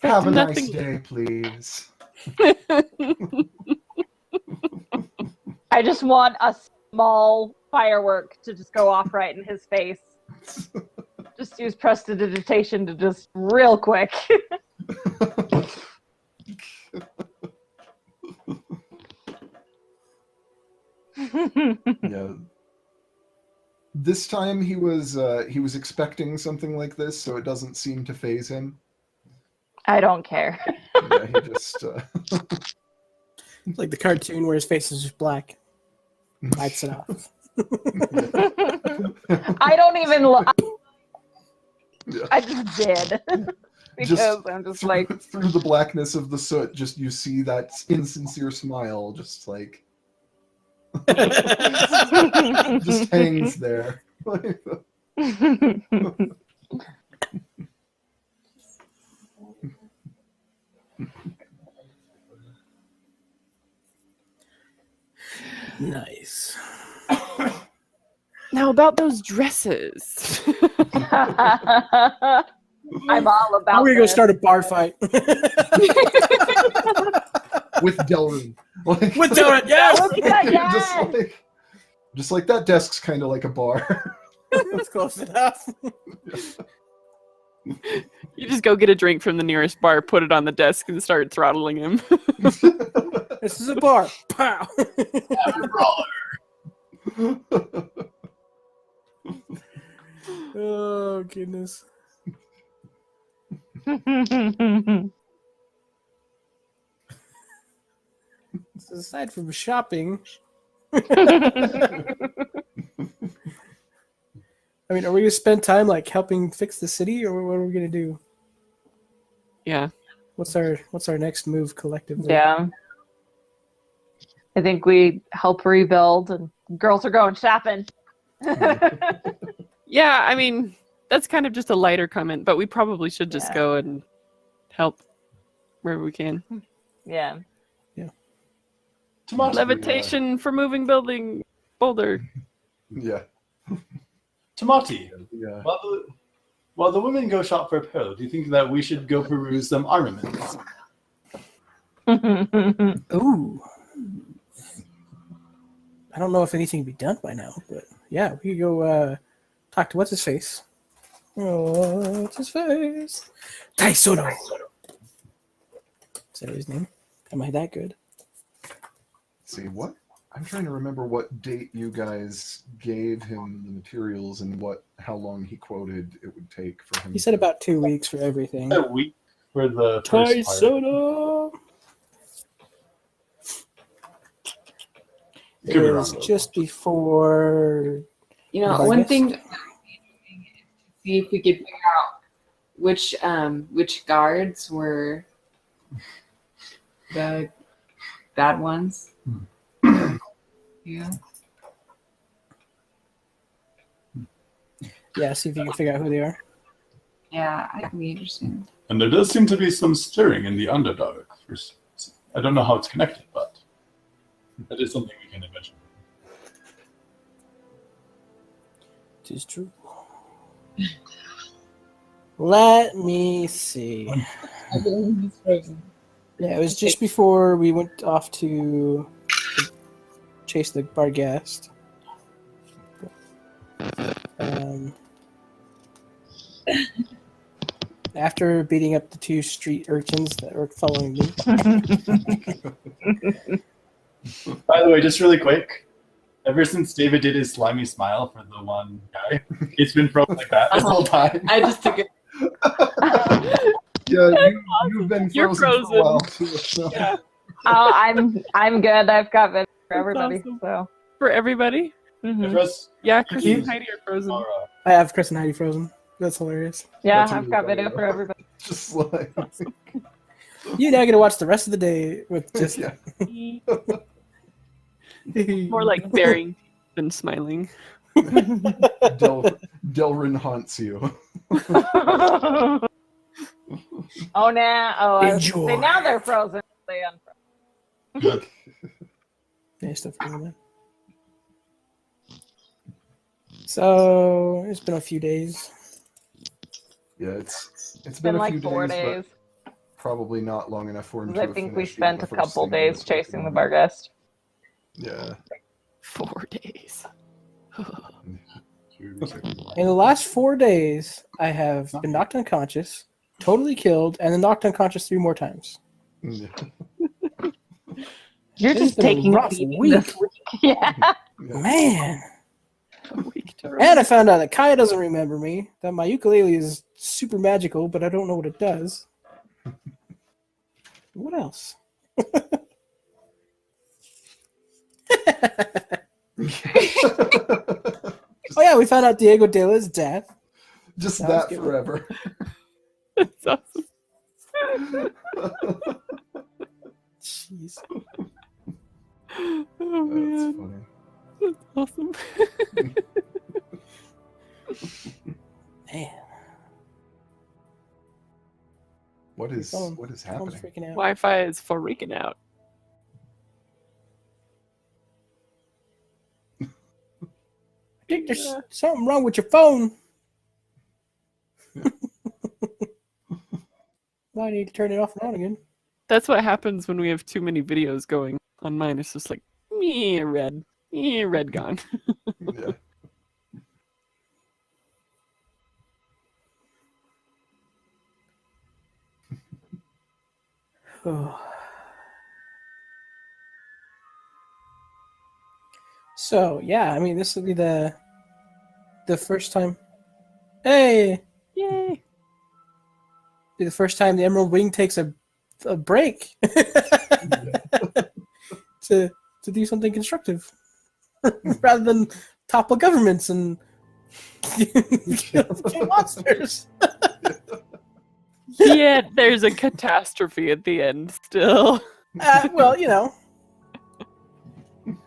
Have a nice day, please. I just want a small firework to just go off right in his face. Just use prestidigitation to just real quick. Yeah. This time he was expecting something like this, so it doesn't seem to faze him. I don't care. Yeah, he just It's like the cartoon where his face is just black. Lights it off. I don't even look. Yeah. I just did. Because I'm just like, through the blackness of the soot, just you see that insincere smile, just like just hangs there. Nice. Now about those dresses. I'm all about I'm gonna go this. start a bar fight. With Delrin. Like, With Delrin, yes! just like that desk's kind of like a bar. That's close enough. You just go get a drink from the nearest bar, put it on the desk, and start throttling him. This is a bar. Pow! Oh, goodness. So aside from shopping, I mean, are we gonna spend time like helping fix the city, or what are we gonna do? Yeah. What's our next move collectively? Yeah. I think we help rebuild, and girls are going shopping. Yeah, I mean, that's kind of just a lighter comment, but we probably should just go and help wherever we can. Yeah. Levitation for moving building boulder. Yeah. Tomati, Yeah. while the women go shop for apparel, do you think that we should go peruse some armaments? Ooh. I don't know if anything can be done by now, but yeah, we could go talk to what's his face. Oh, what's his face? Taisono. Is that his name? Am I that good? See what? I'm trying to remember what date you guys gave him the materials and how long he quoted it would take for him. He said about 2 weeks for everything. A week for the first part. Taisono. It Could be was wrong. just before. You know, August. one thing to see if we could figure out which guards were the bad ones. Yeah. Yeah, see if you can figure out who they are. Yeah, I can be interesting. And there does seem to be some stirring in the Underdark. I don't know how it's connected, but that is something we can imagine. It is true. Let me see. Yeah, it was just before we went off to chase the Barghast. After beating up the 2 street urchins that were following me. By the way, just really quick, ever since David did his slimy smile for the one guy, it's been frozen like that this whole time. I just took it. Yeah, you've been frozen, You're for a while too. So. Yeah. Oh, I'm good. I've got it for everybody. awesome. So. For everybody? For us, Yeah, Chris Mhm. and Heidi are frozen. I have Chris and Heidi frozen. That's hilarious. Yeah, That's I've really got funny, video though. for everybody. Just like You now get to watch the rest of the day with just. yeah. More like bearing than smiling. Delrin haunts you. Oh, now, I was gonna say, Enjoy. now they're frozen. They unfrozen. Yeah, stuff going on. So it's been a few days. Yeah, it's It's been been a like few 4 days, days. but probably not long enough for him to I have think we finished spent the a first couple thing he days was chasing the working Barghast. on. Yeah. 4 days. In the last 4 days, I have been knocked unconscious, totally killed, and then knocked unconscious 3 more times. Yeah. You're It's just been a taking rough a beating week. this week. Yeah. Yeah. Man. A week to And I found out that Kaya doesn't remember me. That my ukulele is super magical, but I don't know what it does. What else? Oh yeah, we found out Diego Della's death. Just That was that good. forever. That's awesome. Jeez. Oh That's man, funny. that's awesome. Man. What is Phone- what is Phone's happening? freaking out. Wi-Fi is freaking out. I think there's something wrong with your phone. Might need to turn it off and on again. That's what happens when we have too many videos going. On mine, it's just like red gone. Yeah. Oh. So yeah, I mean this will be the first time. Hey, Yay! be the first time the Emerald Wing takes a break to do something constructive rather than topple governments and kill monsters. Yeah, there's a catastrophe at the end still. Well, you know. You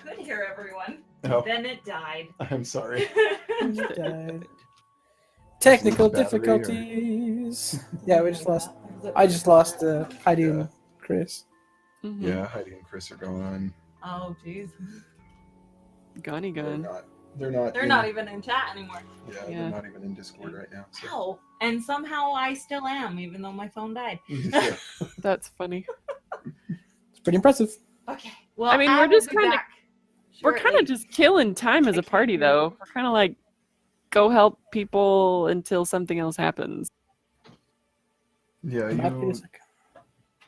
could hear everyone. Oh, Then it died. I'm sorry. Died. Technical Battery or- difficulties. Yeah, we just lost. I just lost Heidi and Chris. Mhm. Yeah, Heidi and Chris are going. Oh, jeez. Gunny gun. They're not. They're in- not even in chat anymore. Yeah, Yeah. they're not even in Discord right now. So. Ow. And somehow I still am, even though my phone died. Yeah. That's funny. It's pretty impressive. Okay. Well, I mean, I we're will just be kinda- back We're kind of shortly. just killing time as a party, though. We're kind of like, go help people until something else happens. Yeah, Might be a second.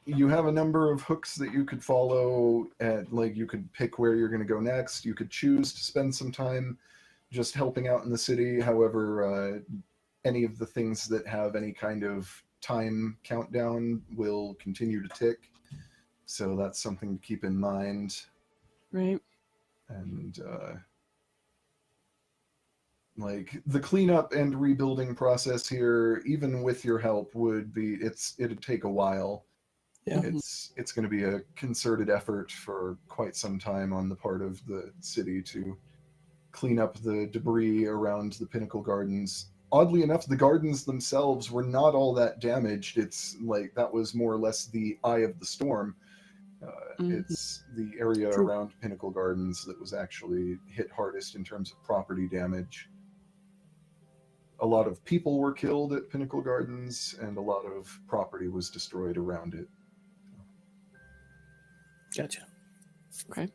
you have a number of hooks that you could follow at, like, you could pick where you're going to go next. You could choose to spend some time just helping out in the city. However, any of the things that have any kind of time countdown will continue to tick. So that's something to keep in mind. Right. And like the cleanup and rebuilding process here, even with your help, it'd take a while. Yeah. It's going to be a concerted effort for quite some time on the part of the city to clean up the debris around the Pinnacle Gardens. Oddly enough, the gardens themselves were not all that damaged. It's like that was more or less the eye of the storm. It's the area True. around Pinnacle Gardens that was actually hit hardest in terms of property damage. A lot of people were killed at Pinnacle Gardens, and a lot of property was destroyed around it. Gotcha. Okay.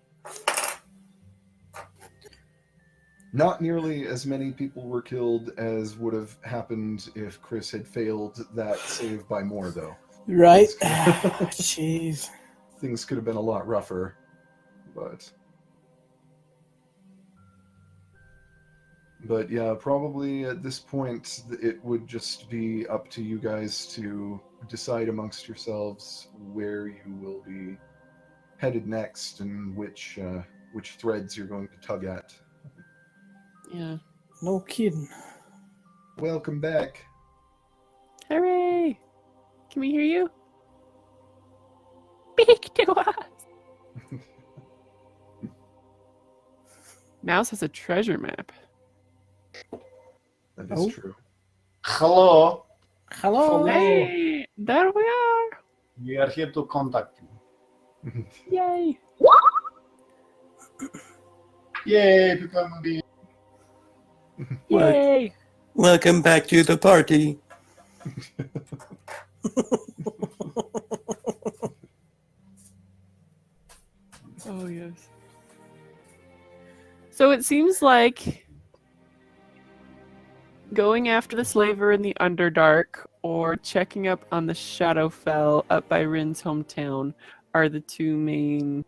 Not nearly as many people were killed as would have happened if Chris had failed that save by more, though. Right. Jeez. Things could have been a lot rougher, but yeah, probably at this point it would just be up to you guys to decide amongst yourselves where you will be headed next and which threads you're going to tug at. Yeah. No kidding. Welcome back. Hooray! Can we hear you? Speak to us! Mouse has a treasure map. That is Oh. true. Hello. Hello. Hey! There we are! We are here to contact you. Yay! Yay, people be Yay! Welcome back to the party. Oh, yes. So it seems like going after the slaver in the Underdark or checking up on the Shadowfell up by Rin's hometown are the two main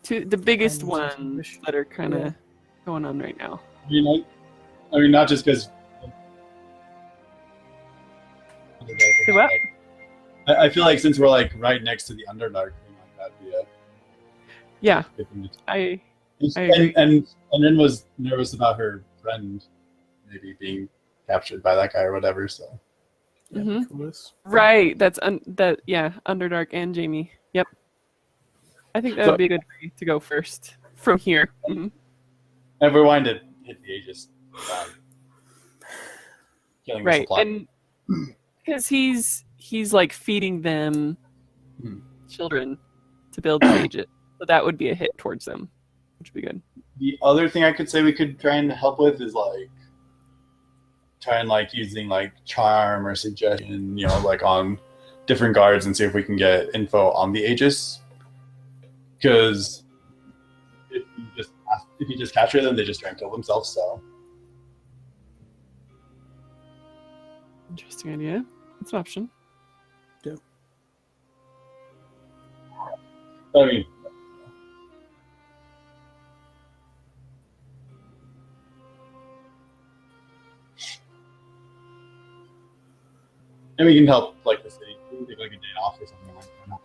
the biggest Finding some ones fish. that are kind of Yeah. going on right now. I mean, not just because. Say what? I feel like since we're like right next to the Underdark, that'd be a Yeah, good thing to do. I agree. And Rin was nervous about her friend maybe being captured by that guy or whatever. So Mhm. Coolest. Right. That's Underdark and Jamie. Yep. I think that would be a good way to go first from here. Mhm. and we're wanting to hit the Aegis. Killing the Right, supply. and because he's like feeding them Hmm. children to build the Aegis, so that would be a hit towards them, which would be good. The other thing I could say we could try and help with is like try and like using like charm or suggestion, like on different guards and see if we can get info on the Aegis. Because if you just capture them, they just try and kill themselves. So Interesting idea. That's an option. I mean, and we can help like the city. We can take like a day off or something like that.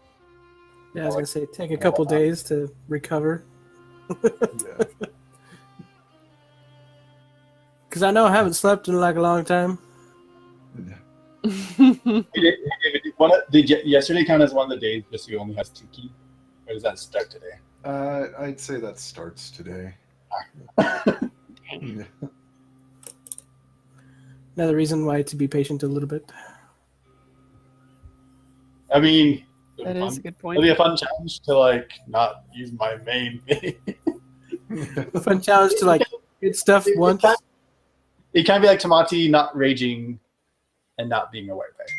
Yeah, I was gonna say take a couple days to recover. Yeah. Because I know I haven't slept in like a long time. Did yesterday count as one of the days just so you only has 2 keys? Or does that start today? I'd say that starts today. Yeah. Another reason why to be patient a little bit. I mean, That is a good point. it'll be a fun challenge to like not use my main. A fun challenge to like get stuff once. It can be like Tamati not raging and not being a werebear.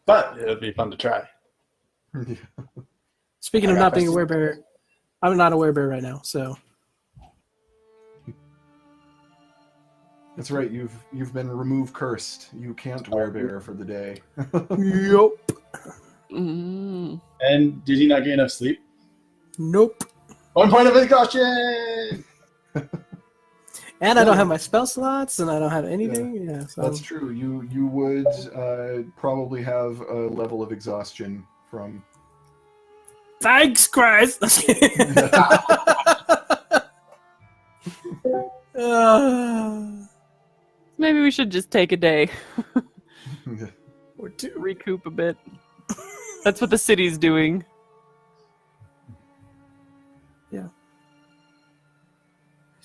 But it'll be fun to try. Speaking I of got not being a questions. werebear, I'm not a werebear right now, so That's right. You've been remove cursed. You can't wear bear for the day. Yup. Mm. And did you not get enough sleep? Nope. 1 point of exhaustion! And I don't have my spell slots, and I don't have anything. Yeah, so That's true. You would probably have a level of exhaustion from. thanks, Christ. Maybe we should just take a day, or two. recoup a bit. That's what the city's doing.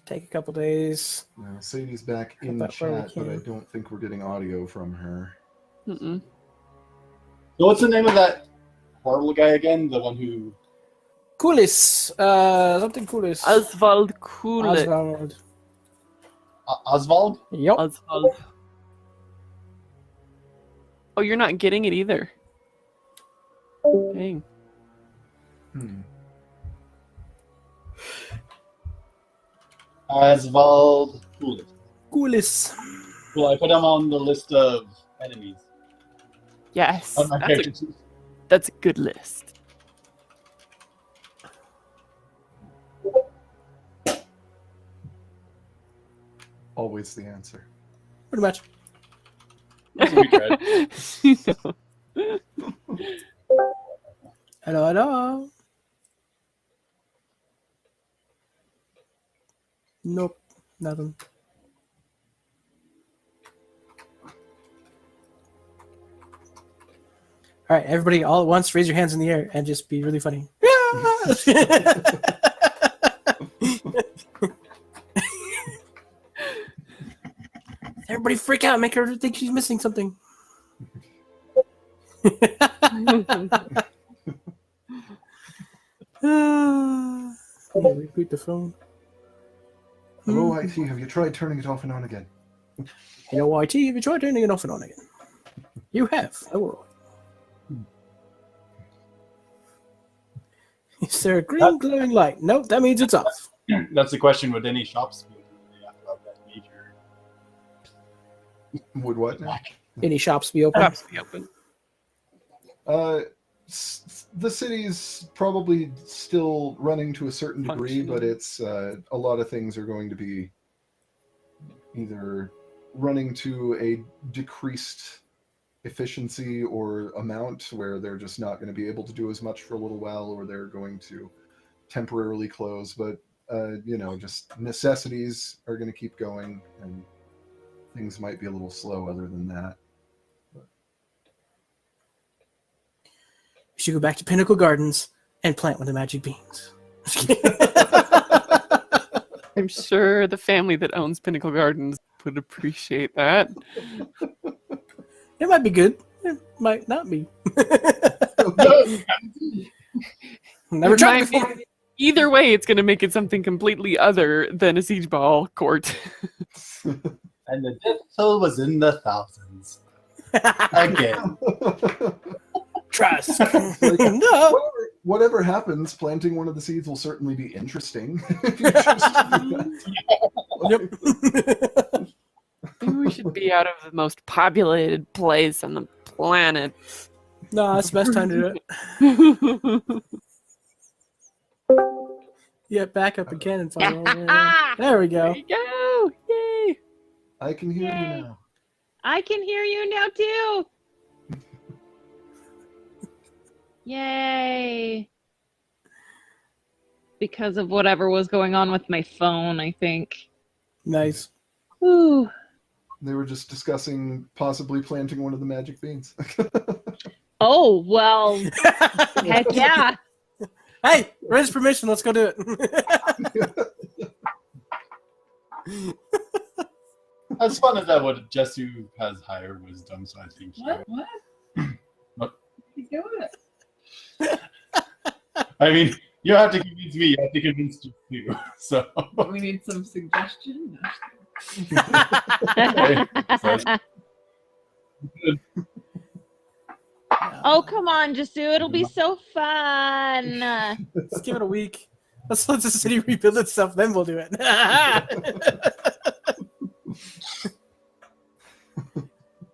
Take a couple days. Sadie's back in About where we chat, but I can. don't think we're getting audio from her. Mm-mm. So what's the name of that horrible guy again? The one who... Coolis. Something Coolis. Oswald Kulik. Oswald. Oswald? Yep. Oswald. Oh, you're not getting it either. Dang. Oswald Coolidge. Coolis. Well, I put him on the list of enemies. Yes. On my character sheet. That's a good list. Always the answer. Pretty much. We tried. Hello, hello. Nope. Nothing. All right, everybody, all at once, raise your hands in the air and just be really funny. Everybody freak out, make her think she's missing something. Reboot the phone. Hello, IT. Have you tried turning it off and on again? Hello, IT. Have you tried turning it off and on again? You have. Oh. Is there a green glowing light? Nope, that means it's off. That's the question. Would any shops be open when they have about that major? Would what now? Any shops be open? Shops be open. the city's probably still running to a certain degree, but it's a lot of things are going to be either running to a decreased efficiency or amount where they're just not going to be able to do as much for a little while, or they're going to temporarily close. But just necessities are going to keep going, and things might be a little slow other than that. We should go back to Pinnacle Gardens and plant one of the magic beans. I'm sure the family that owns Pinnacle Gardens would appreciate that. It might be good. It might not be. Never tried before. Either way, it's going to make it something completely other than a siege ball court. And the death toll was in the thousands. Again. Trust. No. Whatever happens, planting one of the seeds will certainly be interesting. If you choose to do that. Yep. Maybe we should be out of the most populated place on the planet. No, it's the best time to do it. Yeah, back up again and follow. There we go. There you go. Yay. I can hear you now. I can hear you now too. Yay. Because of whatever was going on with my phone, I think. Nice. Ooh. They were just discussing possibly planting one of the magic beans. Oh, well. Heck yeah. Hey, Red's permission. Let's go do it. As fun as that would, Jesu has higher wisdom, so I think he would. What? He's doing it. I mean, you have to convince me, you have to convince Jesu. So We need some suggestion. Oh, come on, Jesu. It'll be so fun. Let's give it a week. Let's let the city rebuild itself, then we'll do it.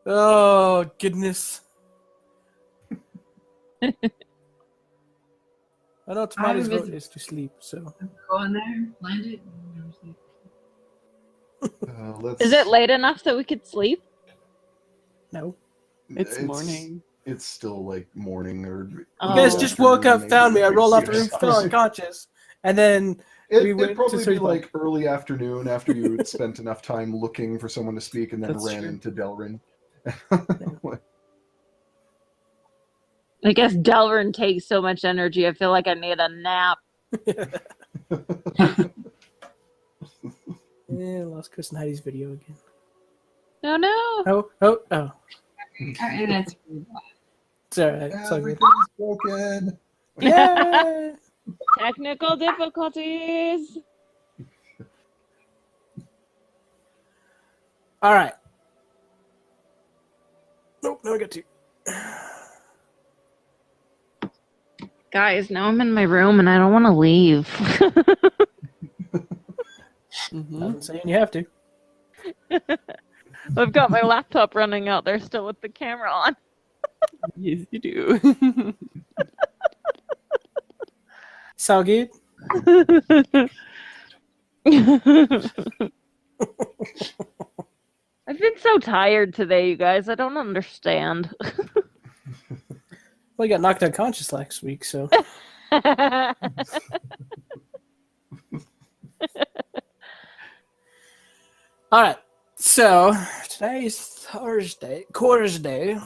Oh, goodness. I know tomorrow's vote is to sleep, so. Go in there, land it. Is it late enough that we could sleep? No. It's morning. It's still like morning or. You guys just woke up, found me. I rolled off the roof, fell unconscious, and then we went It'd probably to be like early afternoon after you had spent enough time looking for someone to speak, and then That's ran true. into Delrin. I guess Delvin takes so much energy. I feel like I need a nap. Yeah, lost Chris and Heidi's video again. No, no. Oh. Our internet's really bad. It's alright. It's all good. Everything's broken. Yeah. Technical difficulties. All right. Nope, now I got to. Guys, now I'm in my room and I don't want to leave. I'm saying you have to. I've got my laptop running out there still with the camera on. Yes, you do. So good. I've been so tired today, you guys. I don't understand. Well, you got knocked unconscious last week, so. All right. So today's Thursday, Coors Day.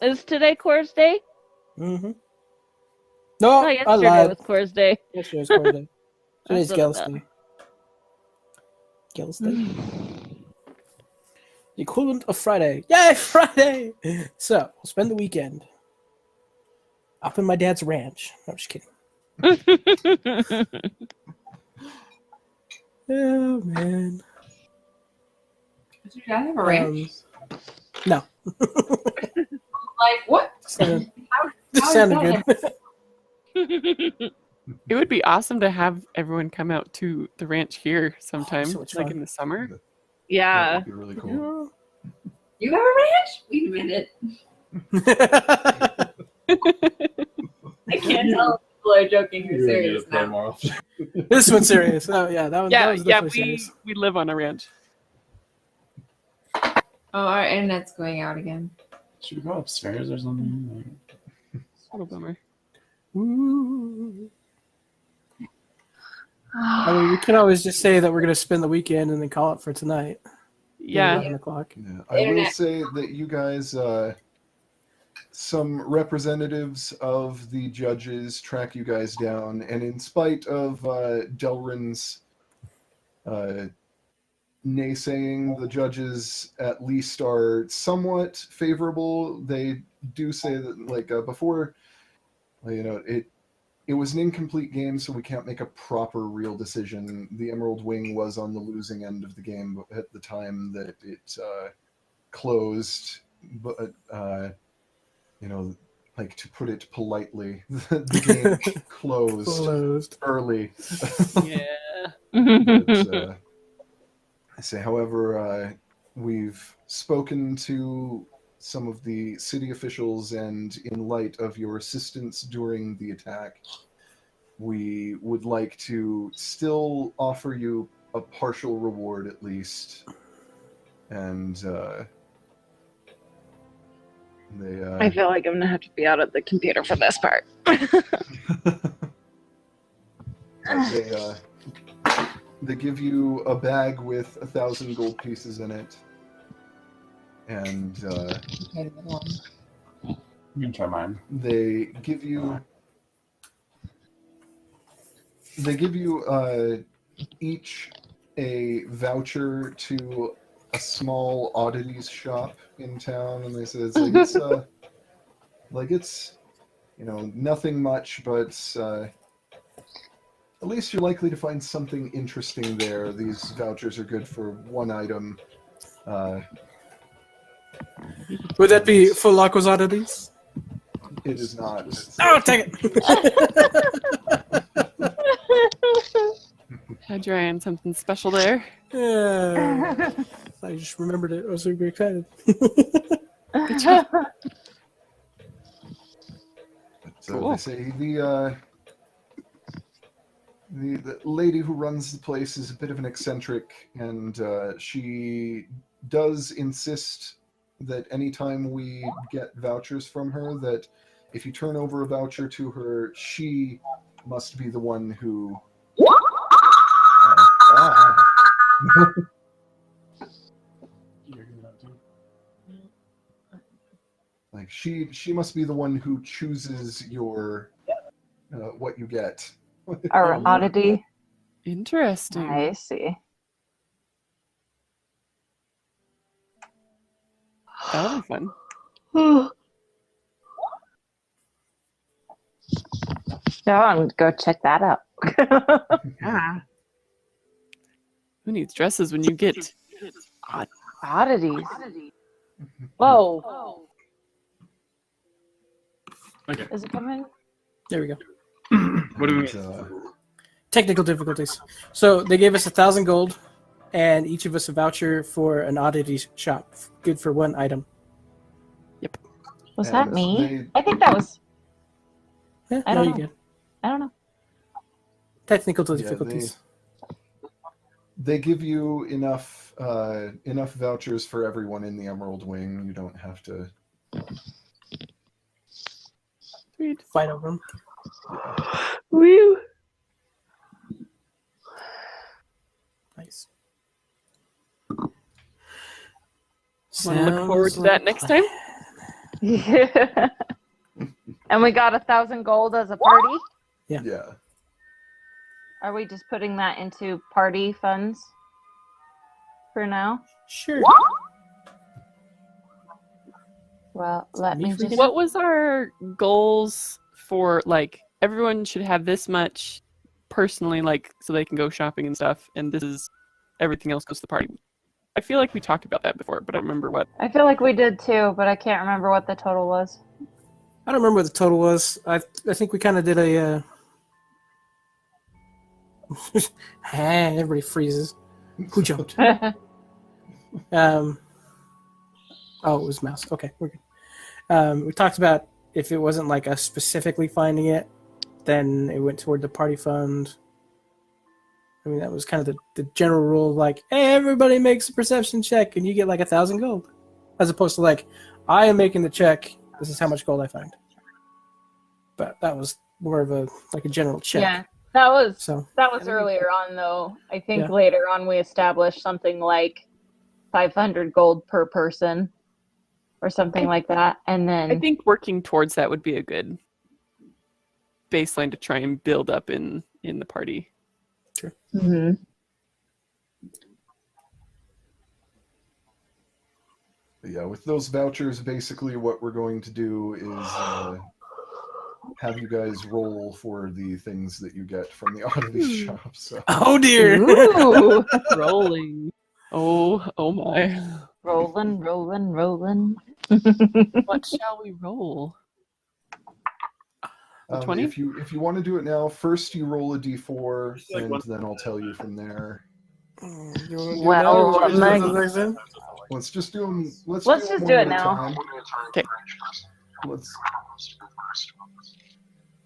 Is today Coors Day? Mm-hmm. No, Oh, I yesterday lied. was Coors Day. Yesterday was Coors Day. Today's That's Gels what I Day. Gels Day. The equivalent of Friday. Yay, Friday! So we'll spend the weekend up in my dad's ranch. No, I'm just kidding. Oh man. Does your dad have a ranch? No. Like, what? Sounded, How just is sounded that? good. It would be awesome to have everyone come out to the ranch here sometime, so much like fun. in the summer. That Yeah. would be really cool. You have a ranch? Wait a minute. I can't tell if people are joking or We're gonna serious play now. more often. This one's serious. Oh yeah, that was Yeah, definitely serious. we live on a ranch. Oh, our internet's going out again. Should we go upstairs or something? What a bummer. Ooh. I mean, we can always just say that we're gonna spend the weekend and then call it for tonight. Yeah. 11 o'clock. Yeah, I will say that you guys, some representatives of the judges track you guys down, and in spite of Delrin's naysaying, the judges at least are somewhat favorable. They do say that, like, before, it was an incomplete game, so we can't make a proper real decision. The Emerald Wing was on the losing end of the game at the time that it closed, but like, to put it politely, the game closed early. Yeah. But, I say, however, we've spoken to some of the city officials, and in light of your assistance during the attack, we would like to still offer you a partial reward at least. And they I feel like I'm gonna have to be out at the computer for this part. they give you a bag with 1,000 gold pieces in it, and Okay, hold on. You can try mine. they give you each a voucher to a small oddities shop in town, and they say it's nothing much, but at least you're likely to find something interesting there. These vouchers are good for one item. Would that be full Aqua's oddities? It is not. Oh, take it! Had your eye on something special there. Yeah. I just remembered it. I was super excited. Good job. They say the lady who runs the place is a bit of an eccentric, and she does insist that anytime we get vouchers from her, that if you turn over a voucher to her, she must be the one who... Like, she must be the one who chooses your what you get. Our oddity. Interesting. I see. That'll be fun. So I'm gonna go check that out. Who needs dresses when you get Oddities. Whoa. Okay. Is it coming? There we go. What do we Technical difficulties. So they gave us 1,000 gold, and each of us a voucher for an oddities shop, good for one item. Was that me? I think that was. Yeah, I don't you know. good. I don't know. Technical difficulties. They give you enough vouchers for everyone in the Emerald Wing. You don't have to fight over them. Woo! Nice. Want to look forward to that next time? Yeah. And we got 1,000 gold as a party. Yeah. Are we just putting that into party funds for now? Sure. Well, let me just. What was our goals for, like, everyone should have this much personally, like, so they can go shopping and stuff, and this is everything else goes to the party. I feel like we talked about that before, but I don't remember what. I feel like we did too, but I can't remember what the total was. I don't remember what the total was. I think we kind of did a. Everybody freezes. Who jumped? Oh, it was Mouse. Okay, we're good. We talked about if it wasn't like us specifically finding it, then it went toward the party fund. I mean, that was kind of the general rule of like, hey, everybody makes a perception check and you get like 1,000 gold. As opposed to like, I am making the check, this is how much gold I find. But that was more of a general check. Yeah, that was So earlier on though. I think Yeah. later on we established something like 500 gold per person or something like that. And then I think working towards that would be a good baseline to try and build up in the party. Mhm. But yeah, with those vouchers, basically what we're going to do is have you guys roll for the things that you get from the oddity shop. So. Oh dear! Ooh. Rolling. Oh my. rolling. What shall we roll? 20? If you want to do it now, first you roll a d4, Like and one- then I'll tell you from there. Well, Let's just do them. Let's do just them do one it at a now. time. Okay. Let's.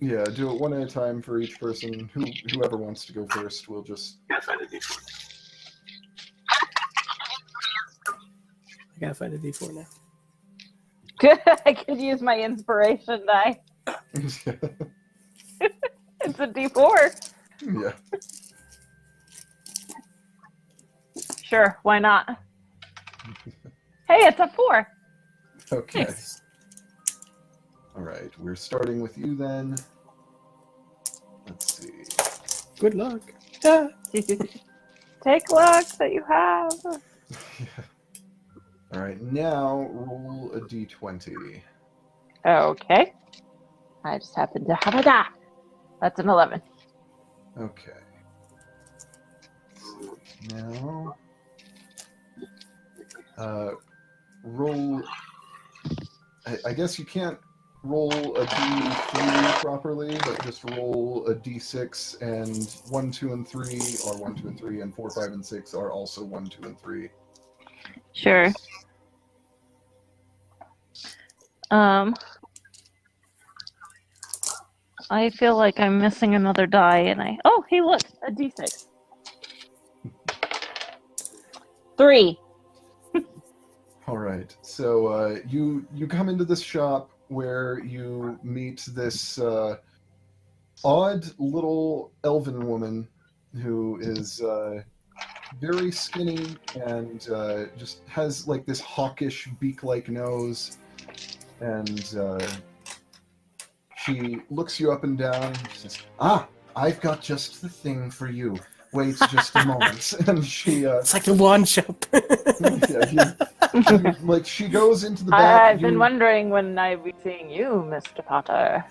Yeah, do it one at a time for each person. Whoever wants to go first, we'll just. I gotta find a D4 now. I could use my inspiration die. It's a D4. Yeah. Sure, why not? Hey, it's a 4. Okay. All right, we're starting with you then. Let's see. Good luck. Yeah. Take luck that you have. All right, now roll a d20. Okay. I just happen to have a die. That's an 11. Okay. Now, roll. I guess you can't roll a d3 properly, but just roll a d6, and 1, 2, and 3 are 1, 2, and 3, and 4, 5, and 6 are also 1, 2, and 3. Sure. I feel like I'm missing another die, and oh, hey, look, a D6. 3. All right. So you come into this shop where you meet this odd little elven woman who is very skinny and just has like this hawkish beak-like nose, and she looks you up and down and says, "Ah, I've got just the thing for you. Wait just a moment." And she It's like the wand shop. like she goes into the back. I've been wondering when I'd be seeing you, Mr. Potter.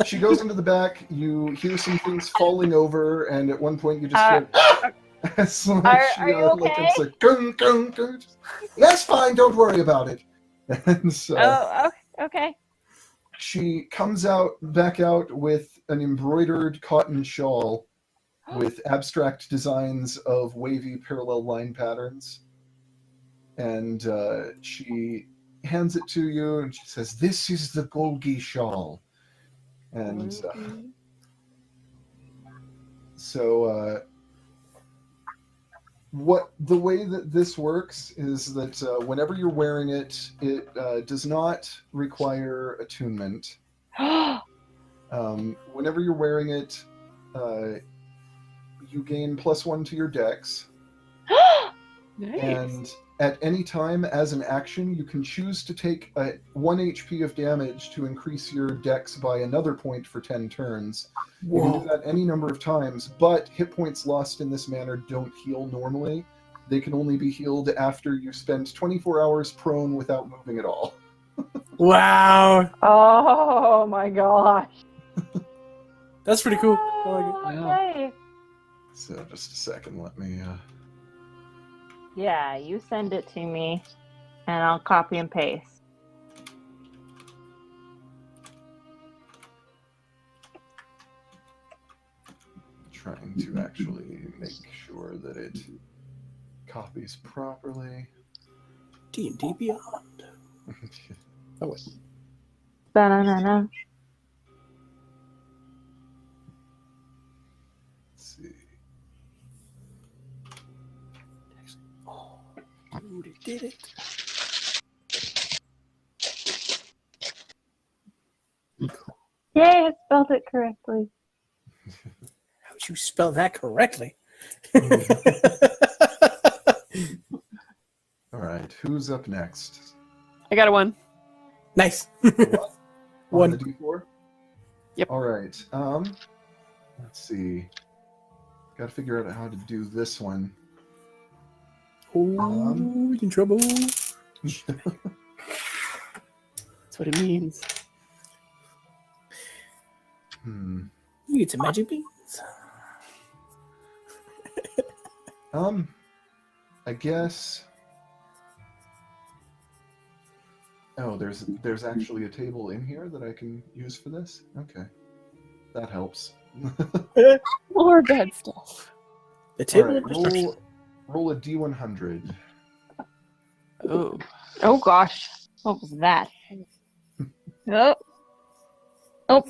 She goes into the back. You hear some things falling over, and at one point you just hear. It's like are you okay? Like it's like gung, gung, gung. Yes, fine. Don't worry about it. And so Oh, okay. she comes back out with an embroidered cotton shawl with abstract designs of wavy parallel line patterns. And she hands it to you, and she says, "This is the Golgi shawl." And so the way that this works is that whenever you're wearing it, it does not require attunement. Whenever you're wearing it, you gain +1 to your dex. Nice. And at any time, as an action, you can choose to take 1 HP of damage to increase your dex by another point for 10 turns. You can do that any number of times, but hit points lost in this manner don't heal normally. They can only be healed after you spend 24 hours prone without moving at all. Wow. Oh my gosh. That's pretty cool. I like it. Okay. So just a second, let me... Yeah, you send it to me, and I'll copy and paste. trying to actually make sure that it copies properly. D&D Beyond. Oh, wait. Banana. Let's see. Oh, Rudy did it. Yay, I spelled it correctly. How'd you spell that correctly? All right, who's up next? I got a 1. Nice. What? One. On the D4? Yep. All right. Let's see. Got to figure out how to do this one. Oh, in trouble. That's what it means. You get some magic beans. I guess. Oh, there's actually a table in here that I can use for this. Okay, that helps. More bad stuff. The All table right, of destruction. roll a D100. Oh. Oh gosh. What was that? Oh. Oh.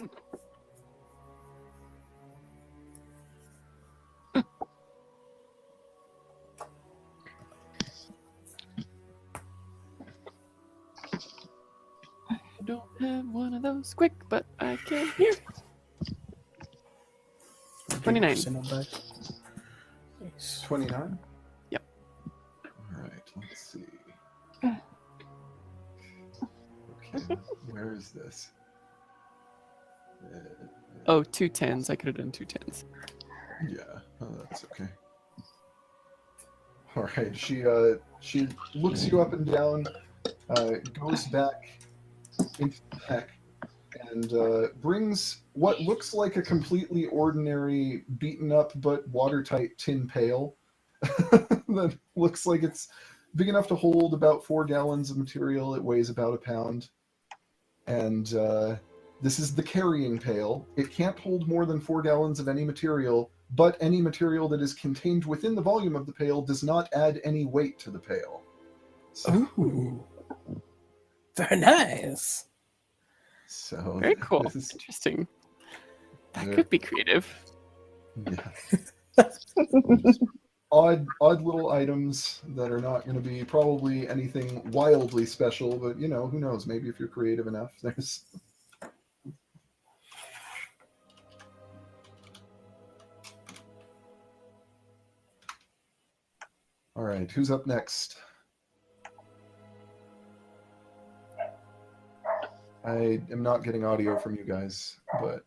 I don't have one of those quick, but I can hear. 29. 29? Yep. All right, let's see. Okay, where is this? Oh, 2 10s. I could have done 2 10s. Yeah, that's okay. All right, she looks you up and down, goes back into the deck, and brings what looks like a completely ordinary, beaten up but watertight tin pail that looks like it's big enough to hold about 4 gallons of material. It weighs about a pound, and this is the carrying pail. It can't hold more than 4 gallons of any material, but any material that is contained within the volume of the pail does not add any weight to the pail. So, Ooh. Very nice. so Very cool. This is, Interesting. That Yeah. could be creative. yeah. Odd little items that are not going to be probably anything wildly special, but you know, who knows? Maybe if you're creative enough, there's. All right, who's up next? I am not getting audio from you guys, but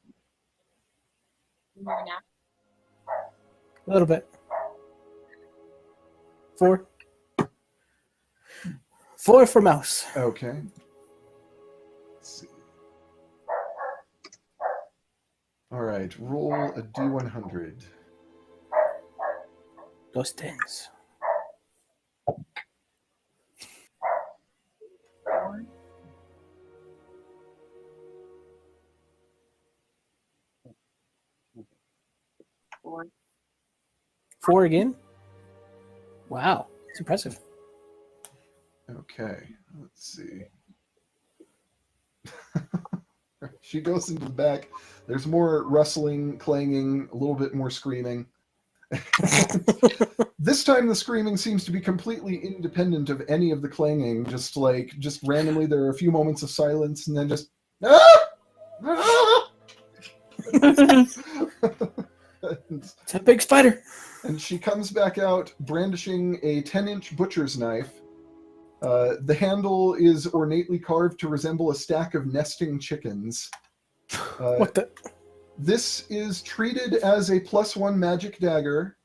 More now. A little bit. 4. 4 for mouse. okay. Let's see. All right, roll a D100. Those 10s. Four. 4 again? Wow, it's impressive. Okay, let's see. She goes into the back. There's more rustling, clanging, a little bit more screaming. This time the screaming seems to be completely independent of any of the clanging. Just randomly there are a few moments of silence and then just It's a big spider. And she comes back out brandishing a 10-inch butcher's knife. The handle is ornately carved to resemble a stack of nesting chickens. What the? This is treated as a +1 magic dagger,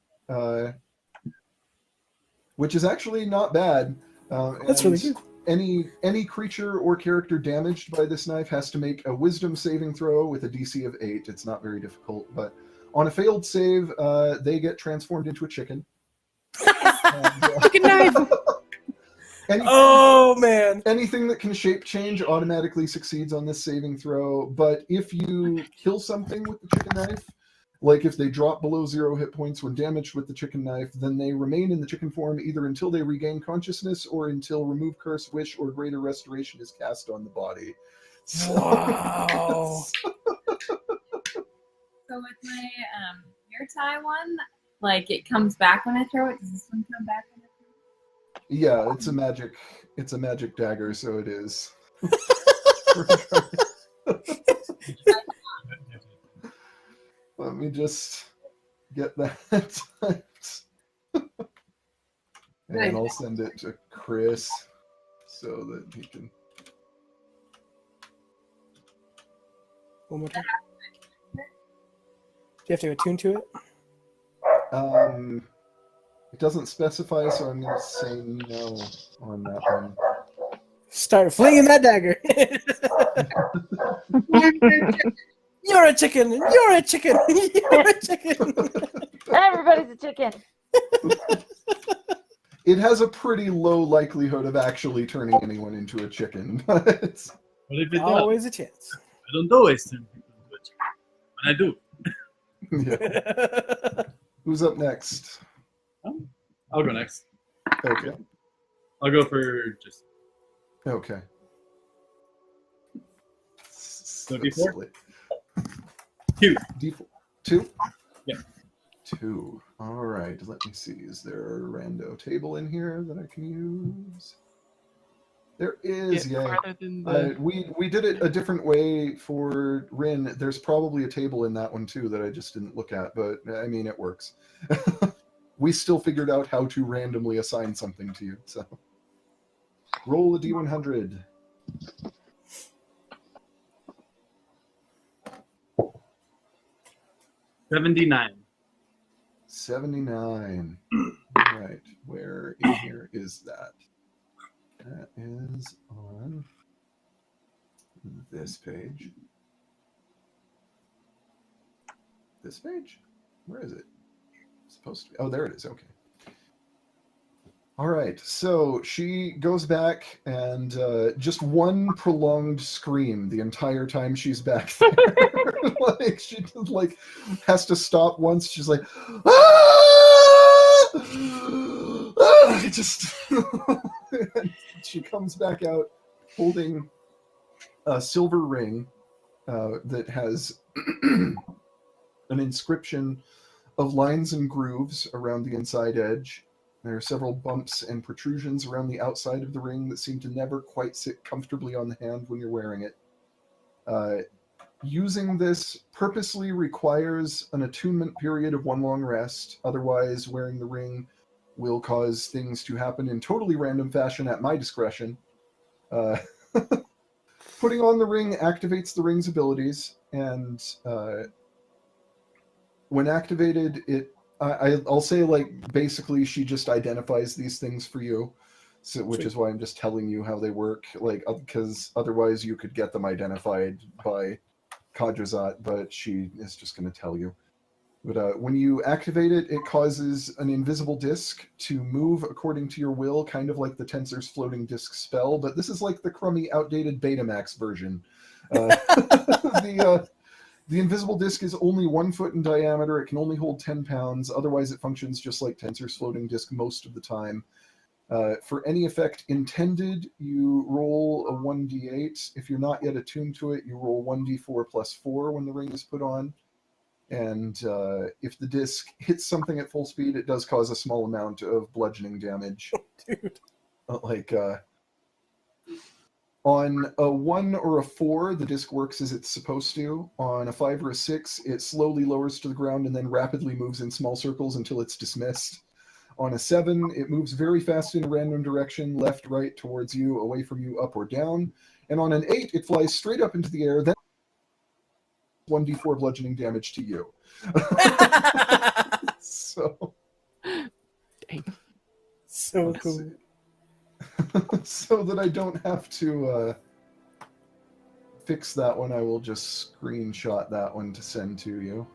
which is actually not bad. That's really good. Any creature or character damaged by this knife has to make a wisdom saving throw with a DC of 8. It's not very difficult, but on a failed save, they get transformed into a chicken. Chicken knife! Oh man! Anything that can shape change automatically succeeds on this saving throw, but if you kill something with the chicken knife, like if they drop below 0 hit points when damaged with the chicken knife, then they remain in the chicken form either until they regain consciousness or until remove curse, wish, or greater restoration is cast on the body. Wow. So with my hair tie one, like it comes back when I throw it. Does this one come back when I throw it? Yeah, it's a magic dagger, so it is. Let me just get that typed. And I'll send it to Chris so that he can. One more time. Do you have to attune to it? It doesn't specify, so I'm going to say no on that one. Start flinging that dagger. You're a chicken. You're a chicken. You're a chicken. Everybody's a chicken. It has a pretty low likelihood of actually turning anyone into a chicken, but What if it does? Always a chance. I don't always turn people into a chicken. When I do. yeah. Who's up next? I'll go next. Okay. I'll go for just Okay. So D4? Two. Two? Yeah. 2. All right. Let me see. Is there a rando table in here that I can use? There is. Get Yeah. farther than the... We did it a different way for Rin. There's probably a table in that one too that I just didn't look at, but I mean it works. We still figured out how to randomly assign something to you. So roll a d100. $79. 79. All right, where in here is that? That is on this page. This page? Where is it? It's supposed to be. Oh, there it is. Okay. All right. So she goes back and just one prolonged scream the entire time she's back there. Like she just, like has to stop once. She's like, ah! Ah! Just she comes back out holding a silver ring that has an inscription of lines and grooves around the inside edge. There are several bumps and protrusions around the outside of the ring that seem to never quite sit comfortably on the hand when you're wearing it. Using this purposely requires an attunement period of one long rest. Otherwise, wearing the ring will cause things to happen in totally random fashion at my discretion. Putting on the ring activates the ring's abilities, and when activated, I'll say, like, basically she just identifies these things for you, so, which is why I'm just telling you how they work, like, because otherwise you could get them identified by Kadrazat, but she is just going to tell you. But when you activate it, it causes an invisible disc to move according to your will, kind of like the Tensor's floating disc spell, but this is like the crummy, outdated Betamax version. The invisible disc is only 1 foot in diameter. It can only hold 10 pounds. Otherwise, it functions just like Tensor's floating disc most of the time. For any effect intended, you roll a 1d8. If you're not yet attuned to it, you roll 1d4 plus 4 when the ring is put on. And if the disc hits something at full speed, it does cause a small amount of bludgeoning damage. Dude. Like, on a 1 or a 4, the disc works as it's supposed to. On a 5 or a 6, it slowly lowers to the ground and then rapidly moves in small circles until it's dismissed. On a 7, it moves very fast in a random direction, left, right, towards you, away from you, up or down. And on an 8, it flies straight up into the air, then 1d4 bludgeoning damage to you. So cool. See. So that I don't have to fix that one, I will just screenshot that one to send to you.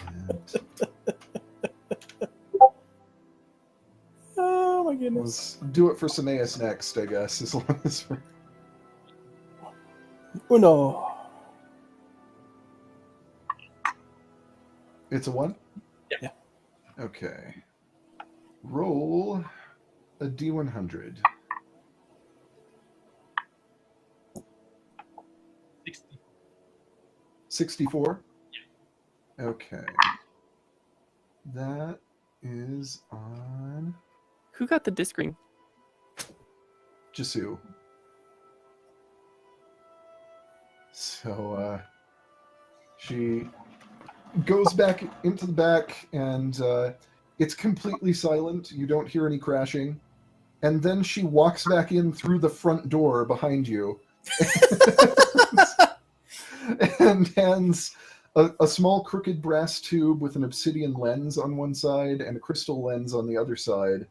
And oh my goodness. let's do it for Sameas next, I guess, as long as we're... Uno. It's a 1? Yeah. Okay. Roll a d100. 64? Okay. That is on Who got the disc ring? Jisu. So she goes back into the back, and it's completely silent. You don't hear any crashing. And then she walks back in through the front door behind you and hands a small crooked brass tube with an obsidian lens on one side and a crystal lens on the other side.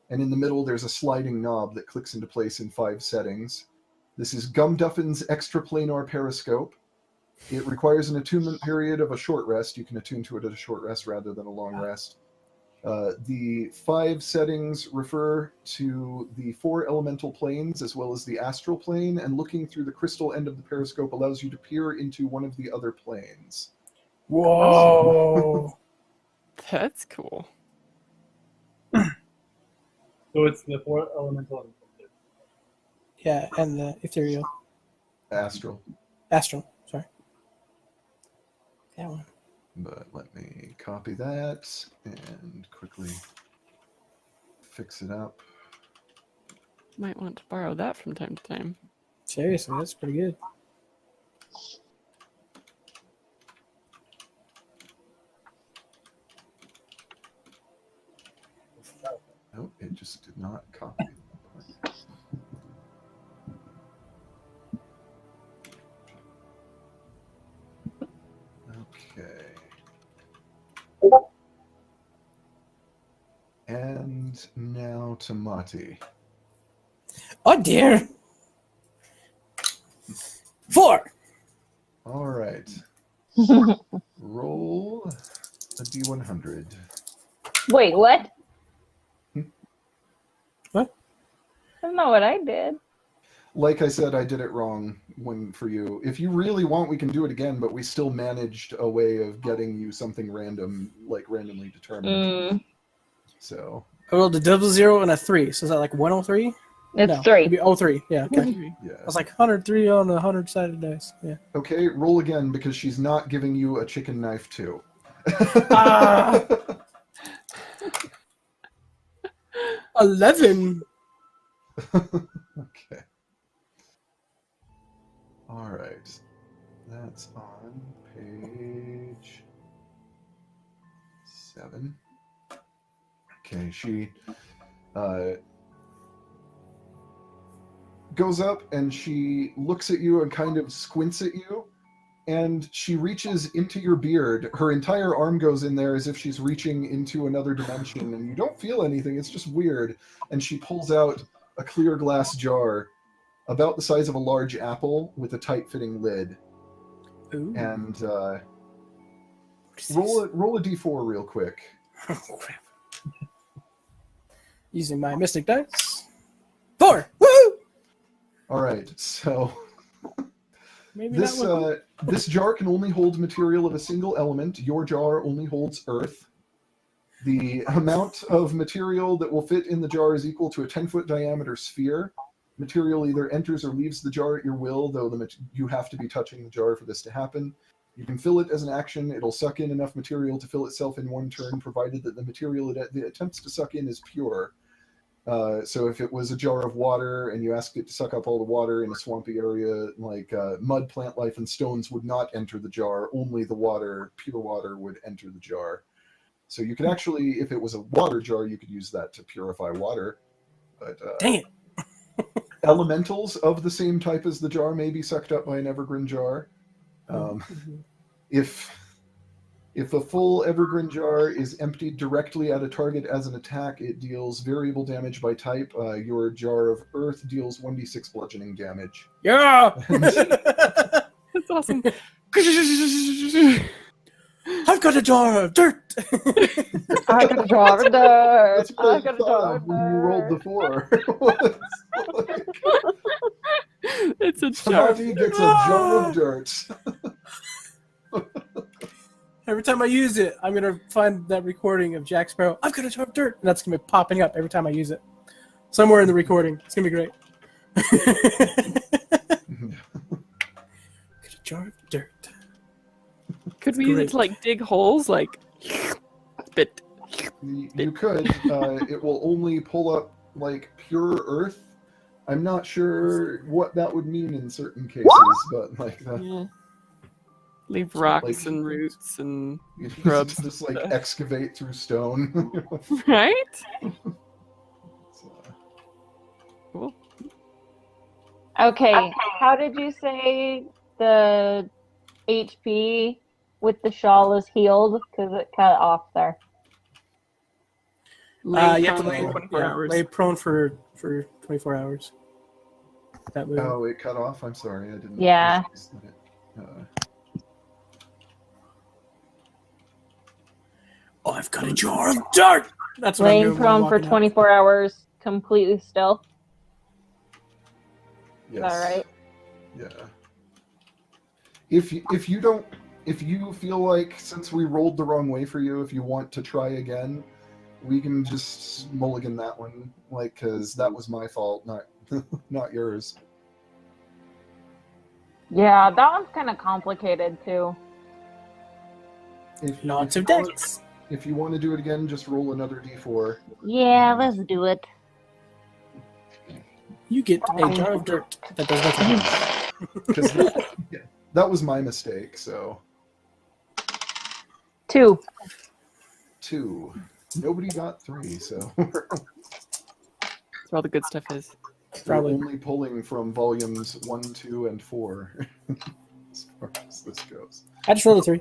And in the middle, there's a sliding knob that clicks into place in 5 settings. This is Gumduffin's extraplanar periscope. It requires an attunement period of a short rest. You can attune to it at a short rest rather than a long rest. The 5 settings refer to the 4 elemental planes as well as the astral plane, and looking through the crystal end of the periscope allows you to peer into one of the other planes. Whoa! That's cool. So it's the 4 elemental. Yeah, and the ethereal. Astral. Astral, sorry. That one. But let me copy that and quickly fix it up. Might want to borrow that from time to time. Seriously, that's pretty good. Nope, it just did not copy. Okay. And now to Mati. Oh dear! 4! All right. Roll a D100. Wait, what? What? That's not what I did. Like I said, I did it wrong for you. If you really want, we can do it again, but we still managed a way of getting you something random, like randomly determined. So I rolled a 00 and a 3, so is that like 103? It's No, 3. Maybe 03, yeah, okay. yeah. I was like 103 on the 100-sided dice, yeah. Okay, roll again because she's not giving you a chicken knife too. Ah! 11! Okay. All right. That's on page 7. Okay, she goes up and she looks at you and kind of squints at you, and she reaches into your beard. Her entire arm goes in there as if she's reaching into another dimension, and you don't feel anything. It's just weird. And she pulls out a clear glass jar about the size of a large apple with a tight-fitting lid. Ooh. And roll a d4 real quick. Oh, crap. Using my mystic dice. 4! Woo! All right, so Maybe this that one. this jar can only hold material of a single element. Your jar only holds earth. The amount of material that will fit in the jar is equal to a 10-foot diameter sphere. Material either enters or leaves the jar at your will, though you have to be touching the jar for this to happen. You can fill it as an action. It'll suck in enough material to fill itself in one turn, provided that the material it attempts to suck in is pure. So if it was a jar of water and you asked it to suck up all the water in a swampy area, like mud, plant life, and stones would not enter the jar. Only the water, pure water, would enter the jar. So you could actually, if it was a water jar, you could use that to purify water. But Dang it. elementals of the same type as the jar may be sucked up by an evergreen jar. If a full evergreen jar is emptied directly at a target as an attack, it deals variable damage by type. Your jar of earth deals 1d6 bludgeoning damage. Yeah! That's awesome. I've got a jar of dirt! I got a jar of dirt. That's I got a jar of when you rolled the 4. It's a jar. Somebody gets a jar of dirt. Every time I use it, I'm going to find that recording of Jack Sparrow. I've got a jar of dirt! And that's going to be popping up every time I use it. Somewhere in the recording. It's going to be great. Got a jar of dirt. Could we use it to like dig holes, like spit? You could. It will only pull up like pure earth. I'm not sure what that would mean in certain cases, but like Yeah. Leave rocks like- and roots and you grubs. just like excavate through stone. Right? So, Cool. Okay, how did you say the HP with the shawl is healed? Because it cut off there. Lay You have to prone lay, for 24 hours. lay prone for 24 hours. That move. oh, it cut off. I'm sorry, I didn't. Yeah. realize that it, Oh, I've got a jar of dirt. That's what I'm Laying doing. when I'm prone for walking out. 24 hours completely still. yes. Is that right? Yeah. If you feel like since we rolled the wrong way for you, if you want to try again, we can just mulligan that one, like, because that was my fault, not yours. Yeah, that one's kind of complicated too. If Lots if of you want- decks. If you want to do it again, just roll another d4. Yeah, let's do it. You get a jar of dirt. That does nothing. Because that was my mistake. So 2. 2. Nobody got 3. So That's where all the good stuff is. Probably. we're only pulling from volumes 1, 2, and 4 as far as this goes. I just rolled a 3.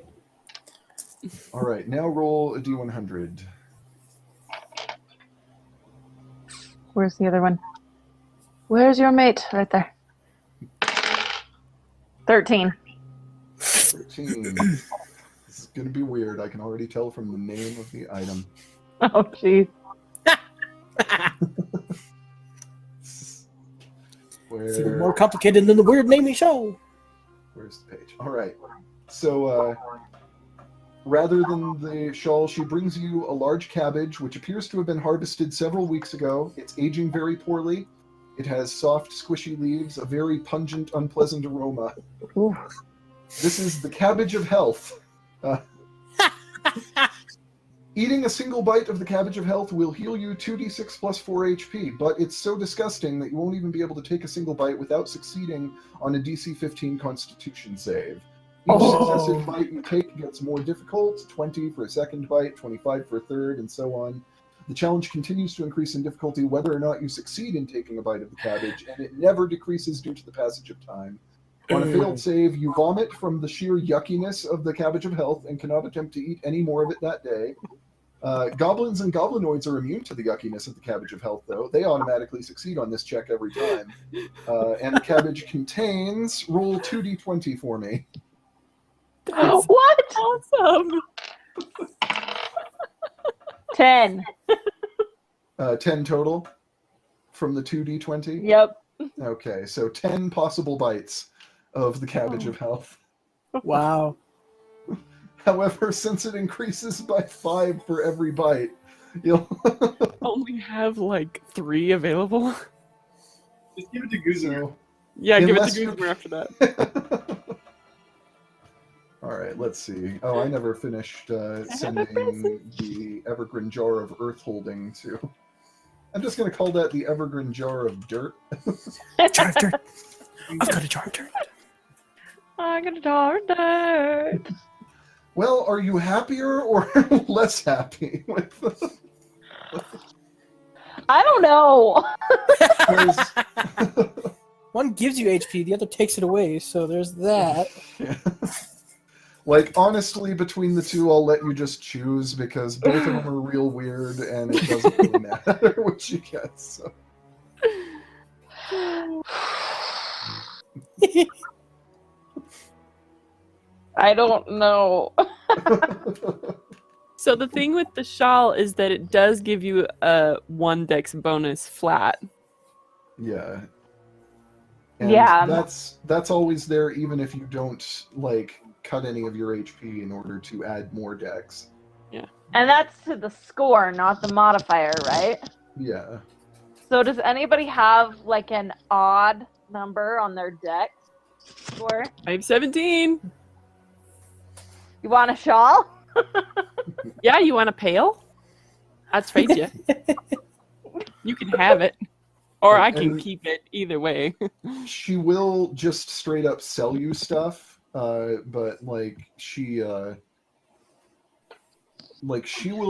All right, now roll a d100. Where's the other one? Where's your mate? Right there. 13. 13. This is going to be weird. I can already tell from the name of the item. Oh, jeez. It's even Where, more complicated than the weird naming show. where's the page? All right. So rather than the shawl, she brings you a large cabbage, which appears to have been harvested several weeks ago. It's aging very poorly. It has soft, squishy leaves, a very pungent, unpleasant aroma. Ooh. This is the cabbage of health. Eating a single bite of the cabbage of health will heal you 2d6 plus 4 HP, but it's so disgusting that you won't even be able to take a single bite without succeeding on a DC 15 Constitution save. Each successive bite you take gets more difficult, 20 for a second bite, 25 for a third, and so on. The challenge continues to increase in difficulty whether or not you succeed in taking a bite of the cabbage, and it never decreases due to the passage of time. On a failed save, you vomit from the sheer yuckiness of the cabbage of health and cannot attempt to eat any more of it that day. Goblins and goblinoids are immune to the yuckiness of the cabbage of health, though. They automatically succeed on this check every time. And the cabbage contains... Roll 2d20 for me. What? Awesome. 10. 10 total from the 2d20? Yep. Okay, so 10 possible bites of the cabbage of health. Wow. However, since it increases by 5 for every bite, you'll... Only have like 3 available. Just give it to Guzo. Yeah, give it Unless to you're- Guzman after that. All right, let's see. Oh, I never finished sending the Evergreen Jar of Earth Holding to... I'm just going to call that the Evergreen Jar of Dirt. Jar of dirt. I've got a jar of dirt. I got a jar of dirt. Well, are you happier or less happy with I don't know. because- One gives you HP, the other takes it away, so there's that. Yeah. Like, honestly, between the two, I'll let you just choose because both of them are real weird and it doesn't really matter what you get. So. I don't know. So the thing with the shawl is that it does give you a 1 dex bonus flat. Yeah. And Yeah. that's always there even if you don't, like, cut any of your HP in order to add more dex. And that's to the score, not the modifier, right? Yeah. So does anybody have like an odd number on their deck score? I have 17. You want a shawl? Yeah, you want a pail? I'd trade you. You can have it. Or I can And keep it. Either way. she will just straight up sell you stuff, but she will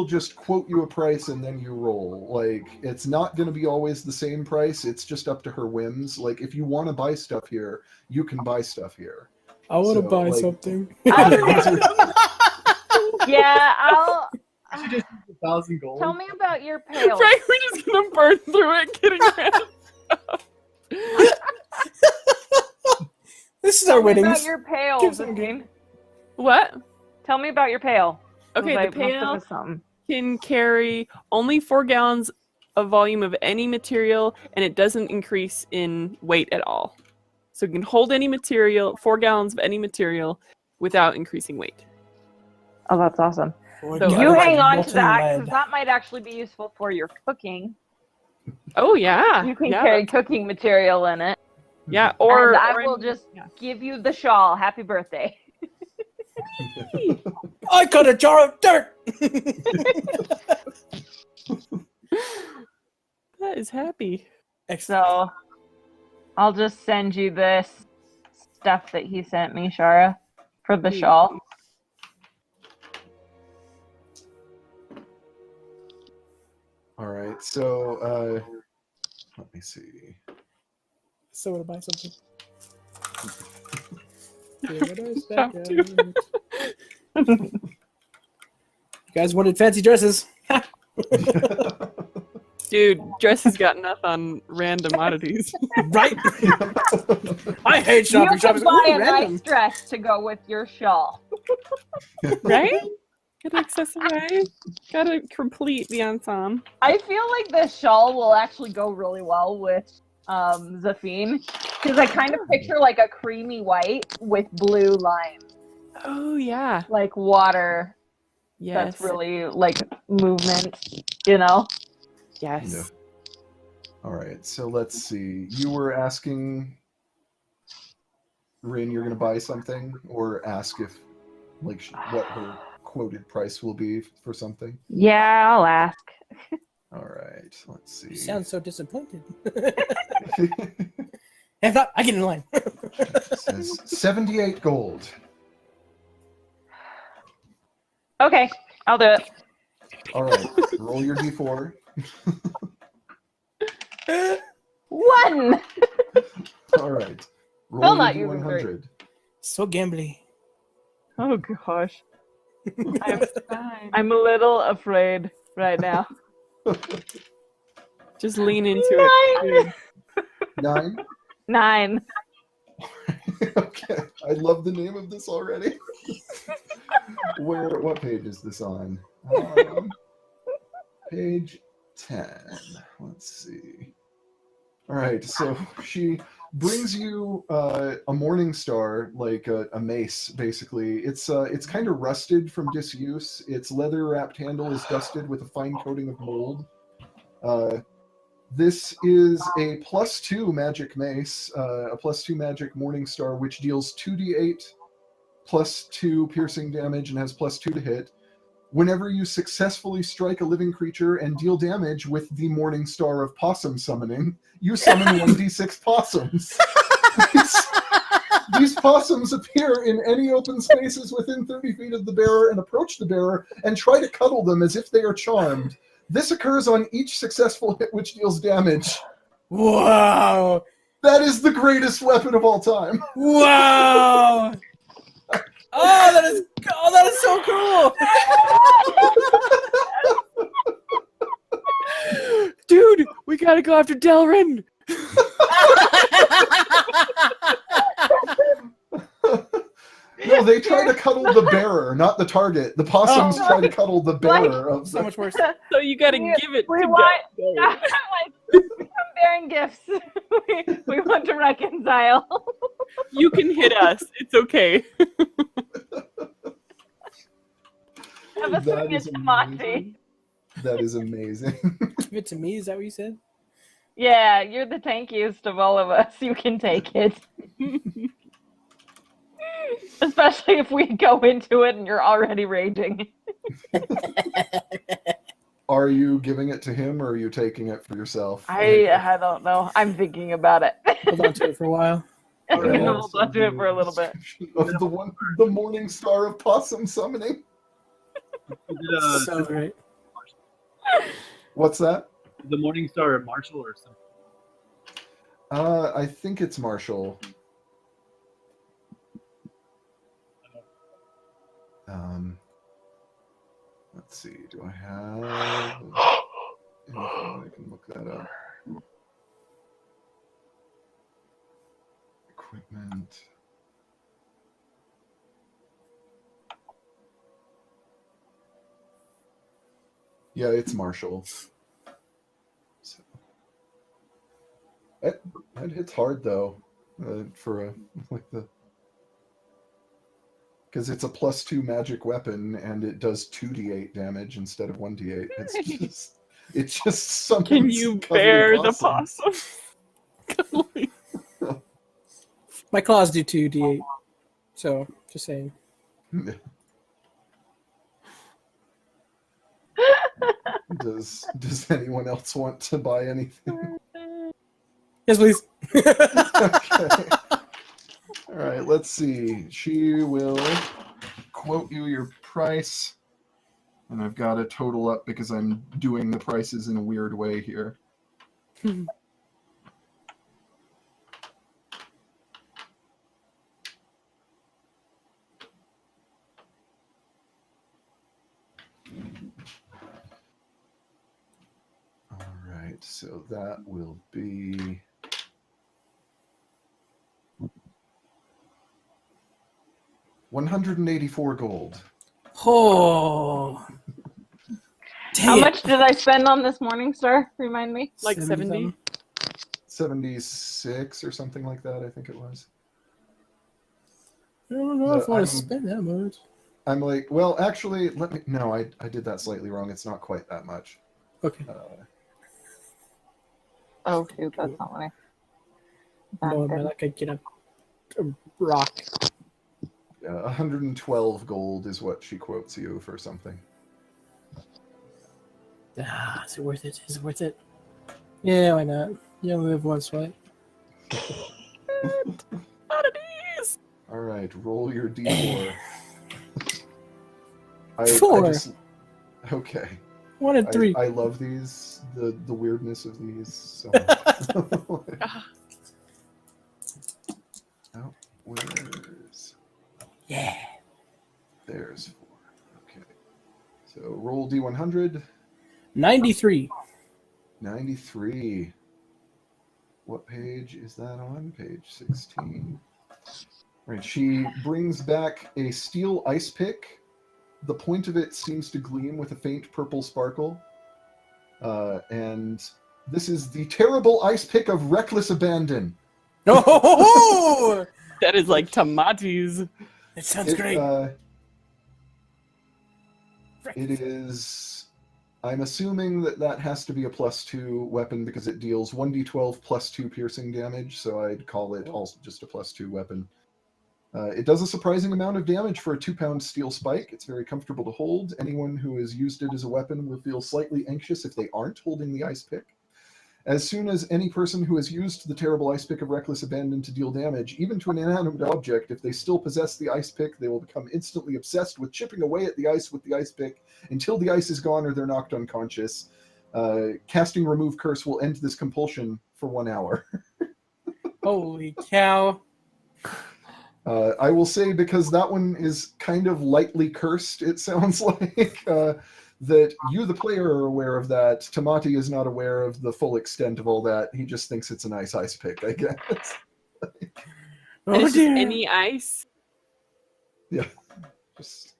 just quote you a price and then you roll. Like, it's not going to be always the same price. It's just up to her whims. Like, if you want to buy stuff here, you can buy stuff here. I want to So, buy like- something. Yeah, I'll. She just used 1,000 gold. Tell me about your pail. Frank, we're just gonna burn through it getting random stuff. This is our Tell me winnings. about your pail, Give some Zafine. What? Tell me about your pail. Okay, Like, the must have pail missed something. can carry only 4 gallons of volume of any material, and it doesn't increase in weight at all. So it can hold any material, 4 gallons of any material, without increasing weight. Oh, that's awesome. So You hang on to Molten that lead. because that might actually be useful for your cooking. Oh yeah, You can yeah, carry cooking material in it. yeah. Or And I or will just give you the shawl. Happy birthday. I got a jar of dirt. that is happy. Excellent. So I'll just send you this stuff that he sent me, Shara, for the shawl. All right, so let me see. So I want to buy something. Yeah, what is Stop that? You guys wanted fancy dresses. Dude, dresses got enough on random oddities. Right? I hate You shopping. can Shopping's buy a random. nice dress to go with your shawl. Right? Gotta accessorize. Gotta complete the ensemble. I feel like this shawl will actually go really well with Zafine because I kind of picture like a creamy white with blue lines, Oh yeah. like water. Yes. That's really like movement, you know? Yes. No. All right, so let's see. You were asking, Rin, you're going to buy something, or ask if, like, what her quoted price will be for something? Yeah, I'll ask. All right, let's see. You sound so disappointed. I thought I get in line. It says 78 gold. Okay, I'll do it. All right, roll your d4. 1! All right, Still roll not your using three. d100. So gambly. Oh gosh. I'm a little afraid right now. Just lean into it. 9. 9. Okay, I love the name of this already. What page is this on? Page 10. Let's see. All right, so she brings you a morning star, like a mace, basically. It's kind of rusted from disuse. Its leather-wrapped handle is dusted with a fine coating of mold. This is a +2 magic mace, a +2 magic morning star, which deals 2d8 +2 piercing damage and has +2 to hit. Whenever you successfully strike a living creature and deal damage with the Morning Star of Possum Summoning, you summon 1d6 possums. These possums appear in any open spaces within 30 feet of the bearer and approach the bearer and try to cuddle them as if they are charmed. This occurs on each successful hit which deals damage. Wow. That is the greatest weapon of all time. Wow. Oh, that is so cool. Dude, we gotta go after Delrin. No, they try to cuddle the bearer, not the target. The possums try to cuddle the bearer of So the... much worse. So you gotta give it We to want, Delrin. like, comparing gifts. we want to reconcile. You can hit us. It's okay. Have a That swing is at Tamati. That is amazing. Give it to me. Is that what you said? Yeah, you're the tankiest of all of us. You can take it. Especially if we go into it and you're already raging. Are you giving it to him or are you taking it for yourself? I don't know. I'm thinking about it. Hold on to it for a while. I'm Yeah, gonna hold on to it for a little bit. Of the morning star of possum summoning. So great. What's that? The Morning Star Marshall or something? I think it's Marshall. Let's see. Do I have anything I can look that up? Equipment. Yeah, it's Marshall. So, that hits hard though, for because it's a +2 magic weapon and it does 2d8 damage instead of 1d8. It's just something. Can you bear the possum? My claws do 2d8. So, just saying. Does anyone else want to buy anything? Yes, please. Okay. All right, let's see. She will quote you your price. And I've got a total up because I'm doing the prices in a weird way here. All right, so that will be $184 gold. Oh. Dang How it. much did I spend on this Morning Star? Remind me. Like 70? 76 or something like that, I think it was. I don't know if I want to spend that much. I'm like, well, actually, no, I did that slightly wrong. It's not quite that much. Okay. Oh, shoot, that's not what I. No, man, I could get a rock. 112 gold is what she quotes you for something. Is it worth it? Is it worth it? Yeah, why not? You only live once, right? Oddities! All right, roll your d4. 4. Okay. 1 and 3. I love these, the weirdness of these. So. Oh, where's... Yeah. There's 4. Okay. So roll d100. 93. 93. What page is that on? Page 16. Right. She brings back a steel ice pick. The point of it seems to gleam with a faint purple sparkle. And this is the terrible ice pick of reckless abandon. Oh! That is like tomatoes. It sounds great. It is... I'm assuming that has to be a +2 weapon because it deals 1d12 +2 piercing damage, so I'd call it also just a +2 weapon. It does a surprising amount of damage for a 2-pound steel spike. It's very comfortable to hold. Anyone who has used it as a weapon will feel slightly anxious if they aren't holding the ice pick. As soon as any person who has used the terrible ice pick of reckless abandon to deal damage, even to an inanimate object, if they still possess the ice pick, they will become instantly obsessed with chipping away at the ice with the ice pick until the ice is gone or they're knocked unconscious. Casting Remove Curse will end this compulsion for 1 hour. Holy cow. I will say, because that one is kind of lightly cursed, it sounds like, that you, the player, are aware of that. Tamati is not aware of the full extent of all that. He just thinks it's a nice ice pick, I guess. And it's just any ice? Yeah. Just,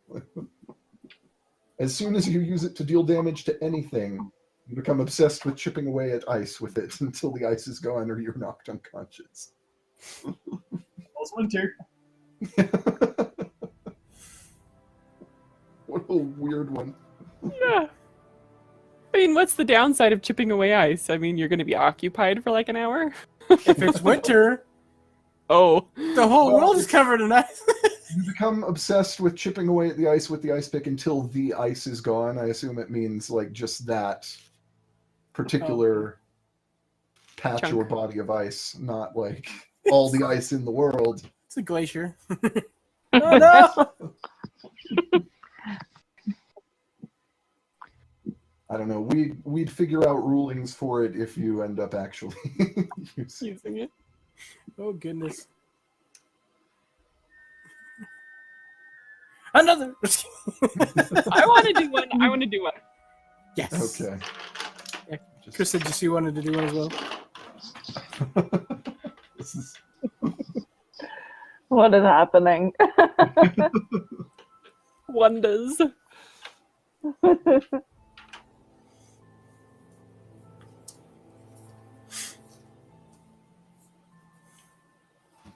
as soon as you use it to deal damage to anything, you become obsessed with chipping away at ice with it until the ice is gone or you're knocked unconscious. It's winter. What a weird one. Yeah. I mean, what's the downside of chipping away ice? I mean, you're going to be occupied for like an hour? If it's winter, Oh. the whole world is covered in ice. You become obsessed with chipping away at the ice with the ice pick until the ice is gone. I assume it means like just that particular patch Chunk. or body of ice, not like all the ice in the world. It's a glacier. Oh no! I don't know. We'd figure out rulings for it if you end up actually Using it. Oh goodness! Another. I want to do one. I want to do one. Yes. Okay. Yeah. Just- Chris said she wanted to do one as well. This is What is happening? Wonders.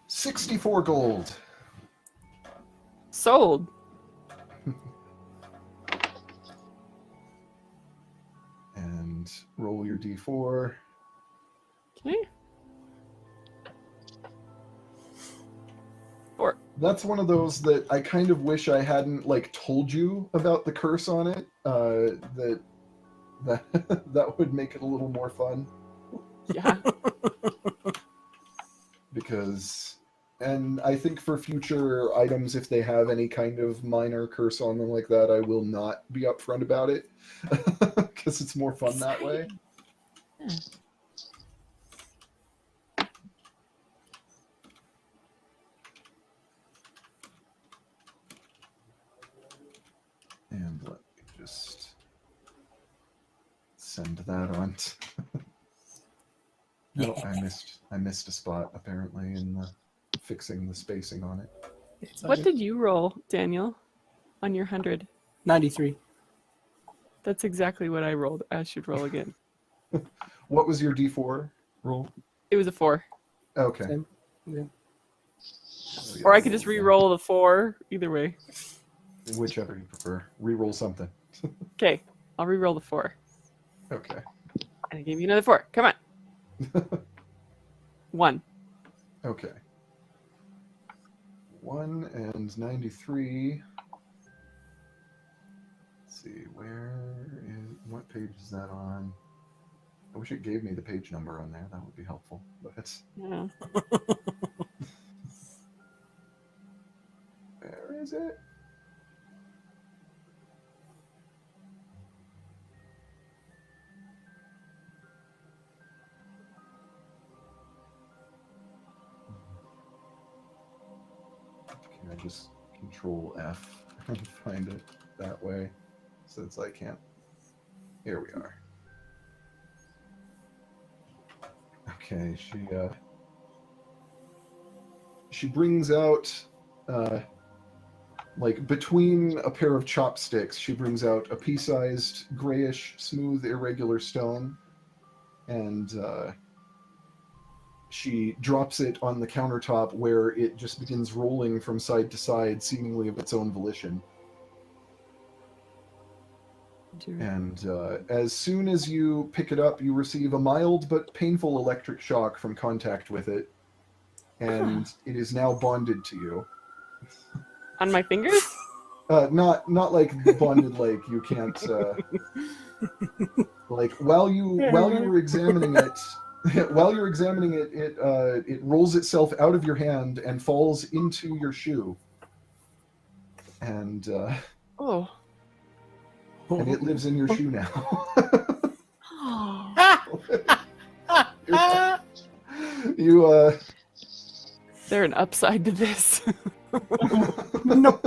64 gold. Sold. And roll your d4. Okay. 4. That's one of those that I kind of wish I hadn't like told you about the curse on it. That that would make it a little more fun. Yeah. Because, and I think for future items, if they have any kind of minor curse on them like that, I will not be upfront about it because it's more fun that way. And let me just send that on. Oh, I missed a spot apparently in the fixing the spacing on it. What did you roll, Daniel, on your 100? 93. That's exactly what I rolled. I should roll again. What was your D4 roll? It was a 4. Okay. Same. Yeah. Or I could just re-roll the 4. Either way. Whichever you prefer. Reroll something. Okay, I'll re-roll the 4. Okay. And I gave you another 4. Come on. 1. Okay. 1 and 93. Let's see, what page is that on? I wish it gave me the page number on there. That would be helpful. But Yeah. where is it? Can I just Control F and find it that way since I can't? Here we are. Okay, she brings out like between a pair of chopsticks, she brings out a pea-sized, grayish, smooth, irregular stone, and she drops it on the countertop where it just begins rolling from side to side, seemingly of its own volition. And as soon as you pick it up, you receive a mild but painful electric shock from contact with it, and it is now bonded to you. On my fingers? Not like bonded, like you can't. Like while you were examining it. While you're examining it, it rolls itself out of your hand and falls into your shoe. And and it lives in your shoe now. You There an upside to this? No.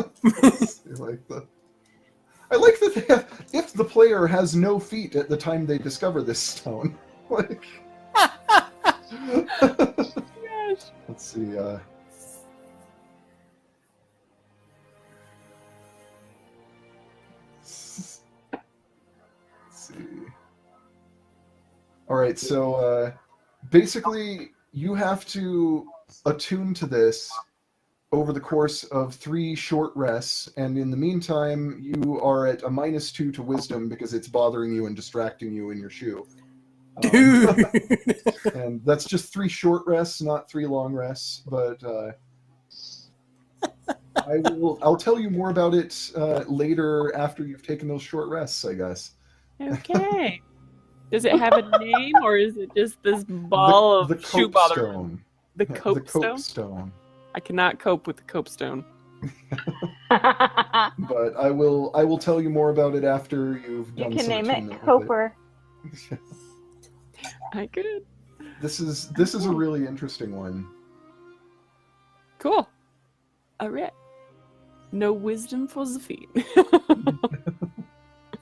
I like that they have, if the player has no feet at the time they discover this stone. Like let's see. Let's see. All right, so basically, you have to attune to this over the course of 3 short rests, and in the meantime, you are at a -2 to wisdom because it's bothering you and distracting you in your shoe. Dude. And that's just 3 short rests, not 3 long rests. But I'll tell you more about it later after you've taken those short rests, I guess. Okay. Does it have a name, or is it just this ball the of shoe cope bother? stone. The The cope cope stone? stone. I cannot cope with the cope stone. But I will tell you more about it after you've You done can some name it attunement with Coper. it. I could. This is a really interesting one. Cool. All right. No wisdom for Zafine.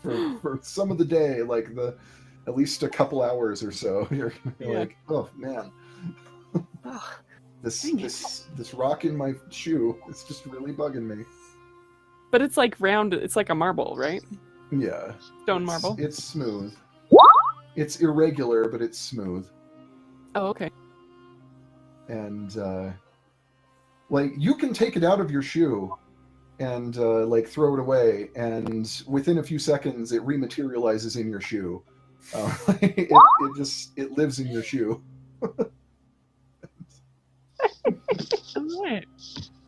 For some of the day, like at least a couple hours or so, you're like, oh man, this rock in my shoe is just really bugging me. But it's like round. It's like a marble, right? Yeah, Stone marble. It's smooth. It's irregular, but it's smooth. Oh, okay. And like you can take it out of your shoe and like throw it away, and within a few seconds it rematerializes in your shoe. It lives in your shoe.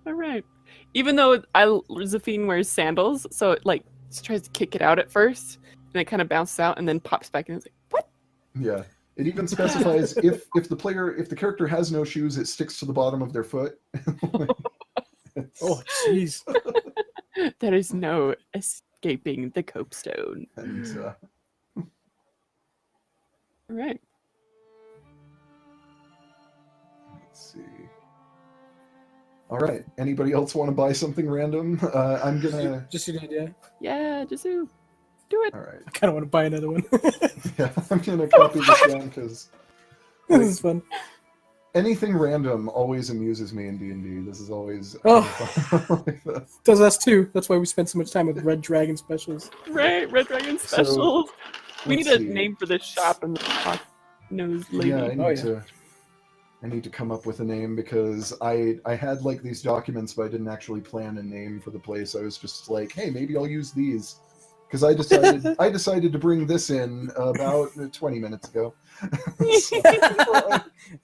All right. Even though Zafine wears sandals, so it like tries to kick it out at first, and it kind of bounces out and then pops back in. It's like, what? Yeah. It even specifies if the character has no shoes, it sticks to the bottom of their foot. Oh, jeez. There is no escaping the copestone. And All right. let's see. All right. Anybody else want to buy something random? I'm gonna. Just an idea. Yeah, Jisu. Do it. All right. I kind of want to buy another one. Yeah, I'm gonna copy this down because This is fun. anything random always amuses me in D&D. This is always Does us too. That's why we spend so much time with Red Dragon specials. Right, Red Dragon So, specials. We need let's a see. name for this shop and the hot nose lady. Yeah, I need to come up with a name because I had like these documents, but I didn't actually plan a name for the place. I was just like, hey, maybe I'll use these. Because I decided to bring this in about 20 minutes ago.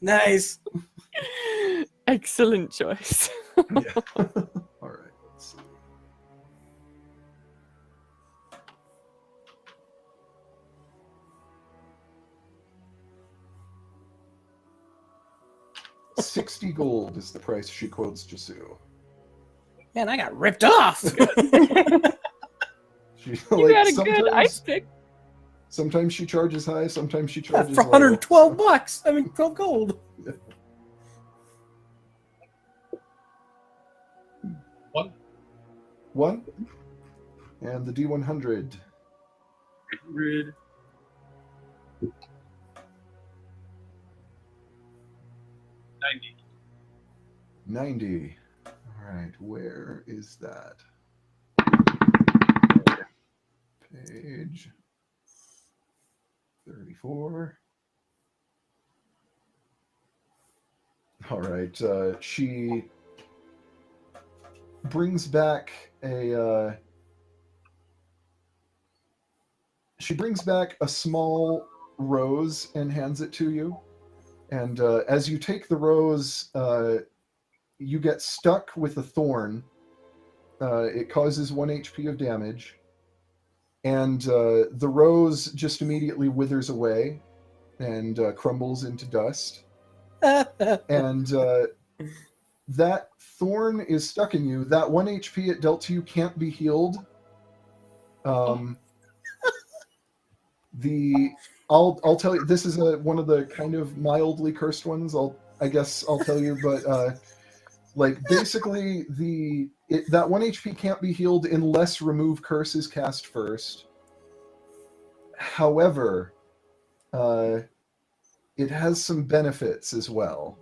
Nice. Excellent choice. Yeah. All right. Let's see. $60 gold is the price she quotes Jisu. Man, I got ripped off. She, You got a good ice pick. Sometimes she charges high, sometimes she Yeah, charges for low. 112 bucks. I mean, 12 gold. One. And the D100. 100. 90. All right, where is that? Page 34. All right, she brings back a small rose and hands it to you. And as you take the rose, you get stuck with a thorn. It causes 1 HP of damage. And the rose just immediately withers away and crumbles into dust. And that thorn is stuck in you. That 1 HP it dealt to you can't be healed. I'll tell you, this is one of the kind of mildly cursed ones. I guess I'll tell you, but like basically that 1 HP can't be healed unless remove curse is cast first. However, it has some benefits as well.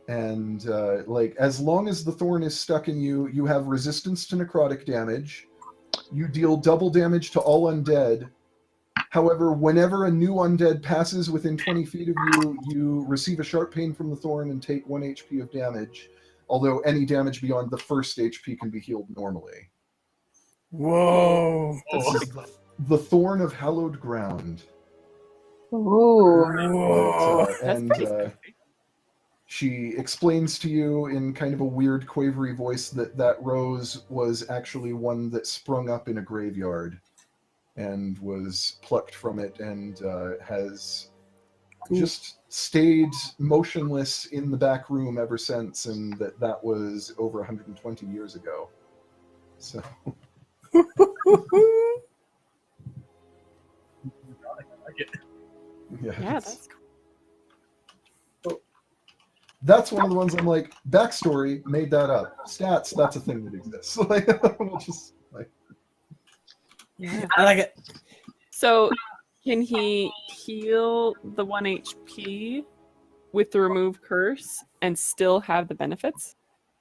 And like as long as the thorn is stuck in you, you have resistance to necrotic damage. You deal double damage to all undead. However, whenever a new undead passes within 20 feet of you, you receive a sharp pain from the thorn and take 1 HP of damage. Although any damage beyond the first HP can be healed normally. Whoa. This is the Thorn of Hallowed Ground. Ooh. Whoa. That's pretty spicy. She explains to you in kind of a weird, quavery voice that rose was actually one that sprung up in a graveyard and was plucked from it and has just stayed motionless in the back room ever since, and that was over 120 years ago. So. Yeah, that's cool. That's one of the ones I'm like, backstory, made that up. Stats, that's a thing that exists. Like, we'll just like. Yeah. I like it. So, can he heal the 1 HP with the remove curse and still have the benefits?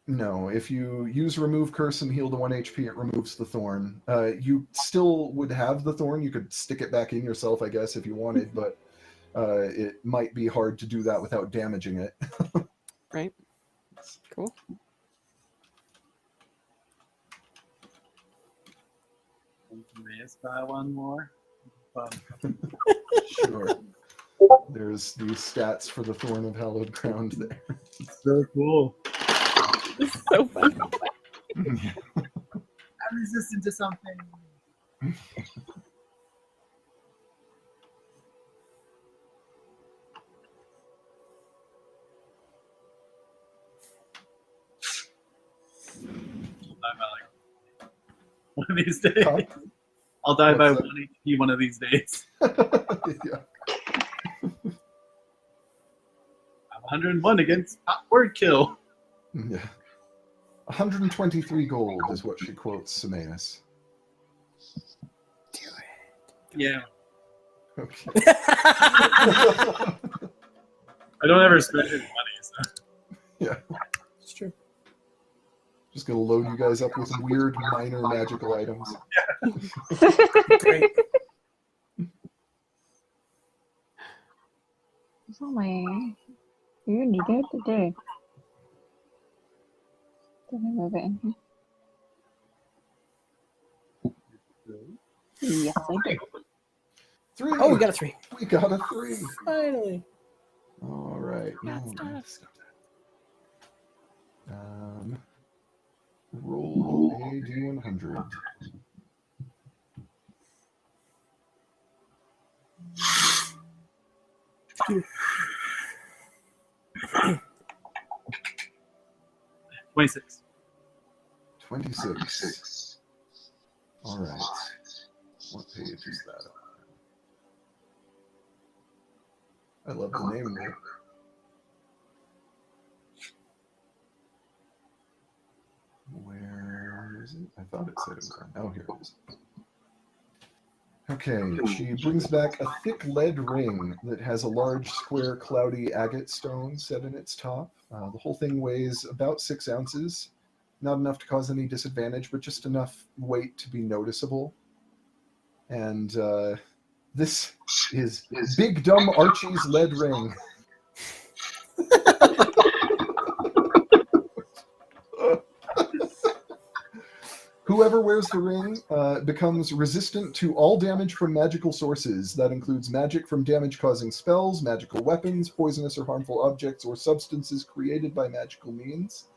No, if you use remove curse and heal to 1 HP, it removes the thorn. You still would have the thorn. You could stick it back in yourself, I guess, if you wanted, but it might be hard to do that without damaging it. Right. Cool. May I spy one more? Sure. There's the stats for the Thorn of Hallowed Ground there. So cool. This is so fun. I'm resistant to something. One of these days. I'll die by 1 HP one of these days. Yeah. I'm 101 against word kill. Yeah. 123 gold is what she quotes Semaeus. Yeah. Okay. I don't ever spend any money, so. Yeah. It's true. Just gonna load you guys up with weird minor magical items. Great. Oh my. You need it today. Did I move it in here? Yes, I did. 3. Oh, we got a 3. We got a 3. Finally. All right. Roll a d100. $26. 26. All right. What page is that on? I love the name there. Where is it? I thought it said it was on. Oh, here it is. Okay, she brings back a thick lead ring that has a large, square, cloudy agate stone set in its top. The whole thing weighs about 6 ounces. Not enough to cause any disadvantage, but just enough weight to be noticeable. And this is Big Dumb Archie's lead ring. Whoever wears the ring becomes resistant to all damage from magical sources. That includes magic from damage-causing spells, magical weapons, poisonous or harmful objects, or substances created by magical means.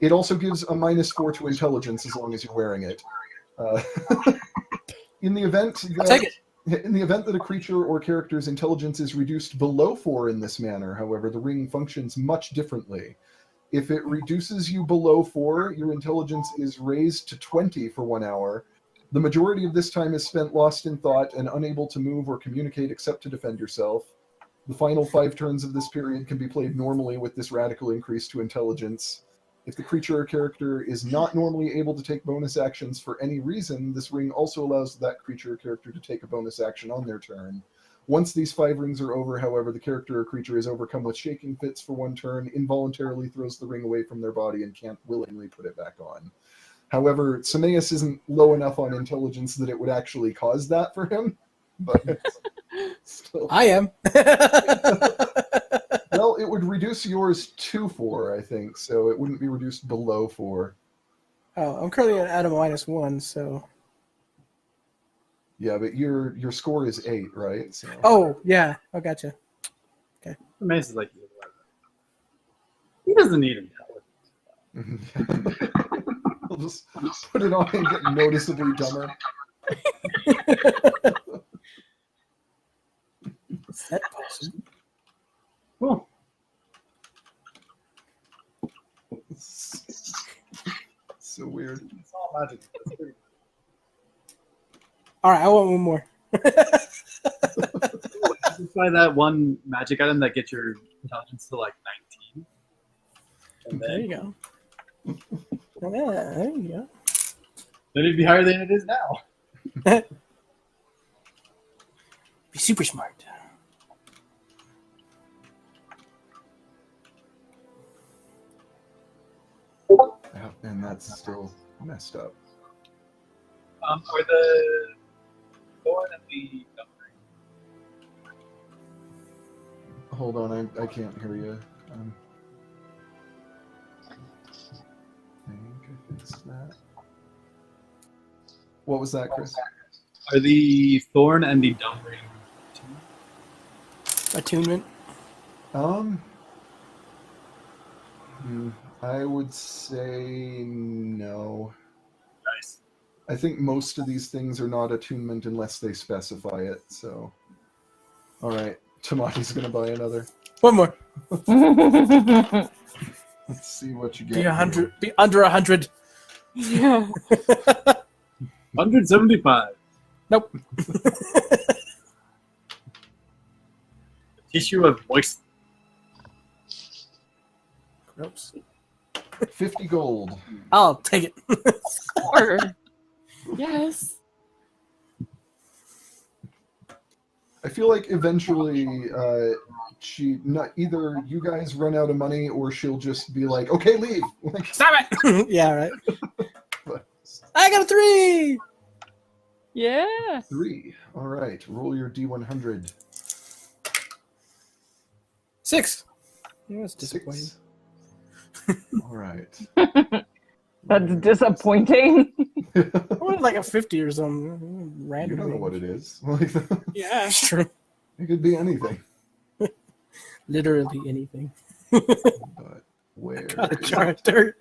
It also gives a -4 to intelligence as long as you're wearing it. In the event that a creature or character's intelligence is reduced below 4 in this manner, however, the ring functions much differently. If it reduces you below 4, your intelligence is raised to 20 for 1 hour. The majority of this time is spent lost in thought and unable to move or communicate except to defend yourself. The final 5 turns of this period can be played normally with this radical increase to intelligence. If the creature or character is not normally able to take bonus actions for any reason, this ring also allows that creature or character to take a bonus action on their turn. Once these 5 rings are over, however, the character or creature is overcome with shaking fits for 1 turn, involuntarily throws the ring away from their body, and can't willingly put it back on. However, Semaeus isn't low enough on intelligence that it would actually cause that for him, but still. I am. Well, it would reduce yours to 4, I think, so it wouldn't be reduced below 4. Oh, I'm currently at a -1, so. Yeah, but your score is 8, right? So. Oh, yeah. I gotcha. Amazing, like He doesn't need intelligence. I'll just put it on and get noticeably dumber. Is that possible? Well, So weird. it's all magic. All right, I want one more. Just buy that one magic item that gets your intelligence to like 19. And There then, you go. Yeah, there you go. then it'd be higher than it is now. Be super smart. Yeah, and that's still messed up. Are the thorn and the Hold on, I can't hear you. I think I fixed that. What was that, Chris? Are the thorn and the dumb ring? Attunement. I would say no. Nice. I think most of these things are not attunement unless they specify it. So, all right, Tamati's gonna buy another. One more. Let's see what you get. Be 100. Be under 100. Yeah. 175. Nope. Tissue of moist. Gross. 50 gold. I'll take it. Or yes. I feel like eventually, either you guys run out of money or she'll just be like, "Okay, leave." Like, Stop it. Yeah, right. but I got a 3. Yeah. 3. All right, roll your D100. 6. That's disappointing. 6. All right. That's disappointing. I wanted like a 50 or something. You Random. don't know what it is. Like, Yeah. That's true. it could be anything. Literally anything. But where? Got a is jar it? of dirt.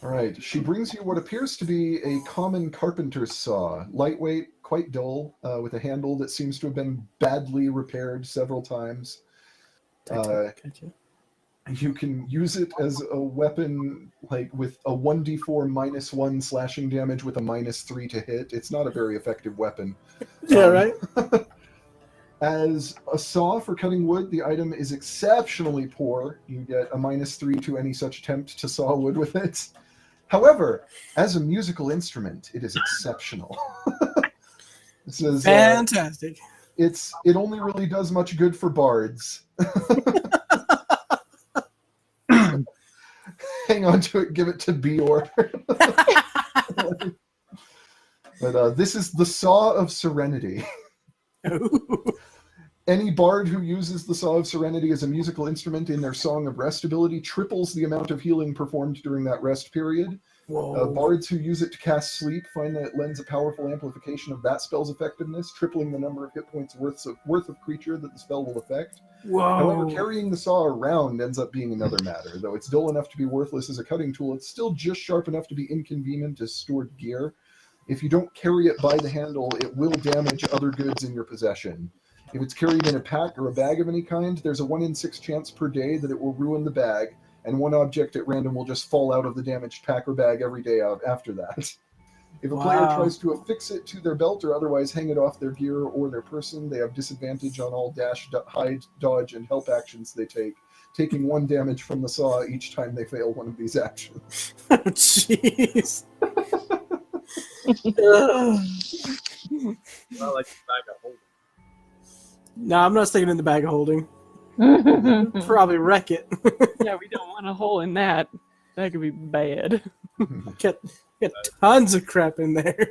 All right. She brings you what appears to be a common carpenter's saw, lightweight, quite dull, with a handle that seems to have been badly repaired several times. Gotcha. You can use it as a weapon, like with a 1d4 -1 slashing damage with a -3 to hit. It's not a very effective weapon. Yeah, right? As a saw for cutting wood, the item is exceptionally poor. You get a -3 to any such attempt to saw wood with it. However, as a musical instrument, it is exceptional. This is Fantastic. it only really does much good for bards. Hang on to it, give it to Bior. But this is the Saw of Serenity. Any bard who uses the Saw of Serenity as a musical instrument in their Song of Rest ability triples the amount of healing performed during that rest period. Whoa. Bards who use it to cast sleep find that it lends a powerful amplification of that spell's effectiveness, tripling the number of hit points worth of creature that the spell will affect. However, Whoa. carrying the saw around ends up being another matter. Though it's dull enough to be worthless as a cutting tool, it's still just sharp enough to be inconvenient as stored gear. If you don't carry it by the handle, it will damage other goods in your possession. If it's carried in a pack or a bag of any kind, there's a 1 in 6 chance per day that it will ruin the bag, and one object at random will just fall out of the damaged pack or bag every day out after that. If a player Wow. tries to affix it to their belt or otherwise hang it off their gear or their person, they have disadvantage on all dash, hide, dodge, and help actions they take, taking 1 damage from the saw each time they fail one of these actions. Jeez. Not like a bag of holding. No, I'm not sticking in the bag of holding. Probably wreck it. Yeah, we don't want a hole in that. That could be bad. Get tons of crap in there.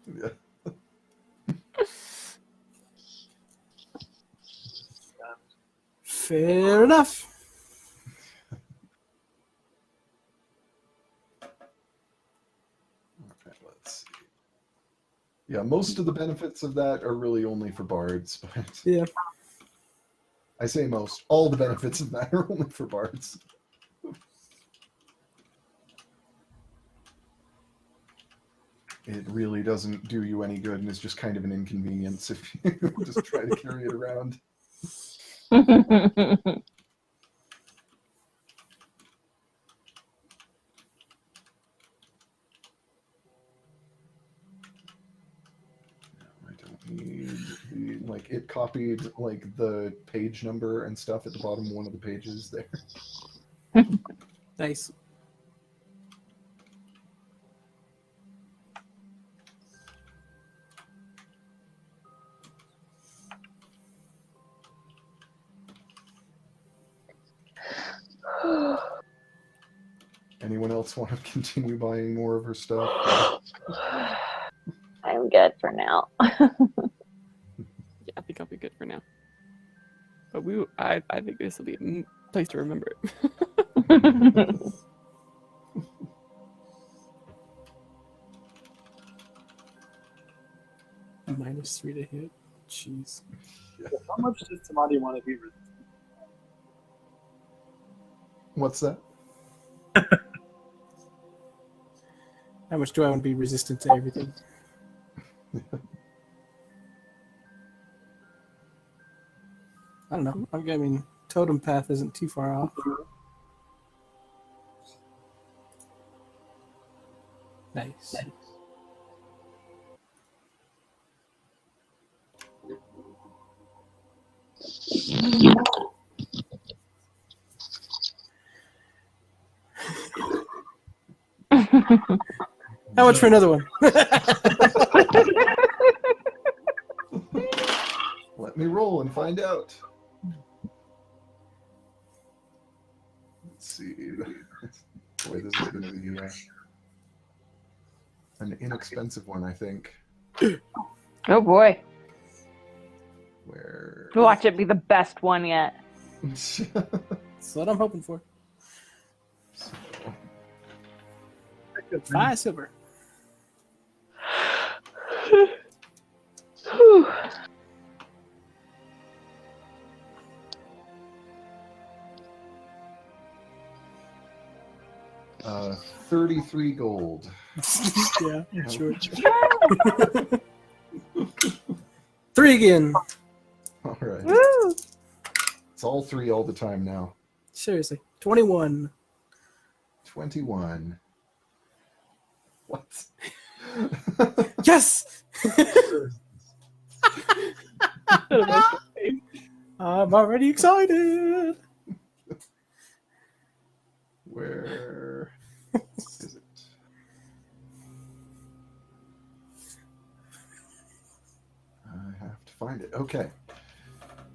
Yeah. Fair enough. Okay, let's see. Yeah, most of the benefits of that are really only for bards, but Yeah. I say most. All the benefits of that are only for bards. It really doesn't do you any good and is just kind of an inconvenience if you just try to carry it around. I don't need the, like, it copied like the page number and stuff at the bottom of one of the pages there. Nice. Anyone else want to continue buying more of her stuff? I'm good for now. Yeah, I think I'll be good for now. But I think this will be a place to remember it. -3 to hit. Jeez. How much does somebody want to be resistant? What's that? How much do I want to be resistant to everything? I don't know. I mean, totem path isn't too far off. Nice. How much for another one? Let me roll and find out. Let's see. Boy, this is going to be an inexpensive one, I think. Oh boy. Where? Watch it be the best one yet. That's what I'm hoping for. 5 silver. Whew. Uh, 33 gold. Yeah, sure. 3 again. All right. Woo. It's all 3 all the time now. Seriously. 21. 21. What? Yes! I'm already excited. Where is it? I have to find it. Okay.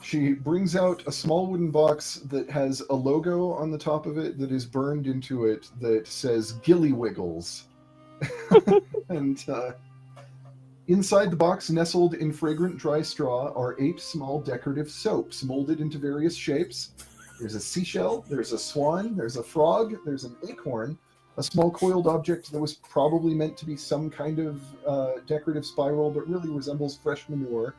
She brings out a small wooden box that has a logo on the top of it that is burned into it that says Gilly Wiggles. And inside the box, nestled in fragrant dry straw, are 8 small decorative soaps molded into various shapes. There's a seashell, there's a swan, there's a frog, there's an acorn, a small coiled object that was probably meant to be some kind of decorative spiral but really resembles fresh manure.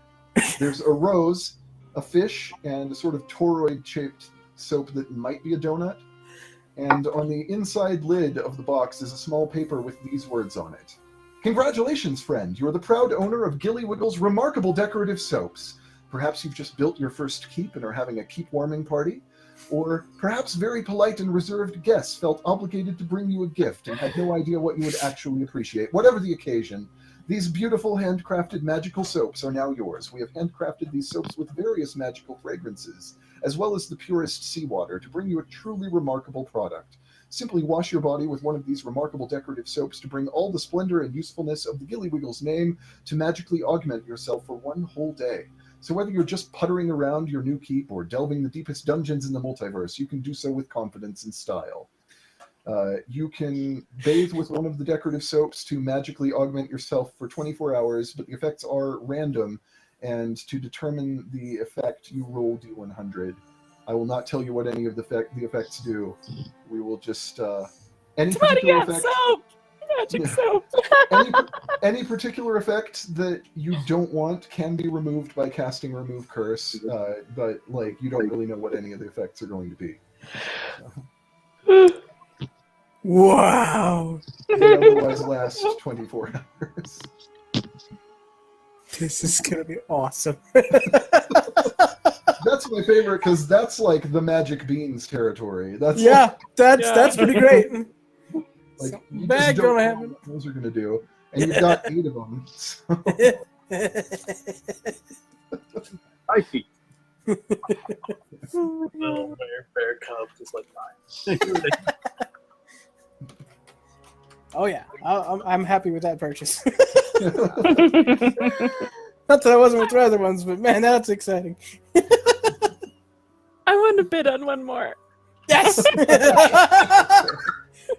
There's a rose, a fish, and a sort of toroid-shaped soap that might be a donut. And on the inside lid of the box is a small paper with these words on it. Congratulations, friend. You are the proud owner of Gilly Wiggle's remarkable decorative soaps. Perhaps you've just built your first keep and are having a keep warming party. Or perhaps very polite and reserved guests felt obligated to bring you a gift and had no idea what you would actually appreciate. Whatever the occasion, these beautiful handcrafted magical soaps are now yours. We have handcrafted these soaps with various magical fragrances, as well as the purest seawater, to bring you a truly remarkable product. Simply wash your body with one of these remarkable decorative soaps to bring all the splendor and usefulness of the Gilly Wiggles name to magically augment yourself for one whole day. So whether you're just puttering around your new keep or delving the deepest dungeons in the multiverse, you can do so with confidence and style. You can bathe with one of the decorative soaps to magically augment yourself for 24 hours, but the effects are random, and to determine the effect, you roll D100. I will not tell you what any of the effects do. We will just any Somebody particular got effect. soap! Magic soap. Any particular effect that you don't want can be removed by casting Remove Curse, but like you don't really know what any of the effects are going to be. So. Wow. They otherwise last 24 hours. This is gonna be awesome. That's my favorite because that's like the magic beans territory. That's yeah, that's pretty great. like you Bad just don't gonna know happen. what those are gonna do, and you've got 8 of them. So. I see. Little bear cub, just like mine. Oh yeah, I'm happy with that purchase. Not that I wasn't with the other ones, but man, that's exciting. I want to bid on one more. Yes.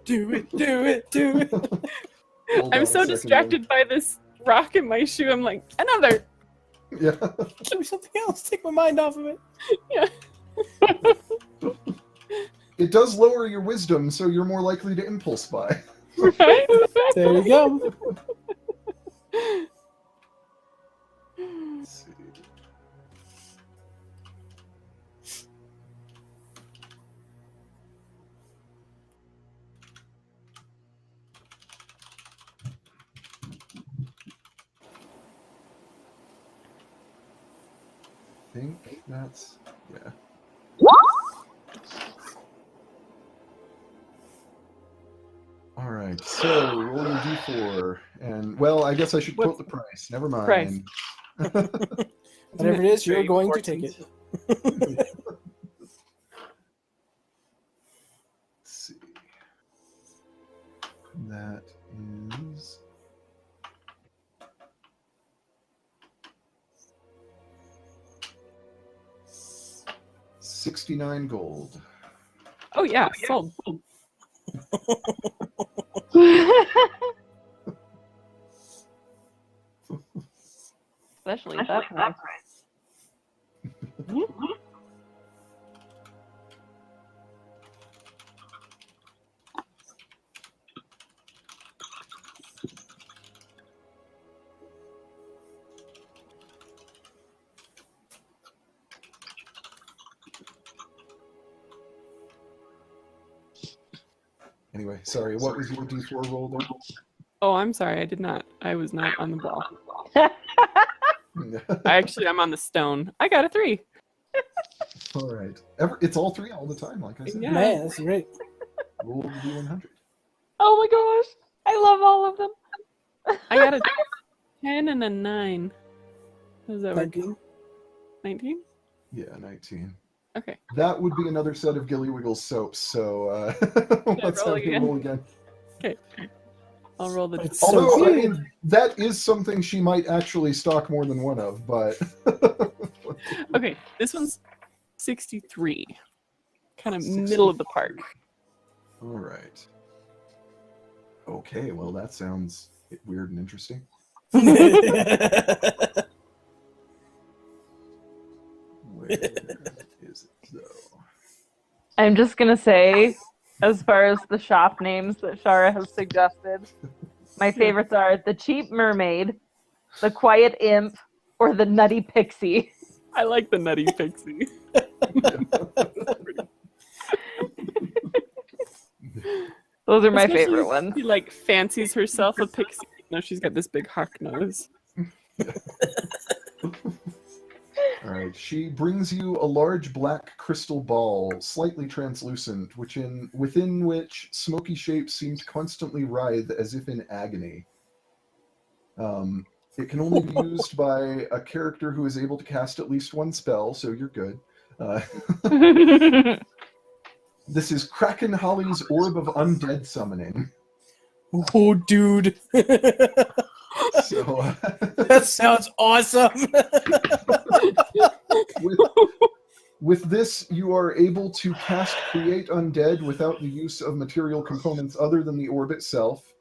Do it. Hold I'm on so a second, distracted by this rock in my shoe. I'm like, another. Yeah. Give me something else. Take my mind off of it. Yeah. It does lower your wisdom, so you're more likely to impulse buy. Right? There you go. Let's see. I think that's yeah. All right, so roll your d4, and well, I guess I should quote the price. Never mind. Price. Whatever it is, you're going to take it. Let's see. That is 69 gold. Oh yeah, sold. Especially at that price. Anyway, sorry, what was your d4 roll there? Oh, I'm sorry. I was not on the ball. I'm on the stone. I got a 3. All right. It's all 3 all the time, like I said. Yeah. Man, that's great. Roll the d100. Oh my gosh. I love all of them. I got a 10 and a 9. How does that work? 19. 19? Yeah, 19. Okay. That would be another set of Gilly Wiggles soaps, so let's roll have you again? roll again. Okay. I'll roll the. It's so Although, I cute. mean, that is something she might actually stock more than one of, but... Okay, this one's 63. Kind of middle of the park. All right. Okay, well, that sounds weird and interesting. Where is it, though? I'm just gonna say, as far as the shop names that Shara has suggested, my favorites are the Cheap Mermaid, the Quiet Imp, or the Nutty Pixie. I like the Nutty Pixie. Those are my Especially favorite if ones. She like fancies herself a pixie. No, she's got this big hawk nose. All right. She brings you a large black crystal ball, slightly translucent, within which smoky shapes seem to constantly writhe as if in agony. It can only be used by a character who is able to cast at least one spell, so you're good. This is Kraken Holly's Orb of Undead Summoning. Oh, dude. So, That sounds awesome. with this, you are able to cast Create Undead without the use of material components other than the orb itself.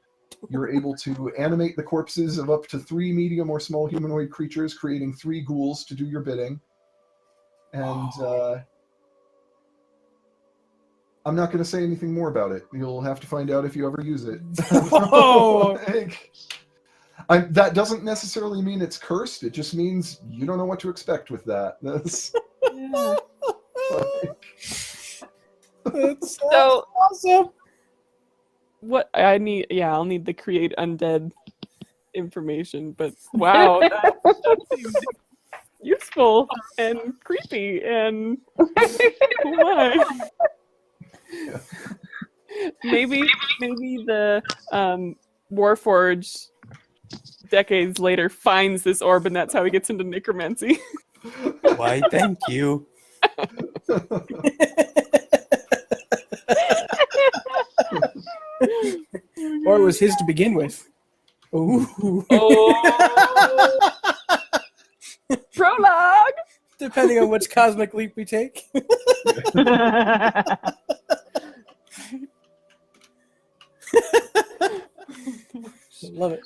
You're able to animate the corpses of up to 3 medium or small humanoid creatures, creating 3 ghouls to do your bidding. And I'm not going to say anything more about it. You'll have to find out if you ever use it. Whoa! That doesn't necessarily mean it's cursed. It just means you don't know what to expect with that. That's That's So- awesome. What I need, yeah, I'll need the create undead information. But wow, that seems useful and creepy and why? Yeah. Maybe the Warforged decades later finds this orb and that's how he gets into necromancy. Why, thank you. Or it was his to begin with. Ooh. Oh. Prologue. Depending on which cosmic leap we take. Love it.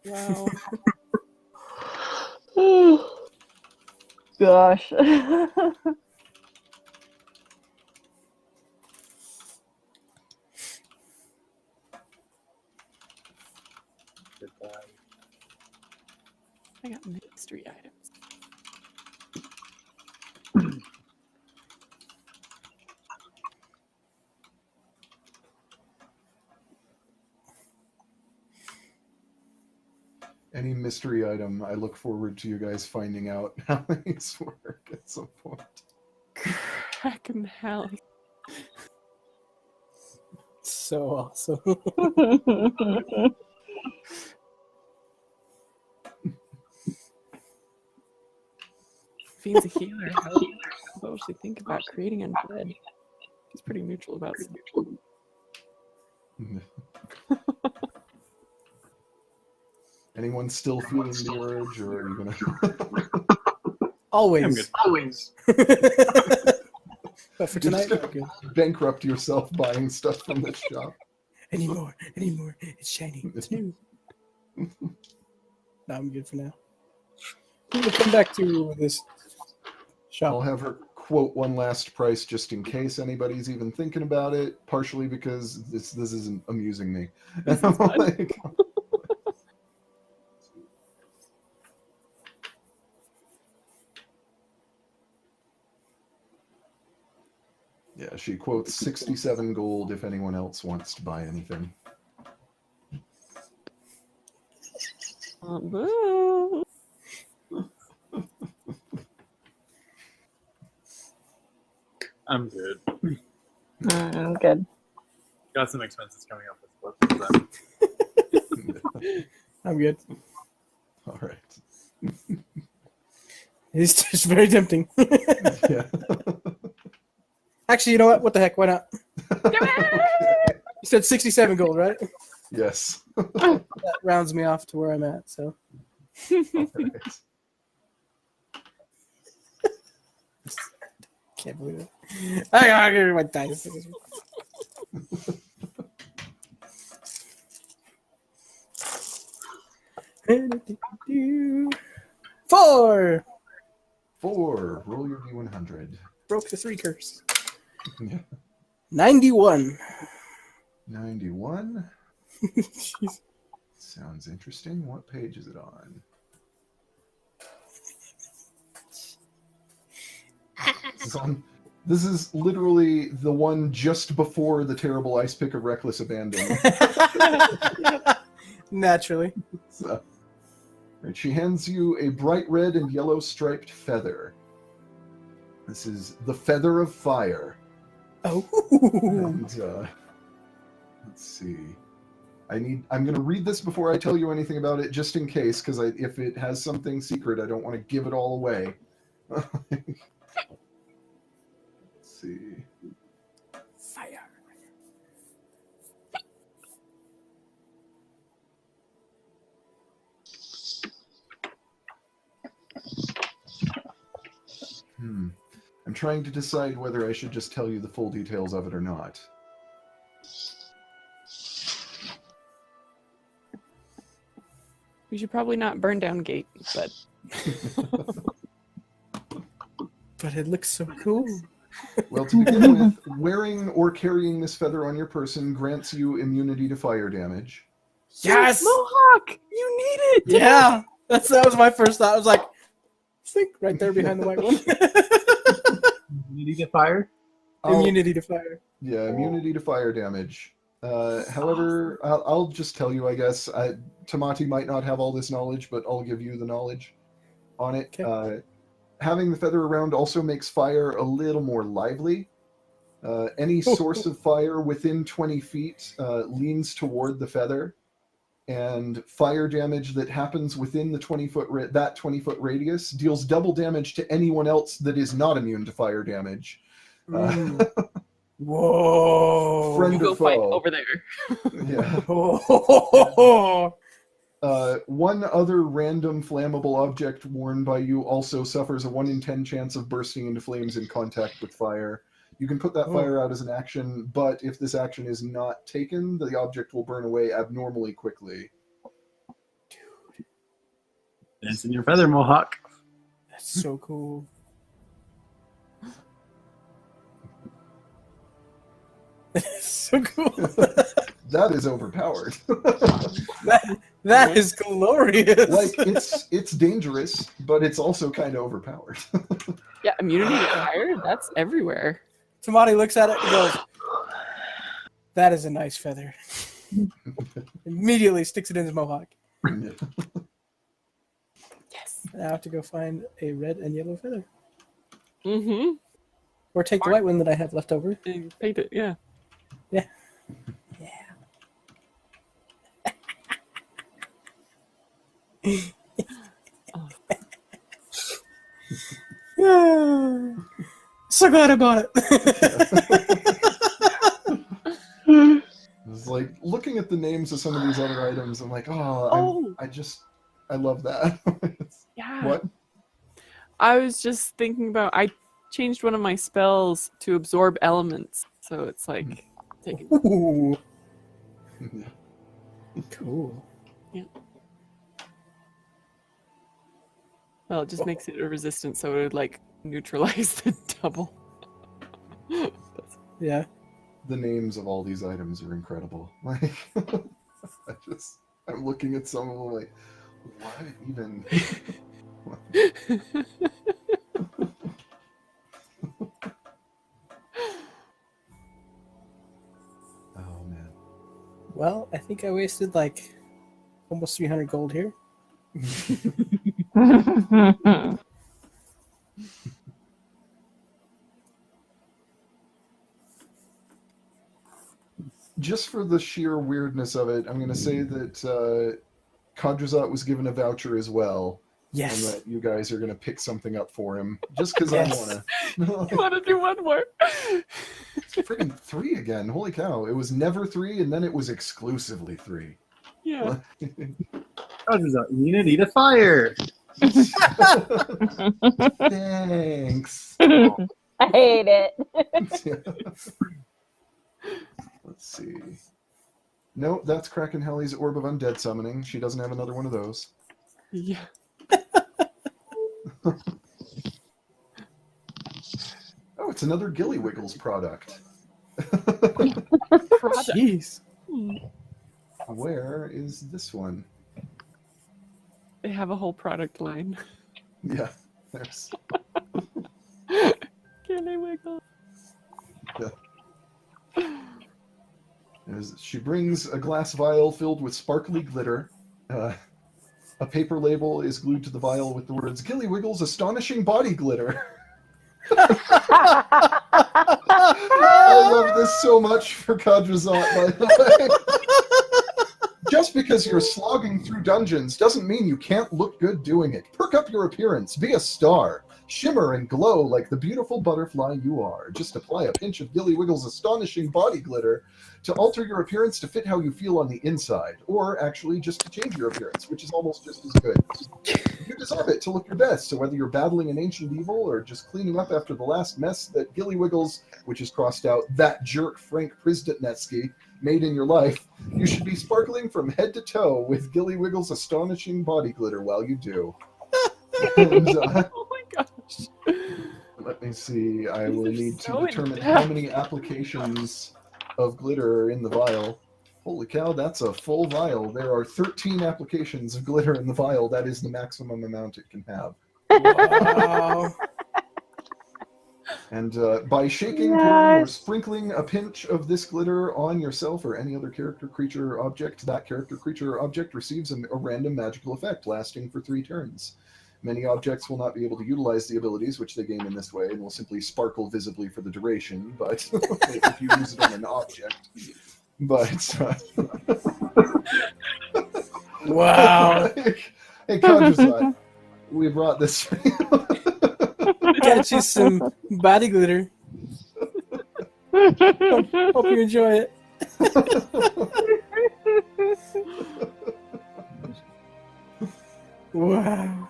Wow. Gosh. I got mystery items. Any mystery item, I look forward to you guys finding out how these work at some point. Kraken hell. So awesome. Fiend's a healer. How should she think about creating undead? She's pretty neutral about stuff. Anyone still feeling the urge, or are you gonna Always. I'm good. Always. But for You're tonight, just I'm good. bankrupt yourself buying stuff from the shop? Anymore. It's shiny. It's new. No, I'm good for now. We'll come back to this shop. I'll have her quote one last price just in case anybody's even thinking about it, partially because this isn't amusing me. And I'm like, yeah, she quotes 67 gold if anyone else wants to buy anything. I'm good. I'm good. Got some expenses coming up with both. I'm good. All right. It's just very tempting. Yeah. Actually, you know what? What the heck? Why not? You said 67 gold, right? Yes. That rounds me off to where I'm at, so. All right. Can't believe it. I gotta give my dice. 4! 4. Roll your D100. Broke the 3 curse. Yeah. 91. 91. Jeez. Sounds interesting. What page is it on? This is literally the one just before the terrible ice pick of reckless abandon. Naturally. So, right, she hands you a bright red and yellow striped feather. This is the feather of fire. Oh. And let's see. I'm going to read this before I tell you anything about it, just in case, because if it has something secret, I don't want to give it all away. Let's see. Fire. I'm trying to decide whether I should just tell you the full details of it or not. We should probably not burn down Gate, but But it looks so cool. Well, to begin with, wearing or carrying this feather on your person grants you immunity to fire damage. Yes! Mohawk, you need it. Yeah! That was my first thought. I was like, think right there behind the white one. Immunity to fire? Immunity to fire. Yeah, immunity to fire damage. However, I'll just tell you, I guess. Tamati might not have all this knowledge, but I'll give you the knowledge on it. Okay. Having the feather around also makes fire a little more lively. Any source of fire within 20 feet leans toward the feather, and fire damage that happens within the 20-foot radius deals double damage to anyone else that is not immune to fire damage. Whoa! Friend You go or foe. fight over there. Yeah. One other random flammable object worn by you also suffers a 1 in 10 chance of bursting into flames in contact with fire. You can put that fire out as an action, but if this action is not taken, the object will burn away abnormally quickly. Dance in your feather, Mohawk. That's so cool. So cool. That is overpowered. That is glorious. Like, it's dangerous, but it's also kind of overpowered. Yeah, immunity to fire, that's everywhere. Tamati looks at it and goes, "That is a nice feather." Immediately sticks it in his mohawk. Yes. Now I have to go find a red and yellow feather. Mm-hmm. Or take the white one that I have left over. And paint it, yeah. Yeah. Yeah. So glad I bought it. It's like, looking at the names of some of these other items, I'm like, I love that. Yeah. What? I was just thinking about, I changed one of my spells to absorb elements. So it's like, taking. Ooh. Cool. Yeah. Well, it just makes it a resistant, so it would like neutralize the double. Yeah. The names of all these items are incredible. Like, I'm looking at some of them like, what even? Oh man. Well, I think I wasted like almost 300 gold here. Just for the sheer weirdness of it, I'm going to say that Kadrazat was given a voucher as well. Yes. And that you guys are going to pick something up for him. Just because Yes. I want to. You want to do one more? Freaking 3 again. Holy cow. It was never 3, and then it was exclusively 3. Yeah. Immunity to fire. Thanks. I hate it. Let's see. No, that's Kraken Helly's Orb of Undead Summoning. She doesn't have another one of those. Yeah. Oh, it's another Gilly Wiggles product. Jeez. Where is this one? They have a whole product line. Yeah, there's. Can I wiggle? Yeah. She brings a glass vial filled with sparkly glitter. A paper label is glued to the vial with the words, "Gilly Wiggles Astonishing Body Glitter." I love this so much for Kadrazat, by the way. Just because you're slogging through dungeons doesn't mean you can't look good doing it. Perk up your appearance. Be a star. Shimmer and glow like the beautiful butterfly you are. Just apply a pinch of Gilly Wiggles Astonishing Body Glitter to alter your appearance to fit how you feel on the inside. Or actually just to change your appearance, which is almost just as good. You deserve it to look your best. So whether you're battling an ancient evil or just cleaning up after the last mess that Gilly Wiggles, which is crossed out, that jerk Frank Prisdetnetsky, made in your life, you should be sparkling from head to toe with Gilly Wiggles Astonishing Body Glitter while you do. And, Oh my gosh. Let me see. I will These are need to so determine in-depth. how many applications of glitter are in the vial. Holy cow, that's a full vial. There are 13 applications of glitter in the vial. That is the maximum amount it can have. Wow. And by shaking, pouring, or Yes. sprinkling a pinch of this glitter on yourself or any other character, creature, or object, that character, creature, or object receives a random magical effect lasting for 3 turns. Many objects will not be able to utilize the abilities which they gain in this way and will simply sparkle visibly for the duration, but if you use it on an object. But Wow. hey, Conjure, we brought this for you. Get you some body glitter. Hope you enjoy it. Wow.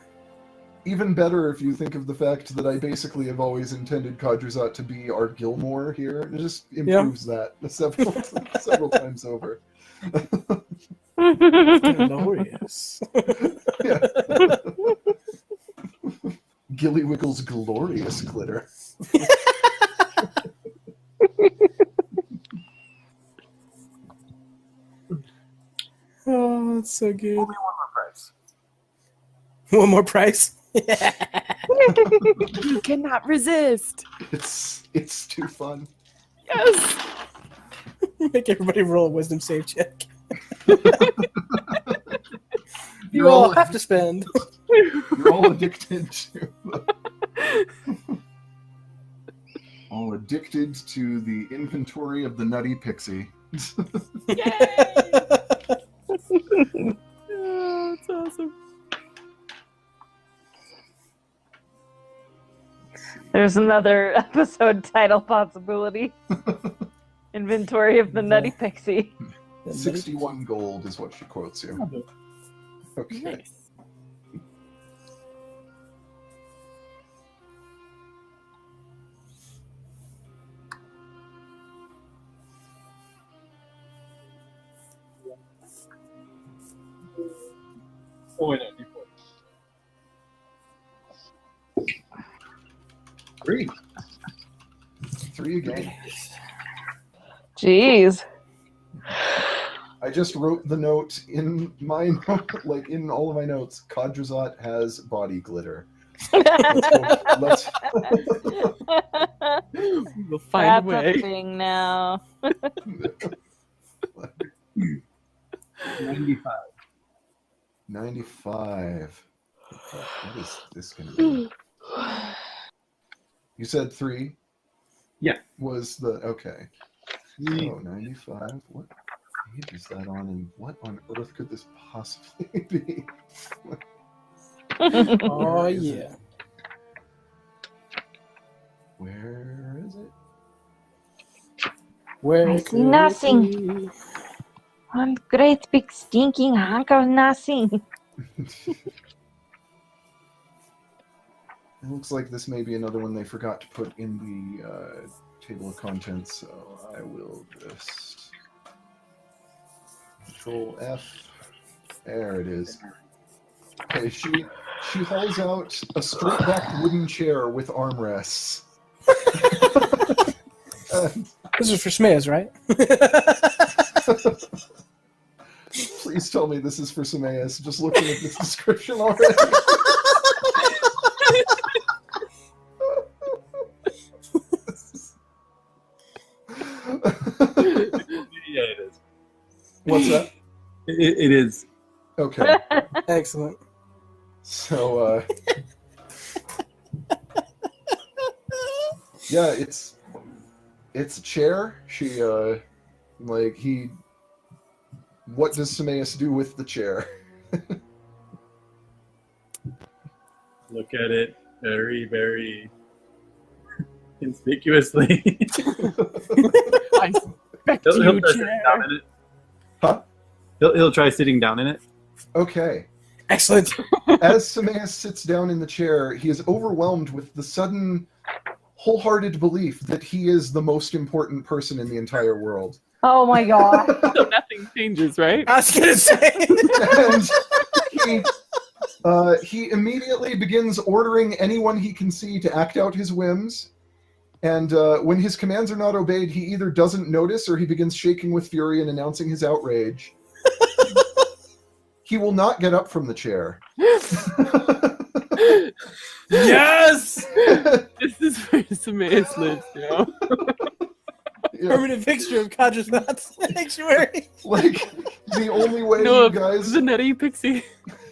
Even better if you think of the fact that I basically have always intended Kadrazat to be our Gilmore here. It just improves that several times over. Glorious. Yeah. Gilly Wiggle's glorious glitter. Oh, that's so good. Only one more price. One more price? You cannot resist. It's too fun. Yes. Make everybody roll a wisdom save check. You You're all have to spend. You're all addicted to the inventory of the Nutty Pixie. Oh, that's awesome. There's another episode title possibility. Inventory of the Nutty Pixie. 61 gold is what she quotes you. Okay. Nice. Oh, wait, no, before. 3. 3 again. Jeez. I just wrote the note in my like in all of my notes. Kadrazat has body glitter. Let's We'll find a That's way. a thing now. 95. 95. Okay, what is this going to be? You said 3? Yeah. Was the okay? So 95. What page is that on, and what on earth could this possibly be? Oh, Where is yeah. it? Where is it? Where I see could it nothing. be? One great big stinking hunk of nothing. It looks like this may be another one they forgot to put in the table of contents, so I will just Control F. There it is. Okay, she hauls out a straight-backed wooden chair with armrests. This is for Smays, right? Please tell me this is for Sameas, just looking at this description already. Yeah, it is. What's that? It is. Okay. Excellent. So, yeah, it's a chair. She, what does Sameas do with the chair? Look at it very, very conspicuously. I expect he'll you, try sitting down in it. Huh? He'll try sitting down in it. Okay. Excellent. As Sameas sits down in the chair, he is overwhelmed with the sudden, wholehearted belief that he is the most important person in the entire world. Oh my god. So nothing changes, right? I was gonna say. And He immediately begins ordering anyone he can see to act out his whims. And when his commands are not obeyed, he either doesn't notice or he begins shaking with fury and announcing his outrage. He will not get up from the chair. Yes! This is where Samaeus lives, you know? Yeah. Permanent fixture of Kadrazat's sanctuary. Like, the only way No, you guys... the nutty pixie.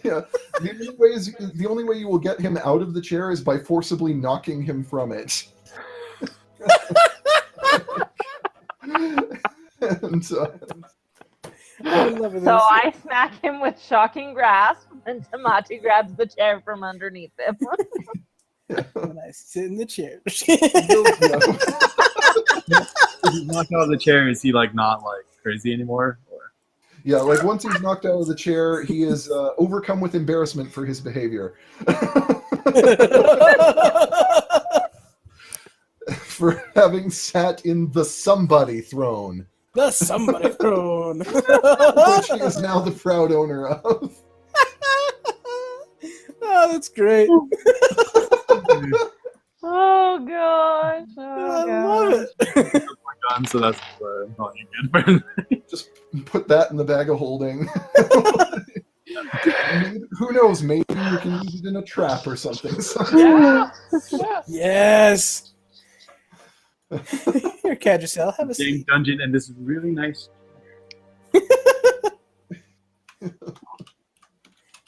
Yeah, the only way you will get him out of the chair is by forcibly knocking him from it. And, I love it. So I smack him with shocking grasp, and Tamati grabs the chair from underneath him. And I sit in the chair. If he's knocked out of the chair, is he like not like crazy anymore? Or... Yeah, like once he's knocked out of the chair, he is overcome with embarrassment for his behavior. For having sat in the somebody throne. The somebody throne. Which he is now the proud owner of. Oh, that's great. Oh gosh. I Oh love gosh. it. Gun, so that's not good for Just put that in the bag of holding. Who knows? Maybe you can use it in a trap or something. Yeah. Yes. Here, Cadricel, have a same seat. dungeon, and this is really nice.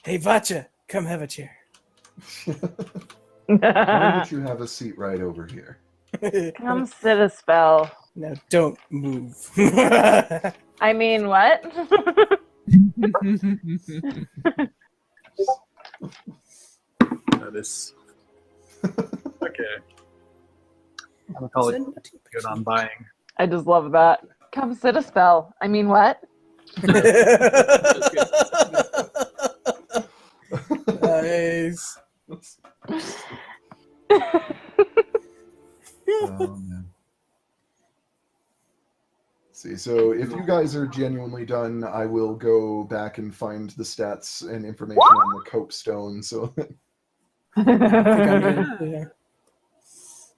Hey, Vacha, come have a chair. Why don't you have a seat right over here? Come sit a spell. Now, don't move. I mean, what? That is okay. I'm gonna call it good on buying. I just love that. Come sit a spell. I mean, what? Nice. Oh, man. See, so if you guys are genuinely done, I will go back and find the stats and information on the copestone. So I think I'm good. Yeah.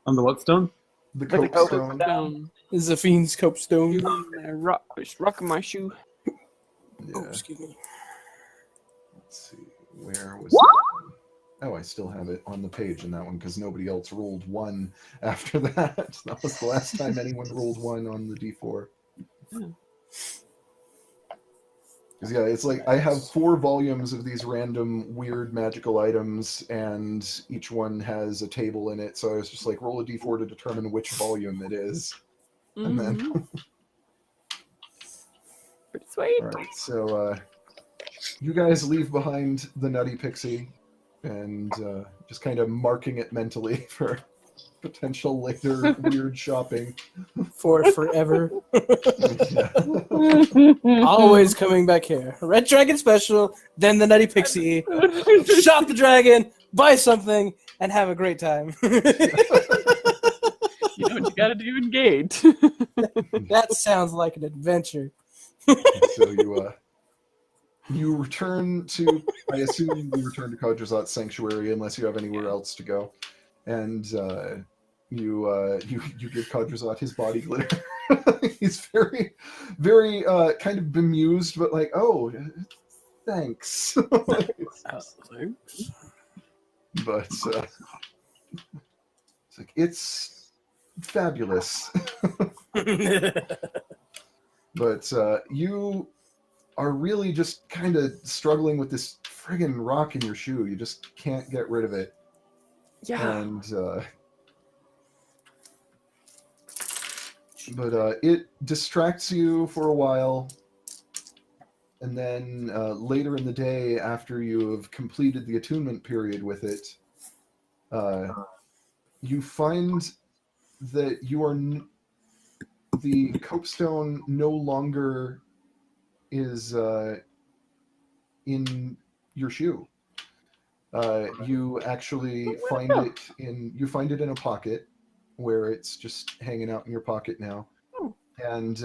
On the what stone? the The copestone. Down. This is a fiend's copestone. Rocking my shoe. Yeah. Oh, excuse me. Let's see, where was that one? Oh, I still have it on the page in that one because nobody else rolled one after that. That was the last time anyone rolled one on the D4. Because yeah, it's like I have 4 volumes of these random weird magical items, and each one has a table in it. So I was just like, roll a D4 to determine which volume it is, and then. Pretty sweet. All right, so you guys leave behind the Nutty Pixie, and just kind of marking it mentally for potential later weird shopping. For forever. Yeah. Always coming back here. Red Dragon Special, then the Nutty Pixie. Shop the dragon, buy something, and have a great time. You know what you gotta do, engage. That sounds like an adventure. So you return to, I assume you return to Kadrazat's sanctuary unless you have anywhere else to go, and you give Kadrazat his body glitter. He's very, very kind of bemused, but like, oh, thanks. Thanks. But it's like, it's fabulous. But you are really just kind of struggling with this friggin' rock in your shoe. You just can't get rid of it. Yeah. And but it distracts you for a while, and then later in the day, after you have completed the attunement period with it, you find that you are the copestone no longer is in your shoe. You actually find it in a pocket where it's just hanging out in your pocket now. And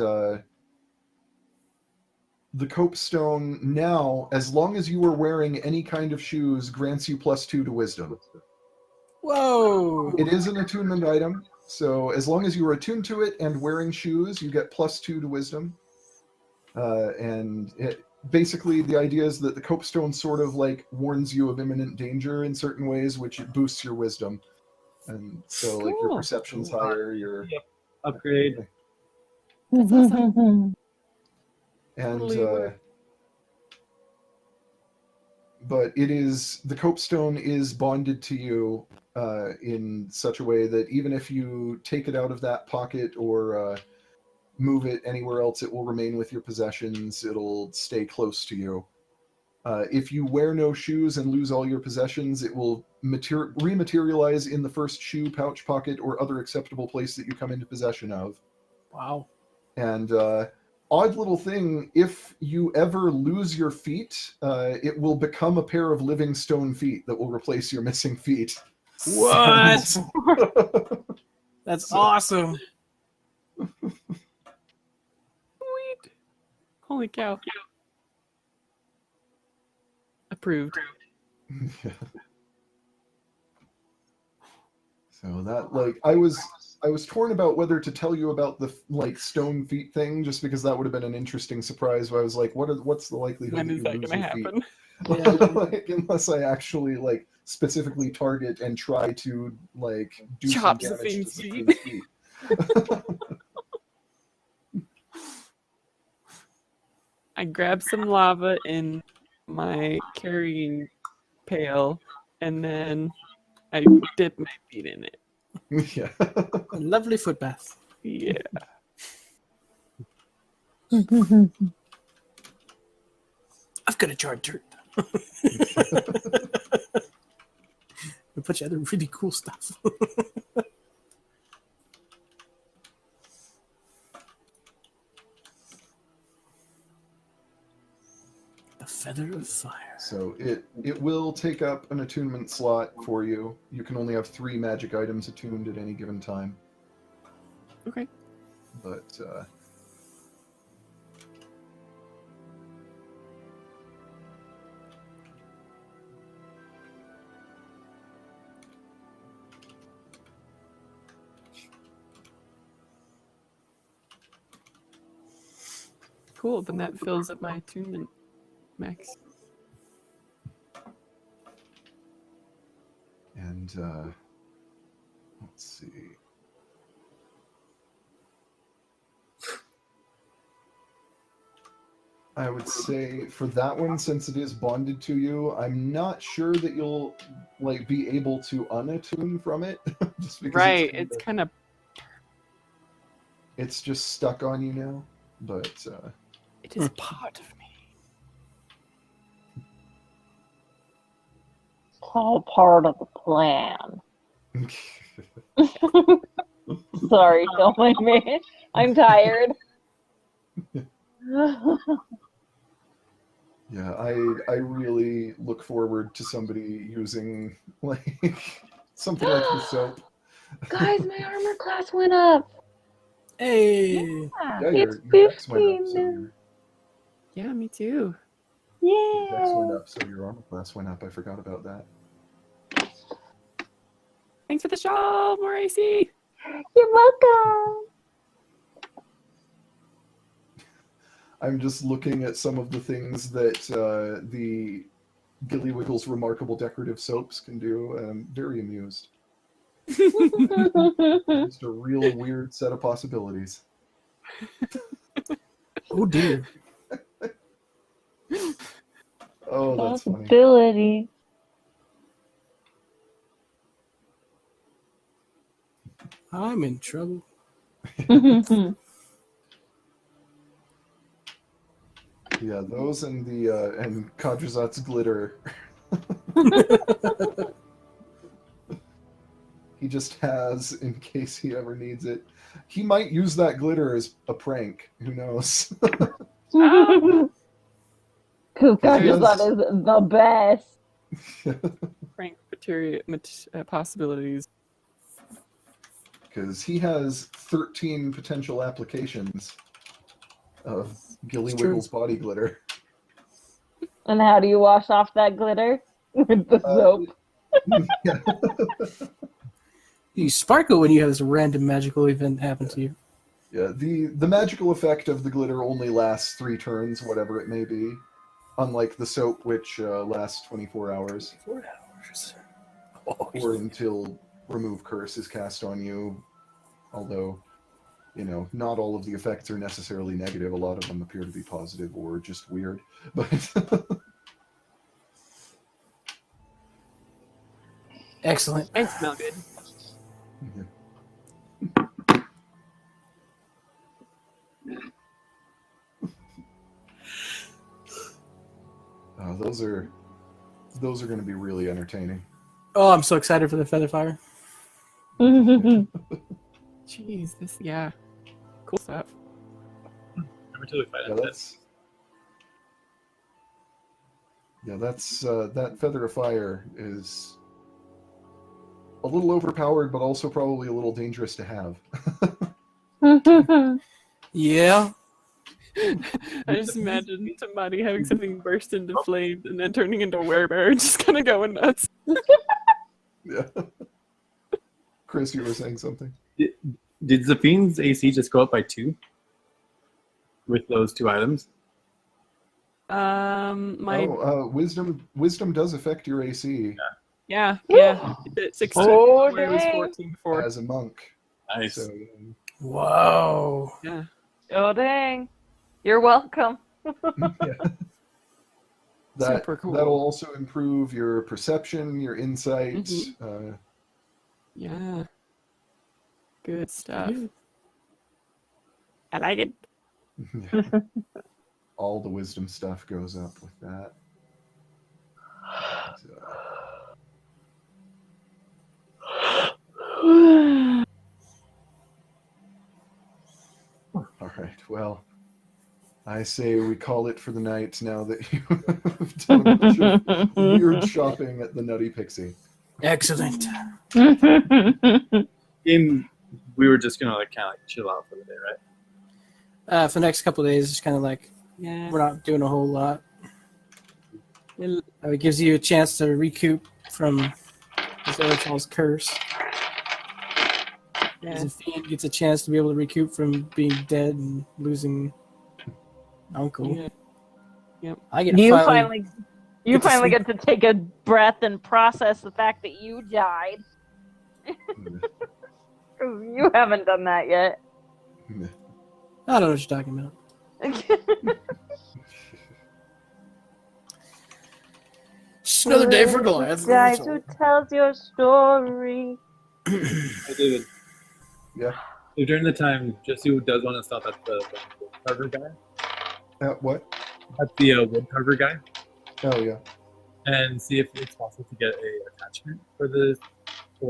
the copestone now, as long as you are wearing any kind of shoes, grants you +2 to wisdom. Whoa! It is an attunement item, so as long as you are attuned to it and wearing shoes, you get +2 to wisdom. Basically, the idea is that the copestone sort of like warns you of imminent danger in certain ways, which it boosts your wisdom. And so, like, your Cool. perception's higher, your... Upgrade. That's awesome. And, Totally work. but it is... The copestone is bonded to you in such a way that even if you take it out of that pocket or move it anywhere else, it will remain with your possessions. It'll stay close to you. If you wear no shoes and lose all your possessions, it will rematerialize in the first shoe, pouch, pocket, or other acceptable place that you come into possession of. Wow. And odd little thing, if you ever lose your feet, it will become a pair of living stone feet that will replace your missing feet. What? That's awesome. Sweet. Holy cow. Approved. Yeah. So that, like, I was torn about whether to tell you about the like stone feet thing, just because that would have been an interesting surprise. Where I was like, what's the likelihood When that is you that lose gonna your happen? feet? Like, unless I actually like specifically target and try to like do Chop some damage to Zaphine's Zaphine's feet. I grab some lava in my carrying pail, and then I dip my feet in it. Yeah. A lovely foot bath. Yeah. I've got a jar of dirt. We put you other really cool stuff. The feather of fire. So it will take up an attunement slot for you. You can only have 3 magic items attuned at any given time. Okay. But Cool. Then that fills up my attunement max. and let's see. I would say for that one, since it is bonded to you, I'm not sure that you'll like be able to unattune from it. Just because Right. It's kind of. it's just stuck on you now. But It is part of me. It's all part of the plan. Sorry, don't mind me. I'm tired. yeah, I really look forward to somebody using like something like the soap. Guys, my armor class went up. Hey. Yeah, Yeah, it's your dex went up, 15 so now. your Yeah, me too. dex went Yeah. up, so your armor class went up. I forgot about that. Thanks for the shawl, Moracy. You're welcome. I'm just looking at some of the things that the Gilly Wiggles remarkable decorative soaps can do, and I'm very amused. Just a real weird set of possibilities. Oh dear. Oh, that's funny. Possibility. I'm in trouble. Yeah, those and the and Kadrazat's glitter. He just has in case he ever needs it. He might use that glitter as a prank. Who knows? Because Yes. that is the best. Frank possibilities. Because he has 13 potential applications. of Gilly It's true. Wiggles body glitter. And how do you wash off that glitter? With the soap. You sparkle when you have this random magical event happen to you. Yeah, the magical effect of the glitter only lasts 3 turns, whatever it may be. Unlike the soap, which lasts 24 hours. 4 hours. Oh, Or until Remove Curse is cast on you. Although, not all of the effects are necessarily negative. A lot of them appear to be positive or just weird. But excellent. And smell good. those are going to be really entertaining. Oh, I'm so excited for the feather fire. Jeez, yeah. Cool stuff. I'm totally fine Yeah, with that's that feather of fire is a little overpowered, but also probably a little dangerous to have. Yeah. I just imagine somebody having something burst into flames and then turning into a werebear and just kind of going nuts. Yeah. Chris, you were saying something? Did Zafine's AC just go up by 2 with those 2 items? Wisdom does affect your AC Yeah. It's at 16. Oh, Where it was dang. 14 before. as a monk. Nice. So, Whoa. Yeah. Oh, dang. You're welcome. Super cool. That'll also improve your perception, your insight. Mm-hmm. Yeah. Good stuff. I like it. All the wisdom stuff goes up with that. All right. Well, I say we call it for the night now that you've done a bunch of weird shopping at the Nutty Pixie. Excellent. We were just gonna kind of chill out for the day, right? For the next couple of days, it's kind of like Yeah. we're not doing a whole lot. Well, It gives you a chance to recoup from Zerachal's curse. yeah. Zafine gets a chance to be able to recoup from being dead and losing uncle. Yeah. Yep. I get You finally finally get to sleep. get to take a breath and process the fact that you died. 'Cause you haven't done that yet. I don't know what you're talking about. Just another day for Goliath. Guys who tells your story. Hey, David. Yeah. So during the time, Jesse does want to stop at the wood carver guy. What? At the wood carver guy, Oh, yeah. and see if it's possible to get a attachment for the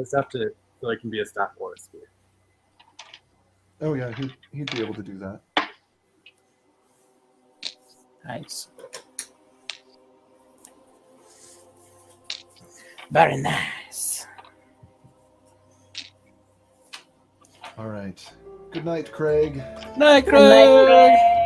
staff so it can be a staff or a spear. Oh, yeah. He'd be able to do that. Nice. Very nice. All right. Good night, Craig. Night, Good night, Craig. Craig.